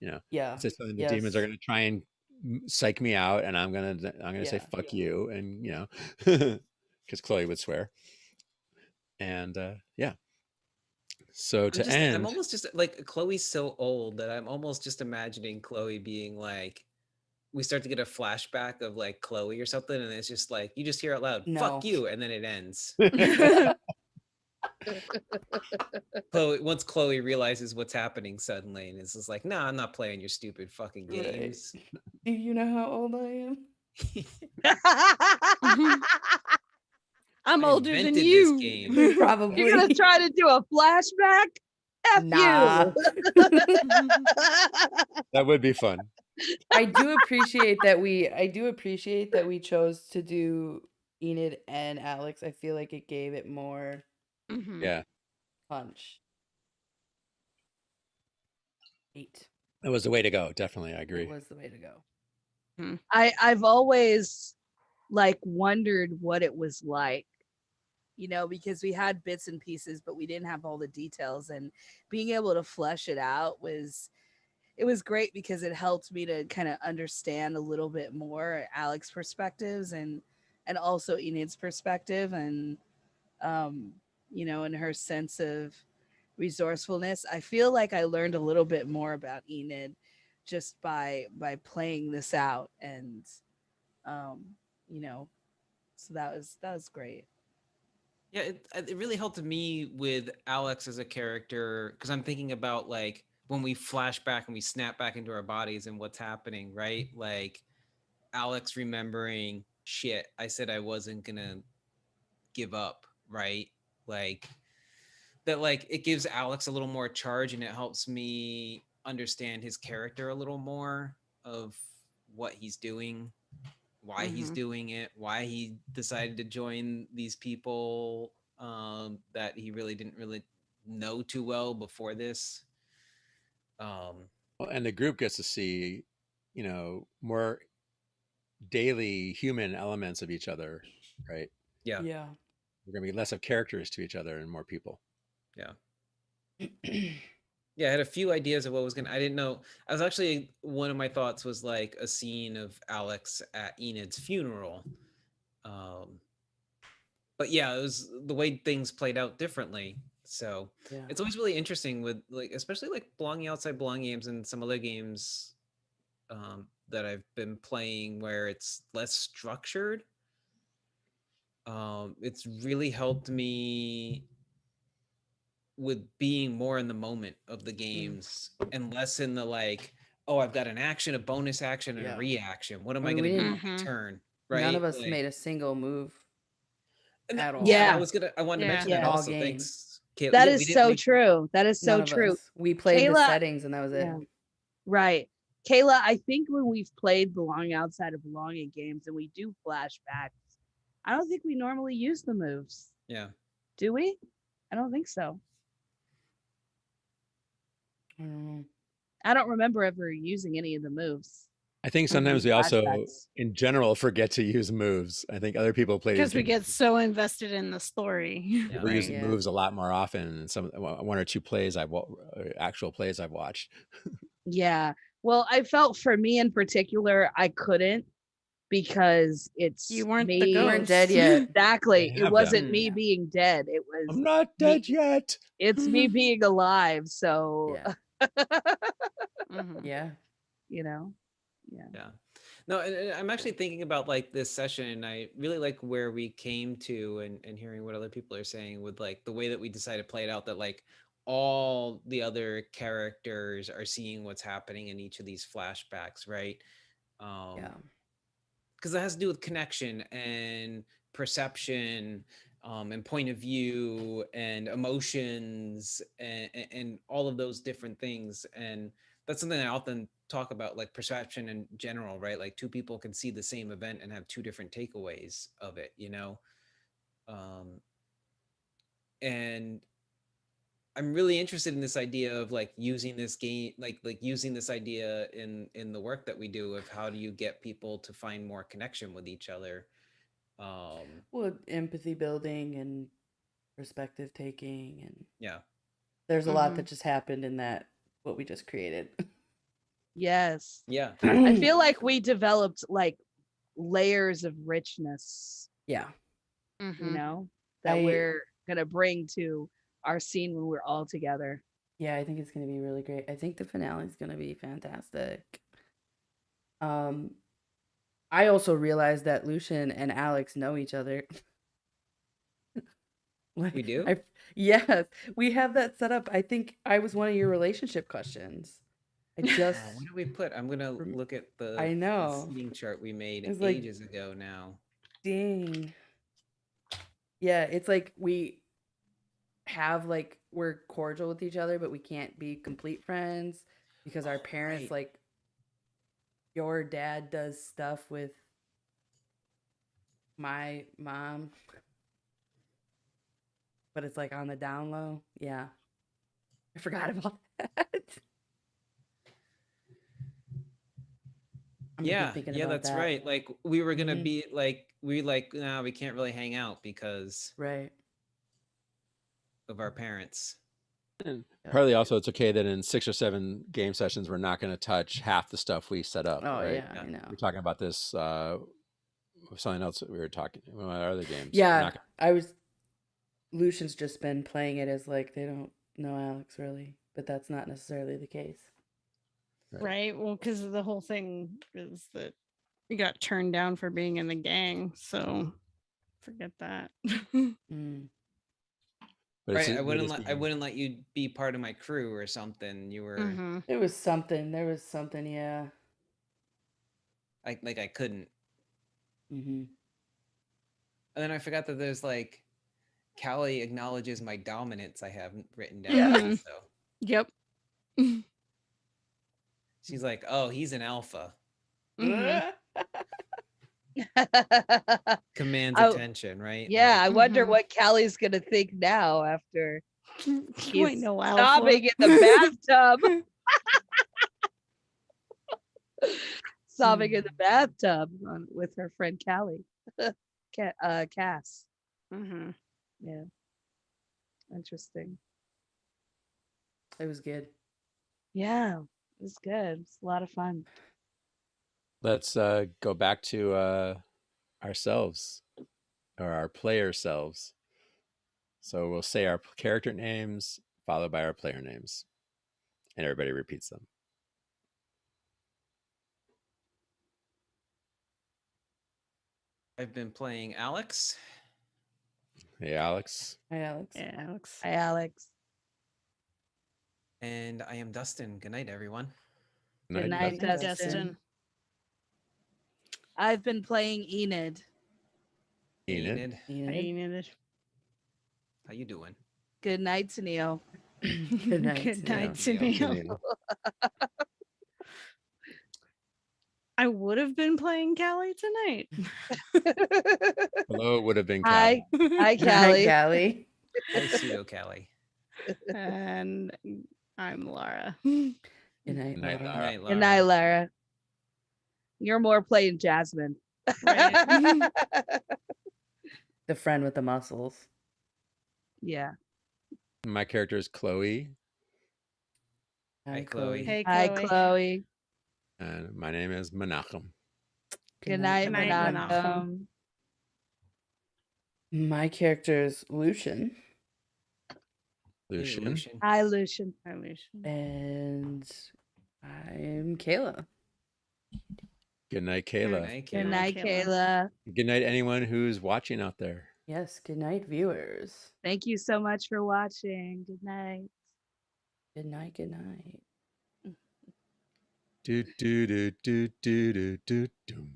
Yeah. So the demons are going to try and psych me out, and I'm gonna say Yeah. fuck you, and because Chloe would swear, and yeah. So to end, I'm almost just like Chloe's so old that I'm almost just imagining Chloe being like, we start to get a flashback of like Chloe or something, and it's just like you just hear out loud, No. "Fuck you," and then it ends. Once Chloe realizes what's happening suddenly, and it's just like, "No, I'm not playing your stupid fucking Right. games." Do you know how old I am? I'm I older than invented this you. game. Probably. You're gonna try to do a flashback? F Nah. that would be fun. I do appreciate that we chose to do Enid and Alex. I feel like it gave it more Mhm. Yeah, punch. 8. that was the way to go. Definitely, I agree. It was the way to go. I've always like wondered what it was like, because we had bits and pieces, but we didn't have all the details, and being able to flesh it out was great because it helped me to kind of understand a little bit more Alex's perspectives and also Enid's perspective and and her sense of resourcefulness. I feel like I learned a little bit more about Enid just by playing this out, and so that was great. Yeah, it really helped me with Alex as a character because I'm thinking about like when we flash back and we snap back into our bodies and what's happening, right? Like Alex remembering, shit, I said I wasn't gonna give up, right? Like that, like it gives Alex a little more charge and it helps me understand his character a little more of what he's doing, why he's doing it, why he decided to join these people that he really didn't really know too well before this. Well, and the group gets to see, more daily human elements of each other, right? Yeah. Yeah. We're gonna be less of characters to each other and more people. Yeah. Yeah, I had a few ideas of what was gonna. I didn't know. I was actually one of my thoughts was like a scene of Alex at Enid's funeral. But yeah, it was the way things played out differently. So Yeah. it's always really interesting with like, especially like belonging outside belonging games and some other games that I've been playing where it's less structured. It's really helped me with being more in the moment of the games and less in the like, oh, I've got an action, a bonus action, and a Yeah. reaction. What am I I mean, going we to do didn't- on my Mhm. turn? Right? None of us Like, made a single move at all. yeah, Yeah. I wanted to Yeah. mention Yeah. that All also. game. Thanks, Kayla. That Yeah, is we didn't so make- true. That is so None of true. us. We played the Kayla- settings and that was it. Yeah. Right. Kayla, I think when we've played Belonging Outside of Belonging games and we do flashbacks, I don't think we normally use the moves. Yeah. Do we? I don't think so. I don't know. I don't remember ever using any of the moves. I think sometimes we also, Flashbacks. in general, forget to use moves. I think other people play Because we these games. get so invested in the story. Yeah. We're using Yeah. moves a lot more often than some one or two plays actual plays I've watched. Yeah. Well, I felt for me in particular, I couldn't because it's You weren't the me. You weren't dead ghost. yet. Exactly. They It have wasn't them. me Yeah. being dead. It was I'm not dead yet. it's me being alive. So Yeah. Mhm. Yeah. you know. Yeah. Yeah. No, and I'm actually thinking about like this session, and I really like where we came to and hearing what other people are saying with like the way that we decided to play it out, that like all the other characters are seeing what's happening in each of these flashbacks, right? Yeah. Because it has to do with connection and perception, and point of view and emotions and all of those different things. And that's something I often talk about, like perception in general, right? Like two people can see the same event and have two different takeaways of it, you know? And I'm really interested in this idea of like using this game, like using this idea in the work that we do of how do you get people to find more connection with each other. Well, empathy building and perspective taking, and Yeah. there's a lot that Mhm. just happened in that what we just created. Yes. Yeah. I feel like we developed like layers of richness, Yeah. you Mhm. know, that I- we're gonna bring to our scene when we're all together. Yeah, I think it's gonna be really great. I think the finale is gonna be fantastic. I also realized that Lucian and Alex know each other. We do? Yes, we have that set up. I think I was one of your relationship questions. I just What did we put? I'm gonna look at the I know. seating chart we made It's like- ages ago now. dang. Yeah, it's like we have like we're cordial with each other, but we can't be complete friends because our parents right. like your dad does stuff with my mom, but it's like on the down low. Yeah. I forgot about that. I'm gonna be Yeah, thinking yeah, about that's that. right. Like we were gonna Mhm. be like nah, we can't really hang out because Right. of our parents. And Yeah. partly also, it's okay that in 6 or 7 game sessions, we're not going to touch half the stuff we set up. Oh right? yeah, Yeah. I know. We're talking about this. Something else that we were talking about our other games. Yeah, I was. Lucian's just been playing it as like they don't know Alex really, but that's not necessarily the case. Right. Well, because the whole thing is that you got turned down for being in the gang. So forget that. Mm. But Right. I wouldn't let you be part of my crew or something. You were Mhm. It was something. There was something. Yeah. like I couldn't. Mm-hmm. And then I forgot that there's like Callie acknowledges my dominance I haven't written down. Yeah. yet, so Yep. she's like, oh, he's an alpha. Mhm. Commands Oh, attention, right? Yeah, I wonder Mhm. what Callie's gonna think now after You he's ain't no alpha. sobbing in the bathtub. Sobbing in the bathtub with her friend Callie. Cass. Mhm. Yeah. Interesting. It was good. Yeah, it was good. It's a lot of fun. let's go back to ourselves or our player selves. So we'll say our character names followed by our player names, and everybody repeats them. I've been playing Alex. Hey, Alex. Hi, Alex. Yeah, Alex. Hi, Alex. And I am Dustin. Good night, everyone. Good night, Dustin. Dustin. I've been playing Enid. Enid. I Enid. needed. How you doing? Good night, Neil. Good night. Good Neil. night, Neil. Neil. I would have been playing Callie tonight. Hello, it would have been Hi. Callie. Hi, Good night, Callie. Callie. Hi, pseudo Callie. And I'm Lara. Good night, Good night, Laura. Good night, Good night, Lara. Lara. You're more playing Jasmine. Right. The friend with the muscles. Yeah. My character is Chloe, Hi, Chloe. Hey, Hi, Chloe. Chloe. and my name is Menachem. Good night, Good night, Menachem. Menachem. My character's Lucian, Hey, Lucian. Lucian. Hi, Lucian. Hi, Lucian. and I'm Kayla. Good night, Good Kayla. night, Good Kayla. night, Kayla. Kayla. Good night, anyone who's watching out there. Yes, good night, viewers. Thank you so much for watching. Good night. Good night, good night. Do do do do do do do.